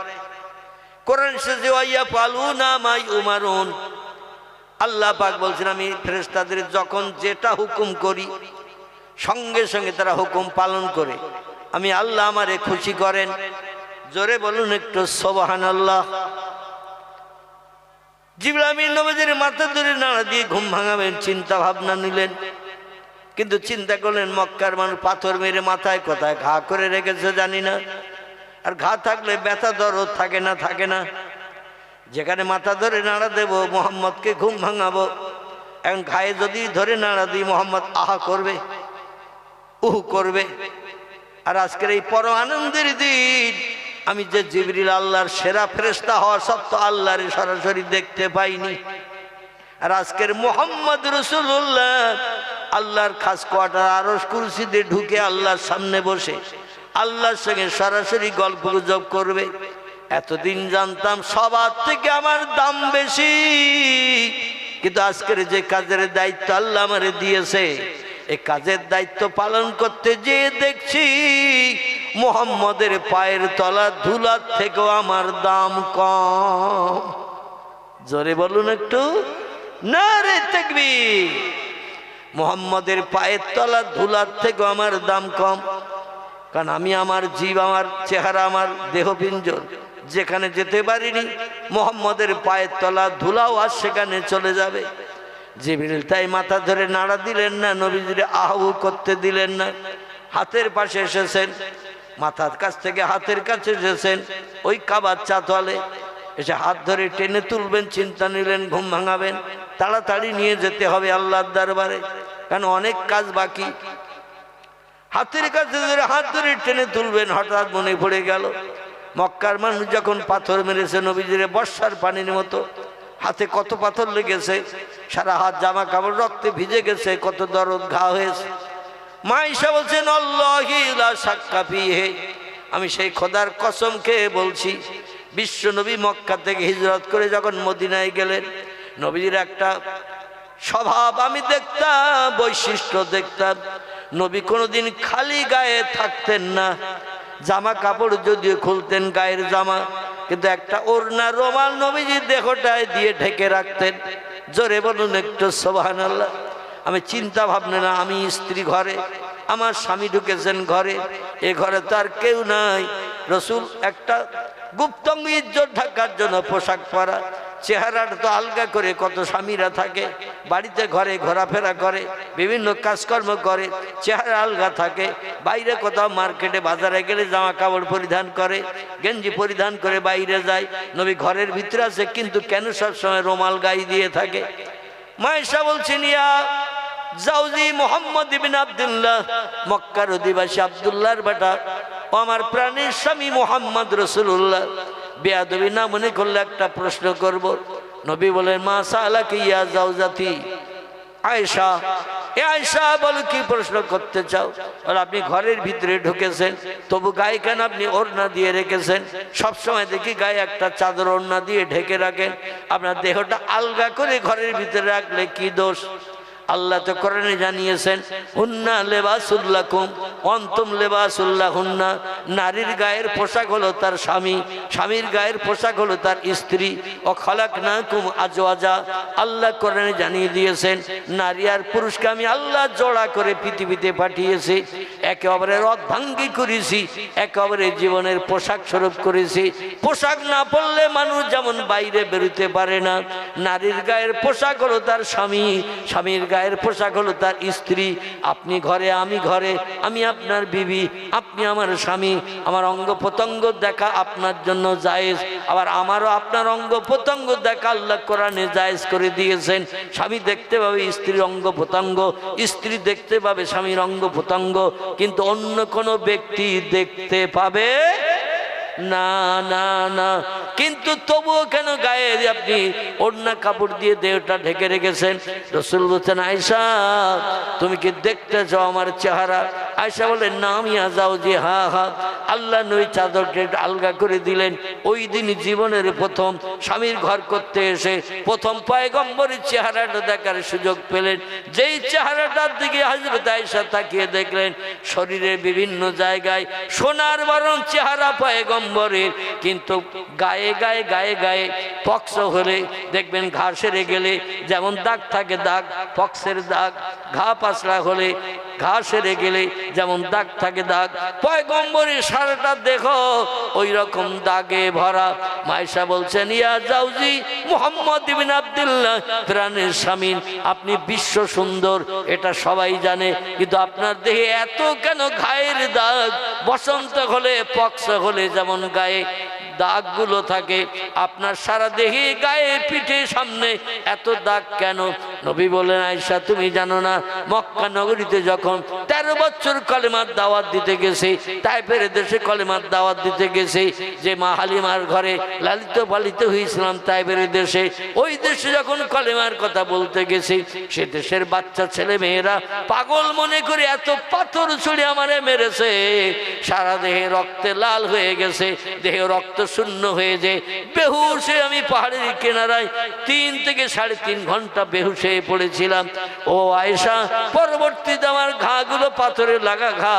কোরআন শেষে ওয়াইয়া ফালুনা মাই উমারুন, আল্লাহ পাক বলছেন আমি ফেরেশতাদের যখন যেটা হুকুম করি সঙ্গে সঙ্গে তারা হুকুম পালন করে। আমি আল্লাহ আমারে খুশি করেন। জোরে বলুন একটু সুবহানাল্লাহ। জিবরিল আমিন নবীর মাথা ধরে নাড়া দিয়ে ঘুম ভাঙাবেন চিন্তা ভাবনা নিলেন, কিন্তু চিন্তা করলেন মক্কার মানুষ পাথর মেরে মাথায় কোথায় ঘা করে রেখেছে জানি না, আর ঘা থাকলে ব্যথা দরদ থাকে না? থাকে না? যেখানে মাথা ধরে নাড়া দেব মোহাম্মদকে ঘুম ভাঙাবো, এখন ঘায়ে যদি ধরে নাড়া দিই মোহাম্মদ আহা করবে, উহু করবে। আর আজকের এই পরম আনন্দের দিন আমি যে জিবরিল আল্লাহর সেরা ফেরেশতা হওয়া সত্ত্বেও আল্লাহর সরাসরি দেখতে পাইনি। আর আজকের মুহাম্মদ রাসূলুল্লাহ আল্লাহর খাস কোয়ার্টার আরশ কুরসিতে ঢুকে আল্লাহর সামনে বসে আল্লাহর সঙ্গে সরাসরি গল্প গুজব করবে। এতদিন জানতাম সবার থেকে আমার দাম বেশি, কিন্তু আজকের যে কাজের দায়িত্ব আল্লাহ আমারে দিয়েছে, এই কাজের দায়িত্ব পালন করতে যে দেখছি মুহাম্মদের পায়ের তলা ধুলার থেকেও আমার দাম কম। জোরে বলুন একটু নারে তাকবীর। মুহাম্মদের পায়ের তলা ধুলার থেকেও আমার দাম কম, কারণ আমি আমার জীব, আমার চেহারা, আমার দেহপিঞ্জর যেখানে যেতে পারিনি, মুহাম্মদের পায়ের তলা ধুলাও আর সেখানে চলে যাবে। জিবরিল তাই মাথা ধরে নাড়া দিলেন না, নবীজির আহু করতে দিলেন না। হাতের পাশে এসেছেন, মাথার কাছ থেকে হাতের কাছে এসেছেন, ওই কাবার চাতলে এসে হাত ধরে টেনে তুলবেন, চিন্তা নিলেন ঘুম ভাঙাবেন, তাড়াতাড়ি নিয়ে যেতে হবে আল্লাহর দরবারে, কারণ অনেক কাজ বাকি। হাতের কাছে ধরে হাত ধরে টেনে তুলবেন, হঠাৎ মনে পড়ে গেল মক্কার মানুষ যখন পাথর মেরেছে নবীজির বর্ষার পানির মতো, হাতে কত পাথর লেগেছে, সারা হাত জামা কাপড় রক্তে ভিজে গেছে, কত দরদ ঘা হয়েছে। মা ঈশা বলছেন আল্লাহি লা শাক্কা ফিহি, আমি সেই খোদার কসম খেয়ে বলছি, বিশ্ব নবী মক্কা থেকে হিজরত করে যখন মদিনায় গেলেন, নবীজির একটা স্বভাব আমি দেখতাম, বৈশিষ্ট্য দেখতাম, নবী কোনোদিন খালি গায়ে থাকতেন না। জামা কাপড় যদিও খুলতেন গায়ের জামা, কিন্তু একটা ওড়না রুমাল নবীজির দেহটায় দিয়ে ঢেকে রাখতেন। জোরে বলুন একটু সুবহানাল্লাহ। আমি চিন্তা ভাবনা না, আমি স্ত্রী ঘরে, আমার স্বামী ঢুকেছেন ঘরে, এ ঘরে তো আর কেউ নাই। রসুল একটা গুপ্তাঙ্গ ইজ্জত ঢাকার জন্য পোশাক পরা, চেহারাটা তো আলগা করে কত স্বামীরা থাকে, বাড়িতে ঘরে ঘোরাফেরা করে, বিভিন্ন কাজকর্ম করে, চেহারা আলগা থাকে। বাইরে কোথাও মার্কেটে বাজারে গেলে জামা কাপড় পরিধান করে, গেঞ্জি পরিধান করে বাইরে যায়। নবী ঘরের ভিতরে আছে, কিন্তু কেন সবসময় রুমাল গায়ে দিয়ে থাকে? মা ঈশা বলছেন ইয়া জাউজি মুহাম্মদ ইবনে আব্দুল্লাহ, মক্কার অধিবাসী আব্দুল্লাহর বেটা, ও আমার প্রাণের স্বামী মুহাম্মদ রাসূলুল্লাহ, বেয়াদবি না মনে করলে একটা প্রশ্ন করব। নবী বলেন, মা সালাকি ইয়া জাওজাতি, আয়েশা, এ আয়েশা বল কি প্রশ্ন করতে চাও? আর আপনি ঘরের ভিতরে ঢুকেছেন, তবু গায়ে কেন আপনি ওড়না দিয়ে রেখেছেন? সবসময় দেখি গায়ে একটা চাদর ওড়না দিয়ে ঢেকে রাখেন, আপনার দেহটা আলগা করে ঘরের ভিতরে রাখলে কি দোষ? আল্লাহ তো কোরআনে জানিয়েছেন, হুন্না লিবাসুল লাকুম ওয়া আনতুম লিবাসুল লাহুন্না। নারীর গায়ের পোশাক হলো তার স্বামী, স্বামীর গায়ের পোশাক হলো তার স্ত্রী। ও খালাকনাকুম আজওয়াজা, আল্লাহ কোরআনে জানিয়ে দিয়েছেন, নারী আর পুরুষকে আমি আল্লাহ জোড়া করে পৃথিবীতে পাঠিয়েছি, একে অপরের অর্ধাঙ্গী করেছি, একে অপরের জীবনের পোশাক স্বরূপ করেছি। পোশাক না পরলে মানুষ যেমন বাইরে বেরোতে পারে না, নারীর গায়ের পোশাক হলো তার স্বামী, স্বামীর গায়ের পোশাক হলো তার স্ত্রী। আপনি ঘরে, আমি ঘরে, আমি আপনার বিবি, আপনি আমার স্বামী। আমার অঙ্গ প্রত্যঙ্গ দেখা আপনার জন্য জায়েজ, আবার আমারও আপনার অঙ্গ প্রত্যঙ্গ দেখা আল্লাহ কোরআনে জায়েজ করে দিয়েছেন। স্বামী দেখতে পাবে স্ত্রীর অঙ্গ প্রত্যঙ্গ, স্ত্রী দেখতে পাবে স্বামীর অঙ্গ প্রত্যঙ্গ, কিন্তু অন্য কোনো ব্যক্তি দেখতে পাবে না, না, না। কিন্তু তবুও কেন গায়ে আপনি ওড়না কাপড় দিয়ে দেহটা ঢেকে রেখেছেন? রাসূল বলছেন, আয়েশা তুমি কি দেখতে চাও আমার চেহারা? আয়েশা বলেন, না মিয়া জাওজি, হা হা। আল্লাহ নবী চাদরটা আলগা করে দিলেন। ওই দিন জীবনের প্রথম স্বামীর ঘর করতে এসে প্রথম পয়গম্বরের চেহারাটা দেখার সুযোগ পেলেন। যেই চেহারাটার দিকে হযরত আয়েশা তাকিয়ে দেখলেন, শরীরের বিভিন্ন জায়গায় সোনার বরণ চেহারা পয়গম্বরের, কিন্তু গায়ে গায়ে গায়ে গায়ে পক্স হলে দেখবেন, ঘা সেরে গেলে যেমন দাগ থাকে, দাগ পক্সের দাগ, ঘা পাতলা হলে, ঘা সেরে গেলে যেমন দাগ থাকে, দাগ। পয়গম্বরের সারাটা দেখো ওই রকম দাগে ভরা। আয়েশা বলছেন, ইয়া জাওজি মুহাম্মদ ইবনে আব্দুল্লাহ, প্রাণের স্বামী, আপনি বিশ্ব সুন্দর এটা সবাই জানে, কিন্তু আপনার দেহে এত কেন ঘায়ের দাগ? বসন্ত হলে, পক্স হলে যেমন গায়ে দাগগুলো থাকে, আপনার সারা দেহে গায়ে পিঠে সামনে এত দাগ কেন? নবী বলেন, আয়েশা তুমি জানো না, মক্কা নগরীতে যখন 13 বছর কলেমার দাওয়াত দিতে গেছে, তায়েফের দেশে কলেমার দাওয়াত দিতে গেছে, যে মা হালিমার ঘরে লালিত পালিত হয়েছিলাম তায়েফের দেশে, ওই দেশে যখন কলেমার কথা বলতে গেছে, সে দেশের বাচ্চা ছেলে মেয়েরা পাগল মনে করে এত পাথর ছুঁড়ে আমারে মেরেছে, সারা দেহে রক্তে লাল হয়ে গেছে, দেহে রক্ত শূন্য হয়ে যায়, বেহুশ হয়ে আমি পাহাড়ের কিনারায় 3 থেকে 3.5 ঘন্টা বেহুশ হয়ে পড়েছিলাম। ও আয়েশা, পরবর্তীতে আমার ঘাগুলো, পাথরে লাগা ঘা,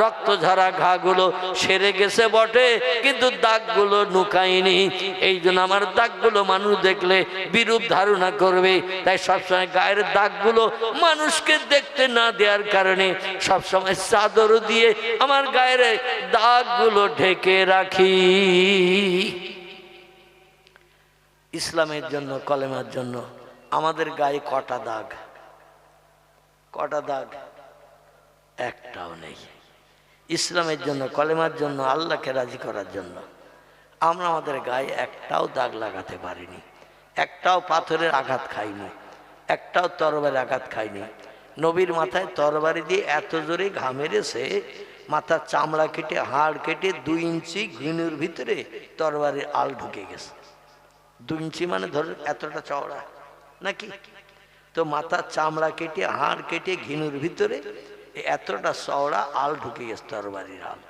রক্ত ঝরা ঘাগুলো সেরে গেছে বটে, কিন্তু দাগগুলো নুকায়নি। এই জন্য আমার দাগগুলো মানুষ দেখলে বিরূপ ধারণা করবে, তাই সবসময় গায়ের দাগগুলো মানুষকে দেখতে না দেওয়ার কারণে সবসময় চাদর দিয়ে আমার গায়ের দাগগুলো ঢেকে রাখি। ইসলামের জন্য, কলেমার জন্য আমাদের গায়ে কটা দাগ? কটা দাগ? একটাও নেই। ইসলামের জন্য, কলেমার জন্য, আল্লাহকে রাজি করার জন্য আমরা আমাদের গায়ে একটাও দাগ লাগাতে পারিনি, একটাও পাথরের আঘাত খাইনি, একটাও তরবারি আঘাত খাইনি। নবীর মাথায় তরবারি দিয়ে এত জোরে ঘা মেরেছে, মাথার চামড়া কেটে, হাড় কেটে 2 ইঞ্চি ঘিনুর ভিতরে তরবারির আল ঢুকে গেছে। 2 ইঞ্চি মানে ধরুন এতটা চওড়া নাকি? তো মাথার চামড়া কেটে, হাড় কেটে ঘিনুর ভিতরে এতটা চওড়া আল ঢুকে গেছে, তরবারির আল।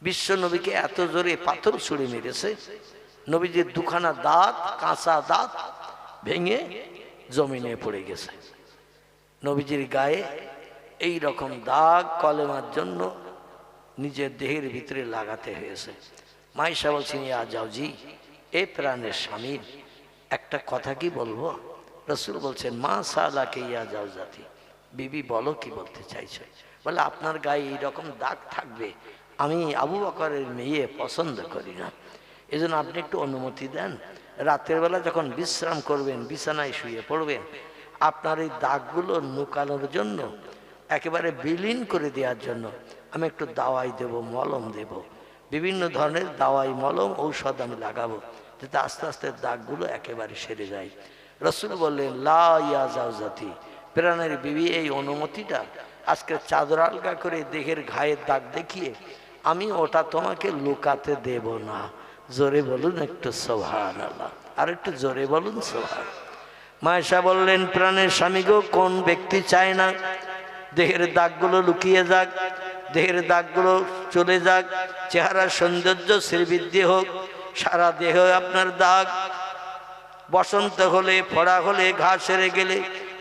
বিশ্ব নবীকে এত জোরে পাথর ছুঁড়ে মেরেছে, নবীজির 2খানা দাঁত, কাঁচা দাঁত ভেঙে জমিনে পড়ে গেছে। নবীজির গায়ে এই রকম দাগ কলেমার জন্য নিজের দেহের ভিতরে লাগাতে হয়েছে। আয়েশা বলছেন, ইয়া জাওজি, এ প্রাণের স্বামীর একটা কথা কি বলবো? রাসূল বলছেন, মা সালাকে ইয়া জাওজাতি, বিবি বলো কি বলতে চাইছো? বলে, আপনার গায়ে এইরকম দাগ থাকবে আমি আবু বকরের মেয়ে পছন্দ করি না, এজন্য আপনি একটু অনুমতি দেন, রাতের বেলা যখন বিশ্রাম করবেন, বিছানায় শুয়ে পড়বেন, আপনার এই দাগগুলো নুকানোর জন্য, একেবারে বিলীন করে দেওয়ার জন্য আমি একটু দাওয়াই দেব, মলম দেব, বিভিন্ন ধরনের দাওয়াই, মলম, ঔষধ আমি লাগাবো, যাতে আস্তে আস্তে দাগগুলো একেবারে সেরে যায়। রাসূল বললেন, লা ইয়া জাওজাতি, প্রাণের বিবি, এই অনুমতিটা আজকে চাদর আলগা করে দেহের ঘায়ের দাগ দেখিয়ে আমি ওটা তোমাকে লুকাতে দেব না। জোরে বলুন একটু সুবহানাল্লাহ, আর একটু জোরে বলুন সুবহান। মা আয়েশা বললেন, প্রাণের স্বামী গো, কোন ব্যক্তি চায় না দেহের দাগগুলো লুকিয়ে যাক, দেহের দাগগুলো চলে যাক, চেহারার সৌন্দর্য শ্রীবৃদ্ধি হোক। সারা দেহ আপনার দাগ, বসন্ত হলে, ফোড়া হলে, ঘা সেরে গেলে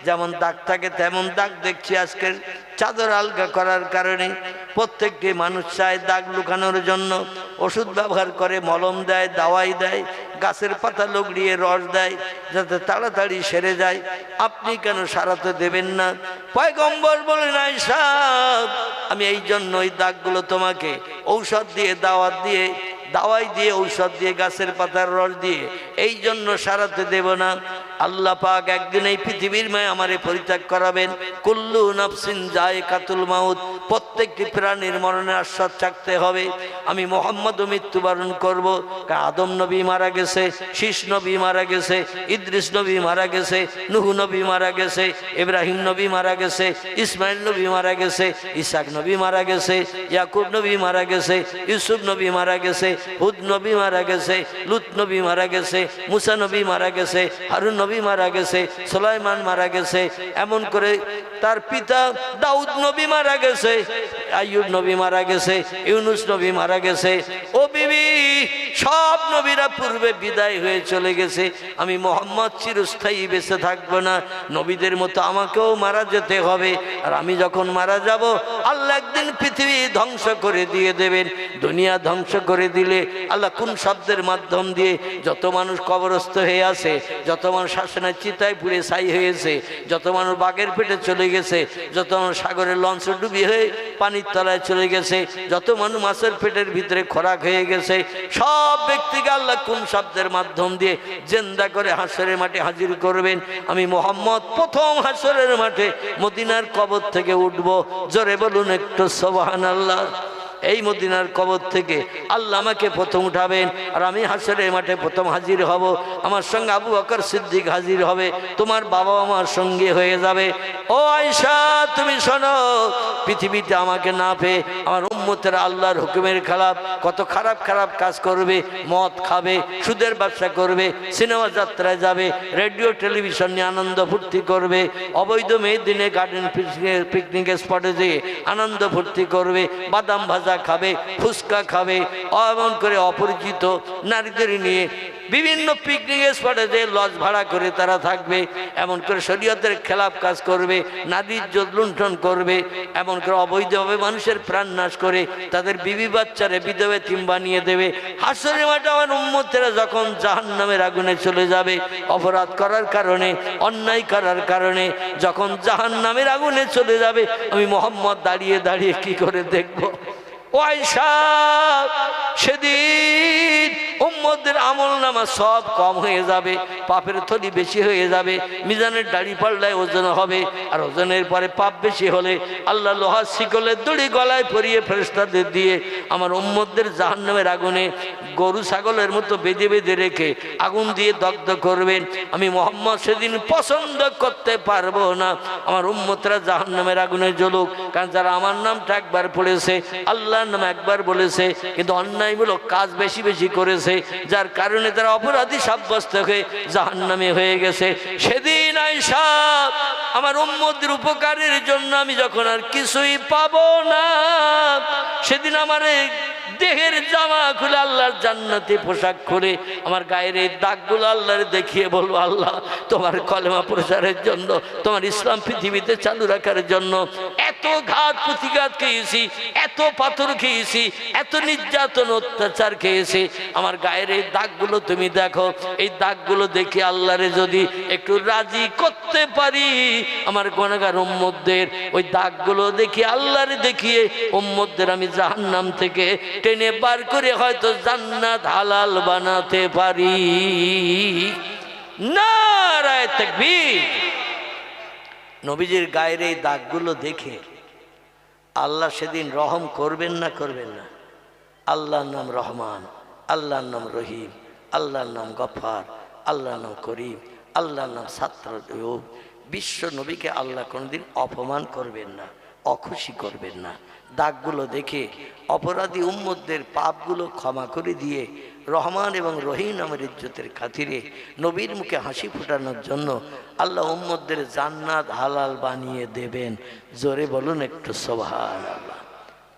যেমন দাগ থাকে তেমন দাগ দেখছি আজকের চাদর আলগা করার কারণে। প্রত্যেকটি মানুষ চায় দাগ লুকানোর জন্য ওষুধ ব্যবহার করে, মলম দেয়, দাওয়াই দেয়, গাছের পাতা লগড়িয়ে রস দেয় যাতে তাড়াতাড়ি সেরে যায়। আপনি কেন সারাতে দেবেন না? পয়গম্বর বলেন, আয়েশা আমি এই জন্য ওই দাগগুলো তোমাকে ঔষধ দিয়ে, দাওয়াই দিয়ে, ঔষধ দিয়ে, গাছের পাতার রস দিয়ে এই জন্য সারাতে দেব না। আল্লাহ পাক একদিন এই পৃথিবীর মায় আমারে পরিত্যাগ করাবেন। কুল্লু নাফসিন যায়কাতুল মাউত, প্রত্যেকটি প্রাণীর মরণের আস্বাদ চাকতে হবে। আমি মুহাম্মদও মৃত্যুবরণ করব। আদম নবী মারা গেছে, শীষ নবী মারা গেছে, ইদ্রিস নবী মারা গেছে, নূহ নবী মারা গেছে, ইব্রাহিম নবী মারা গেছে, ইসমাইল নবী মারা গেছে, ইসাক নবী মারা গেছে, ইয়াকুব নবী মারা গেছে, ইউসুফ নবী মারা গেছে, হুদ নবী মারা গেছে, লুত নবী মারা গেছে, মুসা নবী মারা গেছে, হারুন নবী মারা গেছে, সুলাইমান মারা গেছে, এমন করে তার পিতা দাউদ নবী মারা গেছে, আইয়ুব নবী মারা গেছে, ইউনুস নবী মারা গেছে। ও বিবি, সব নবীরা পূর্বে বিদায় হয়ে চলে গেছে। আমি মুহাম্মদ চিরস্থায়ী বেঁচে থাকবো না, নবীদের মতো আমাকেও মারা যেতে হবে। আর আমি যখন মারা যাব, আল্লাহ একদিন পৃথিবী ধ্বংস করে দিয়ে দেবেন। দুনিয়া ধ্বংস করে দিলে আল্লাহ কোন শব্দের মাধ্যম দিয়ে যত মানুষ কবরস্থ হয়ে আছে, যত মানুষ শাসনের চিতায় পুড়ে ছাই হয়েছে, যত মানুষ বাঘের পেটে চলে গেছে, যত মানুষ সাগরের লঞ্চে ডুবি হয়ে পানির তলায় চলে গেছে, যত মানুষ মাছের পেটের ভিতরে খোরাক হয়ে গেছে, সব ব্যক্তিকে আল্লাহ কোন শব্দের মাধ্যম দিয়ে জিন্দা করে হাসরের মাঠে হাজির করবেন। আমি মুহাম্মদ প্রথম হাসরের মাঠে মদিনার কবর থেকে উঠবো। জোরে বলুন একটু সুবহানাল্লাহ। এই মদিনার কবর থেকে আল্লাহ আমাকে প্রথম উঠাবেন, আর আমি হাসরের মাঠে প্রথম হাজির হব। আমার সঙ্গে আবু বকর সিদ্দিক হাজির হবে, তোমার বাবা আমার সঙ্গে হয়ে যাবে। ও আয়েশা, তুমি শোনো, পৃথিবীতে আমাকে না পেয়ে আমার উম্মতেরা আল্লাহর হুকুমের খেলাফ কত খারাপ খারাপ কাজ করবে। মদ খাবে, সুদের ব্যবসা করবে, সিনেমা যাত্রায় যাবে, রেডিও টেলিভিশন নিয়ে আনন্দ ফুর্তি করবে, অবৈধ মেয়ের দিনে গার্ডেন পিকনিক স্পটে যেয়ে আনন্দ ফুর্তি করবে, বাদাম ভাজা খাবে, ফুচকা খাবে, এমন করে অপরিচিত নারীদের নিয়ে বিভিন্ন পিকনিক স্পটে যে লজ ভাড়া করে তারা থাকবে, এমন করে শরীয়তের খেলাফ কাজ করবে, নারীর ইজ্জত লুণ্ঠন করবে, এমন করে অবৈধভাবে মানুষের প্রাণ নাশ করে তাদের বিবি বাচ্চারে বিধবা এতিম বানিয়ে দেবে। হাসরের মাঠে আমার উম্মতেরা যখন জাহান্নামের আগুনে চলে যাবে অপরাধ করার কারণে, অন্যায় করার কারণে, যখন জাহান্নামের আগুনে চলে যাবে, আমি মুহাম্মদ দাঁড়িয়ে দাঁড়িয়ে কি করে দেখব? ও আয়েশা, সেদিন উম্মতদের আমল নামা সব কম হয়ে যাবে, পাপের থলি বেশি হয়ে যাবে, মিজানের দাড়ি পাল্লায় ওজন হবে, আর ওজনের পরে পাপ বেশি হলে আল্লাহ লোহার শিকলের দড়ি গলায় পরিয়ে ফেরেশতাদের দিয়ে আমার উম্মতদের জাহান্নামের আগুনে গরু ছাগলের মতো বেঁধে বেঁধে রেখে আগুন দিয়ে দগ্ধ করবেন। আমি মুহাম্মদ সেদিন পছন্দ করতে পারবো না আমার উম্মতরা জাহান্নামের আগুনে জ্বলুক, কারণ যারা আমার নামটা একবার পড়েছে, আল্লাহর নাম একবার বলেছে, কিন্তু অন্যায়মূলক কাজ বেশি বেশি করেছে, যার কারণে তারা অপরাধী সাব্যস্ত হয়ে জাহান্নামে হয়ে গেছে। সেদিন আয়েশা, আমার উম্মতের উপকারের জন্য আমি যখন আর কিছুই পাবো না, সেদিন আমার দেহের জামা খুলে আল্লাহর জান্নাতি পোশাক খুলে আমার গায়ের এই দাগগুলো আল্লাহর দেখিয়ে বলবো, আল্লাহ তোমার কলেমা প্রচারের জন্য, তোমার ইসলাম পৃথিবীতে চালু রাখার জন্য এত ঘাত প্রতিঘাত খেয়েছি, এত পাথর খেয়েছি, এত নির্যাতন অত্যাচার খেয়েছি, আমার গায়ের এই দাগগুলো তুমি দেখো, এই দাগগুলো দেখে আল্লাহরে যদি একটু রাজি করতে পারি, আমার গুনাহগার উম্মতদের ওই দাগগুলো দেখি আল্লাহরে দেখিয়ে উম্মতদের আমি জাহান্নাম থেকে টেনে বার করে হয়তো জান্নাত হালাল বানাতে পারি। নারায়ে তাকবীর। নবীজির গায়ের এই দাগগুলো দেখে আল্লাহ সেদিন রহম করবেন না করবেন না? আল্লাহর নাম রহমান, আল্লাহর নাম রহিম, আল্লাহর নাম গফফার, আল্লাহর নাম করিম, আল্লাহর নাম সাত্তার। বিশ্ব নবীকে আল্লাহ কোনোদিন অপমান করবেন না, অখুশি করবেন না। দাগগুলো দেখে অপরাধী উম্মতদের পাপগুলো ক্ষমা করে দিয়ে রহমান এবং রহিম নামের ইজ্জতের খাতিরে নবীর মুখে হাসি ফোটানোর জন্য আল্লাহ উম্মতদের জান্নাত হালাল বানিয়ে দেবেন। জোরে বলুন একটু সুবহানাল্লাহ।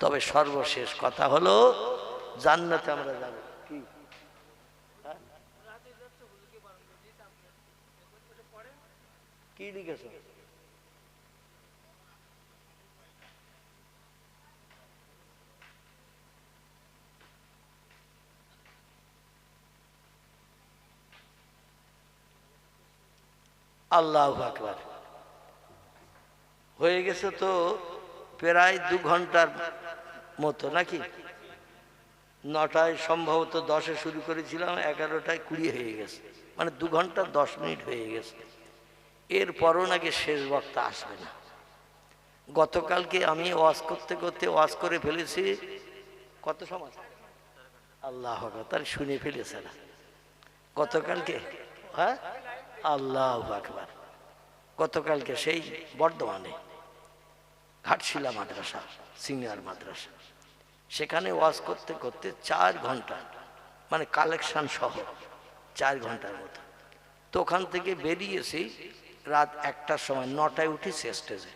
তবে সর্বশেষ কথা হলো জান্নাতে আমরা যাব কি? কি লিখেছ? আল্লাহু আকবার। হয়ে গেছে তো প্রায় 2 ঘন্টার মতো নাকি? 9টায় সম্ভবত 10-এ শুরু করেছিলাম, 11টায় 20 হয়ে গেছে, মানে 2 ঘন্টা 10 মিনিট হয়ে গেছে। এরপরও নাকি শেষ বক্তা আসবে না। গতকালকে আমি ওয়াজ করতে করতে ওয়াজ করে ফেলেছি কত সময়? আল্লাহ আকবার, তার শুনে ফেলেছে না গতকালকে? হ্যাঁ, আল্লাহু আকবার। গতকালকে সেই বর্ধমানে ঘাটশিলা মাদ্রাসা, সিনিয়র মাদ্রাসা, সেখানে ওয়াজ করতে করতে 4 ঘন্টা, মানে কালেকশন সহ 4 ঘন্টার মতো। তো ওখান থেকে বেরিয়েছি রাত 1টার সময়, 9টায় উঠেছি স্টেজে।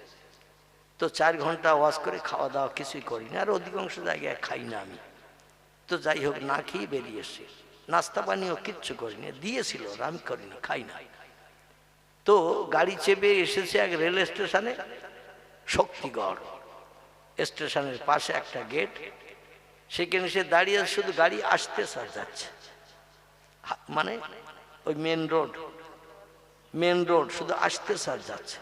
তো 4 ঘন্টা ওয়াজ করে খাওয়া দাওয়া কিছুই করি না, আর অধিকাংশ জায়গায় খাই না আমি। তো যাই হোক, না খেয়ে বেরিয়েছি, নাস্তা পানিও কিচ্ছু করিনি, দিয়েছিল আমি করিনি, খাই না। তো গাড়ি চেপে এসেছে এক রেল স্টেশনে, শক্তিগড় স্টেশনের পাশে একটা গেট, সেখানে সে দাঁড়িয়ে শুধু গাড়ি আসতে স্যার যাচ্ছে, মানে ওই মেন রোড শুধু আসতে স্যার যাচ্ছে।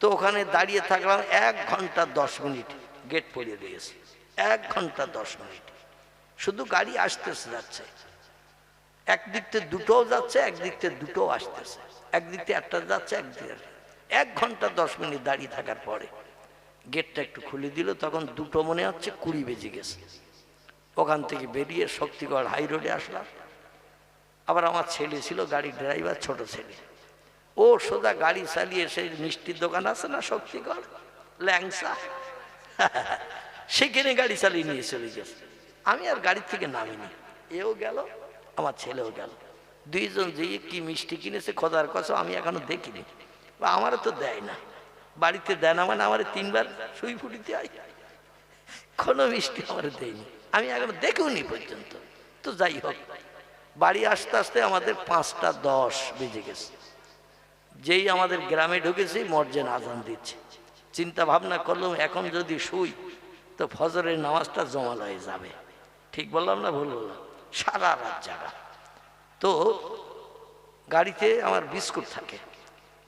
তো ওখানে দাঁড়িয়ে থাকলাম 1 ঘন্টা 10 মিনিট, গেট পড়িয়ে দিয়েছে। 1 ঘন্টা 10 মিনিট শুধু গাড়ি আসতেছে যাচ্ছে, একদিক থেকে দুটোও যাচ্ছে, একদিক থেকে দুটোও আসতেছে, একদিক থেকে একটা যাচ্ছে, একদিকে 1 ঘন্টা 10 মিনিট দাঁড়িয়ে থাকার পরে গেটটা একটু খুলে দিল, তখন 2টো মনে হচ্ছে 20 বেজে গেছে। ওখান থেকে বেরিয়ে শক্তিগড় হাই রোডে আসলাম। আবার আমার ছেলে ছিল গাড়ির ড্রাইভার, ছোট ছেলে, ও সোজা গাড়ি চালিয়ে সেই মিষ্টির দোকান আছে না শক্তিগড়, ল্যাংসা, সেখানে গাড়ি চালিয়ে নিয়ে চলে গেছে। আমি আর গাড়ির থেকে নামিনি, এও গেল আমার ছেলেও গেল। 2 জন যেয়ে কি মিষ্টি কিনেছে খোদার কসম আমি এখনো দেখিনি, বা আমারও তো দেয় না, বাড়িতে দেয় না, মানে আমার 3 বার সুই ফুটিতে হয়, কোনো মিষ্টি আমার দেয়নি, আমি এখনো দেখেও নি পর্যন্ত। তো যাই হোক, বাড়ি আসতে আসতে আমাদের 5টা 10 বেজে গেছে। যেই আমাদের গ্রামে ঢুকেছি মসজিদে আজান দিচ্ছে, চিন্তা ভাবনা করলাম এখন যদি শুই তো ফজরের নামাজটা জমাল হয়ে যাবে। ঠিক বললাম না ভুল বললাম? সারা রাত জাগা। তো গাড়িতে আমার বিস্কুট থাকে,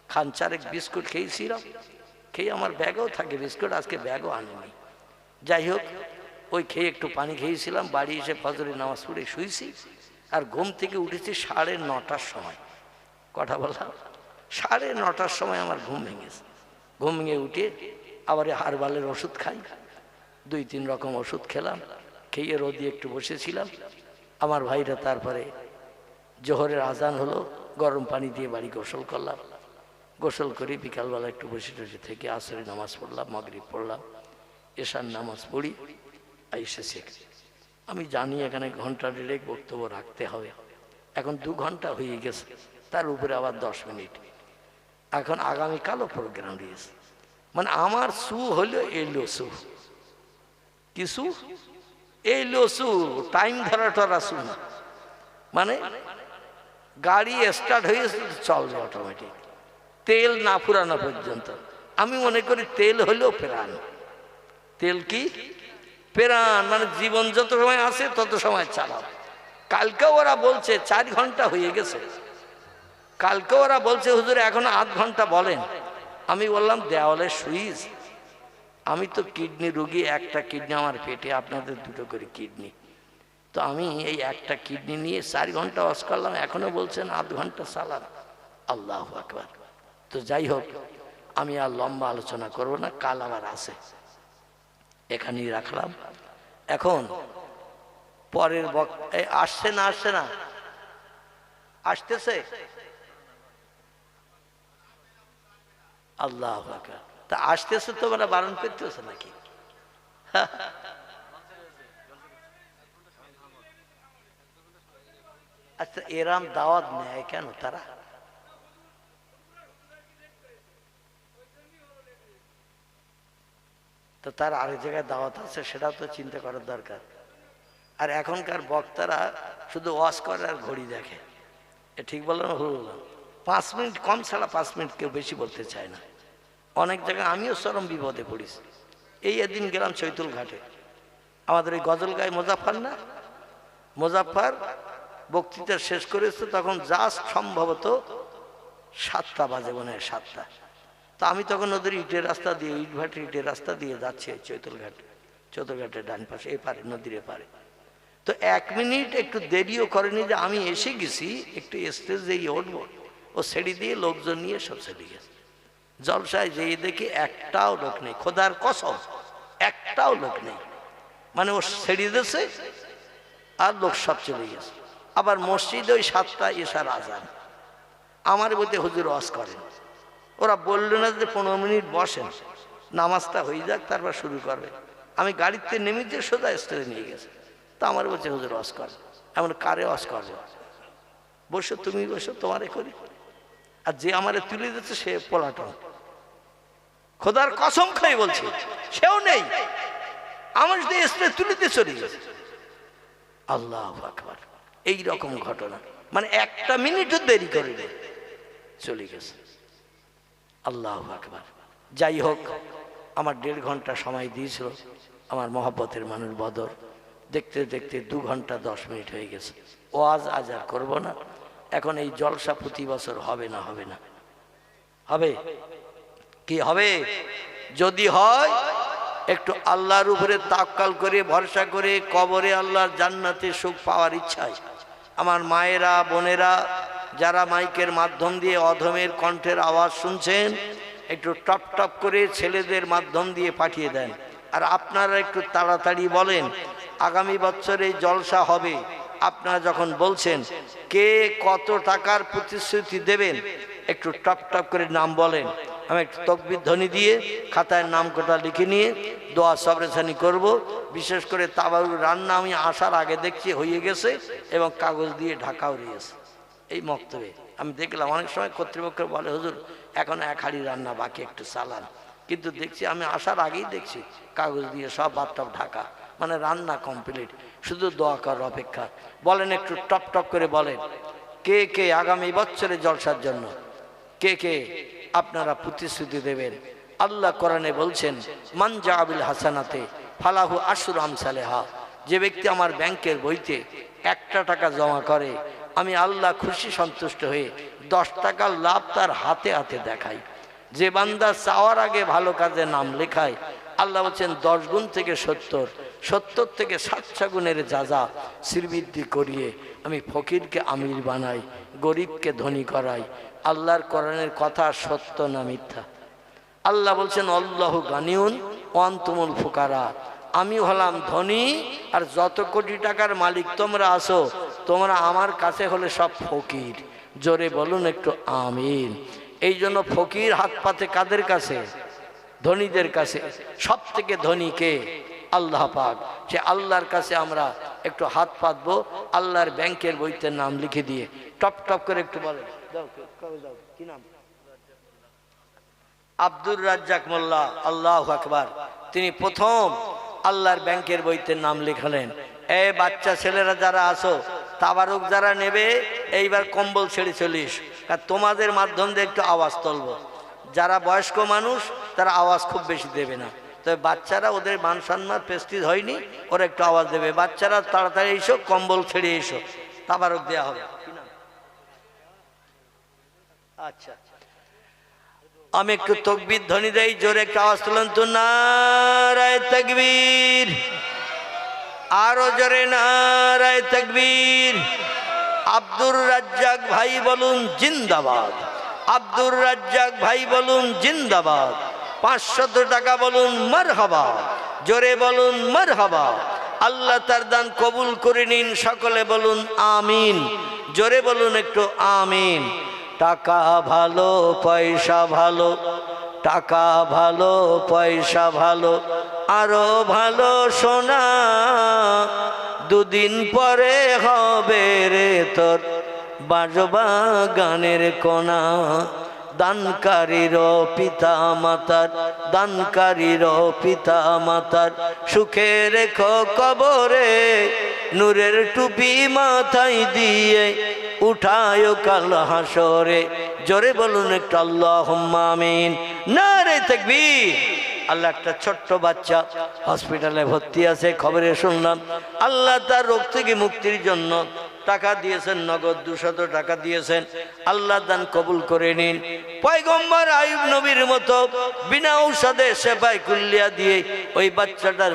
4 বিস্কুট খেয়েছিলাম, খেয়ে আমার ব্যাগও থাকে বিস্কুট, আজকে ব্যাগও আনিনি। যাই হোক, ওই খেয়ে একটু পানি খেয়েছিলাম, বাড়ি এসে ফজরের নামাজ পড়ে শুয়েছি। আর ঘুম থেকে উঠেছি 9:30টার সময়। কথা বললাম 9:30টার সময় আমার ঘুম ভেঙেছে। ঘুম ভেঙে উঠে আবার হারবালের ওষুধ খাই, 2-3 রকম ওষুধ খেলাম, খেয়ে রোদে একটু বসেছিলাম। আমার ভাইরা তারপরে জোহরের আজান হলো, গরম পানি দিয়ে বাড়ি গোসল করলাম, গোসল করে বিকালবেলা একটু বসে টসে থেকে আসরের নামাজ পড়লাম, মাগরিব পড়লাম, এশার নামাজ পড়ি এসেছে। আমি জানি এখানে ঘন্টা 1.5 বক্তব্য রাখতে হবে, এখন 2 ঘন্টা হয়ে গেছে, তার উপরে আবার 10 মিনিট। এখন আগামীকালও প্রোগ্রাম দিয়েছে, মানে আমার সু হলো এলো সু, কিছু এলো সু, টাইম ধরা টরা সু না, মানে গাড়ি স্টার্ট হয়েছে চলবে অটোমেটিক, তেল না ফুরানো পর্যন্ত। আমি মনে করি তেল হলো প্রাণ। তেল কি? প্রাণ, মানে জীবন যত সময় আছে তত সময় চালাও। কালকে ওরা বলছে 4 ঘন্টা হয়ে গেছে, কালকে ওরা বলছে হুজুর এখনো 8 ঘন্টা বলেন। আমি বললাম দেওয়ালের সুইচ, আমি তো কিডনি রোগী, একটা কিডনি আমার পেটে, আপনাদের 2টো করে কিডনি, তো আমি এই একটা কিডনি নিয়ে 4 ঘন্টা ওয়াজ করলাম, এখনো বলছেন 8 ঘন্টা চালান। আল্লাহু আকবার। তো যাই হোক, আমি আর লম্বা আলোচনা করব না, কাল আবার আছে, এখানেই রাখলাম। এখন পরের আসছে না, আসছে না, আসতেছে? আল্লাহু আকবার। তা আসতেছে তোমরা বারণ করতেছে নাকি? আচ্ছা, এরাম দাওয়াত নেয় কেন তারা? তো তার আরেক জায়গায় দাওয়াত আছে, সেটাও তো চিন্তা করার দরকার। আর এখনকার বক্তারা শুধু ওয়াজ করে আর ঘড়ি দেখে। এ ঠিক বললাম না ভুল বললাম? 5 মিনিট কম ছাড়া 5 মিনিট কেউ বেশি বলতে চায় না। অনেক জায়গায় আমিও চরম বিপদে পড়েছি। এই একদিন গেলাম চৈতুল ঘাটে, আমাদের এই গজল গায়ে মোজাফফর না, মোজাফফর বক্তৃতা শেষ করেছে, তখন জাস্ট সম্ভবত 7টা বাজে, মনে হয় 7টা। তো আমি তখন ওদের ইটের রাস্তা দিয়ে, ইটভাটির ইটের রাস্তা দিয়ে যাচ্ছি চৈতুল ঘাটের ডান পাশে, এপারে নদীর এপারে। তো 1 মিনিট একটু দেরিও করেনি যে আমি এসে গেছি, একটু স্টেজে উঠবো, ও সেড়ি দিয়ে লোকজন নিয়ে সব চলে গেছে। জলসায় যেয়ে দেখি একটাও লোক নেই, খোদার কসম একটাও লোক নেই। মানে ও সেড়ি দিয়েছে আর লোক সব চলে গেছে। আবার মসজিদে ওই 7টা এশার আজান। আমার বলতে হুজুর ওয়াজ করেন। ওরা বলল না যে 15 মিনিট বসেন, নামাজটা হয়ে যাক তারপর শুরু করবে। আমি গাড়িতে নেমে যে সোজা স্টেজে নিয়ে গেছে। তা আমার বলছে হুজুর ওয়াজ করেন। এমন কারে ওয়াজ করবে? বসো, তুমি বসো, তোমারে করি। আর যে আমারে তুলে দিচ্ছে সে পোলাটন, খোদার কসম খাই বলছি, সেও নেই। আমার যদি স্টেজ তুলে দিয়ে চলে গেছে। আল্লাহু আকবার। এই রকম ঘটনা, মানে 1টা মিনিটও দেরি করে চলে গেছে। আল্লাহু আকবার। যাই হোক, আমার 1.5 ঘন্টা সময় দিয়েছিল আমার মহব্বতের মানুষ বদর। দেখতে দেখতে 2 ঘন্টা 10 মিনিট হয়ে গেছে। ওয়াজ আজ আর করবো না। এখন এই জলসা প্রতি বছর হবে না? হবে না? হবে কি হবে? যদি হয় একটু আল্লাহর উপরে তাওয়াক্কুল করে ভরসা করে কবরে আল্লাহর জান্নাতে সুখ পাওয়ার ইচ্ছায় আমার মায়েরা বোনেরা যারা মাইকের মাধ্যম দিয়ে অধমের কণ্ঠের আওয়াজ শুনছেন, একটু টপ টপ করে ছেলেদের মাধ্যম দিয়ে পাঠিয়ে দেন। আর আপনারা একটু তাড়াতাড়ি বলেন আগামী বছর এই জলসা হবে। আপনারা যখন বলছেন কে কত টাকার প্রতিশ্রুতি দেবেন, একটু টপ টপ করে নাম বলেন। আমি একটু তাকবীর ধ্বনি দিয়ে খাতায় নাম কোটা লিখে নিয়ে দোয়া সবরেছানি করব। বিশেষ করে তাবারুক রান্না আমি আসার আগে দেখছি হয়ে গেছে এবং কাগজ দিয়ে ঢাকাও রয়েছে। এই মক্তবে আমি দেখলাম অনেক সময় কর্তৃপক্ষ বলে হুজুর এখন 1 হাঁড়ি রান্না বাকি, একটু চালান। কিন্তু দেখছি আমি আসার আগেই দেখছি কাগজ দিয়ে সব বাথটব ঢাকা, মানে রান্না কমপ্লিট, শুধু দোয়া করার অপেক্ষা। বলেন একটু টপ টপ করে বলেন কে কে আগামী বছরে জলসার জন্য কে কে আপনারা প্রতিশ্রুতি দেবেন। আল্লাহ কোরআনে বলছেন মান জাআবিল হাসানাতে ফালাহু আশরু আমসালেহা। যে ব্যক্তি আমার ব্যাংকের বইতে 1টা টাকা জমা করে, আমি আল্লাহ খুশি সন্তুষ্ট হয়ে 10 টাকার লাভ তার হাতে হাতে দেখাই। যে বান্দা চাওয়ার আগে ভালো কাজে নাম লেখায়, আল্লাহ বলছেন 10 গুণ থেকে 70, 70 থেকে 700 গুণের যাজা শ্রীবৃদ্ধি করিয়ে আমি ফকিরকে আমির বানাই, গরিবকে ধনী করাই। আল্লাহর কোরআনের কথা সত্য না মিথ্যা? আল্লাহ বলছেন আল্লাহু গানিউন ওয়া আনতুমুল ফুকারা। আমি হলাম ধনী আর যত কোটি টাকার মালিক তোমরা আছো, তোমরা আমার কাছে হলে সব ফকির। জোরে বলুন একটু আমিন। এই জন্য ফকির হাত পাতে কাদের কাছে? ধনীদের কাছে। সব থেকে ধনী কে? আল্লাহ পাক। সে আল্লাহর কাছে আমরা একটু হাত পাতবো, আল্লাহর ব্যাংকের বইতে নাম লিখে দিয়ে টপ টপ করে একটু বলেন কি নাম? আব্দুর রাজ্জাক মোল্লা। আল্লাহু আকবার। তিনি প্রথম আল্লাহর ব্যাংকের বইতে নাম লিখালেন। এই বাচ্চা ছেলেরা যারা আছো, তাবারুক যারা নেবে এইবার কম্বল ছেড়ে চলিস, আর তোমাদের মাধ্যম দিয়ে একটু আওয়াজ তুলবো। যারা বয়স্ক মানুষ তারা আওয়াজ খুব বেশি দেবে না, তবে বাচ্চারা ওদের মান সম্মান প্রেস্টিজ হয়নি, ওরা একটু আওয়াজ দেবে। বাচ্চারা তাড়াতাড়ি এসো, কম্বল ছেড়ে এসো, তাবারুক দেওয়া হবে। আচ্ছা, আমি একটু তাকবীর ধ্বনি দেই, জোরে একটা আওয়াজ তুলেন তো, নারায়ে তাকবীর। আরো জোরে নারায়ে তাকবীর। আব্দুর রাজ্জাক ভাই বলুন জিন্দাবাদ। আব্দুর রাজ্জাক ভাই বলুন জিন্দাবাদ। 500 টাকা বলুন মারহাবা। জোরে বলুন মারহাবা। আল্লাহ তার দান কবুল করে নিন, সকলে বলুন আমিন। জোরে বলুন একটু আমিন। টাকা ভালো, পয়সা ভালো, টাকা ভালো পয়সা ভালো আরো ভালো সোনা, দুদিন পরে হবে রে তোর বাজবা গানের কোনা। দানকারীর পিতা মাতার, দানকারীর পিতা মাতার সুখে রেখো কবরে, নূরের টুপি মাথায় দিয়ে উঠায় কাল হাসরে। জোরে বলুন একটু আল্লাহুম্মা আমিন। নারে তাকবীর। আল্লাহ, একটা ছোট্ট বাচ্চা হসপিটালে ভর্তি আছে, খবরে শুনলাম। আল্লাহ তার রোগ থেকে মুক্তির জন্য টাকা দিয়েছেন, নগদ 200 টাকা দিয়েছেন। আল্লাহ দান কবুল করে নিন। পয়গম্বর আইয়ুব নবীর মতো বিনা ঔষধে সেবায় কুল্লিয়া দিয়ে ওই বাচ্চাটার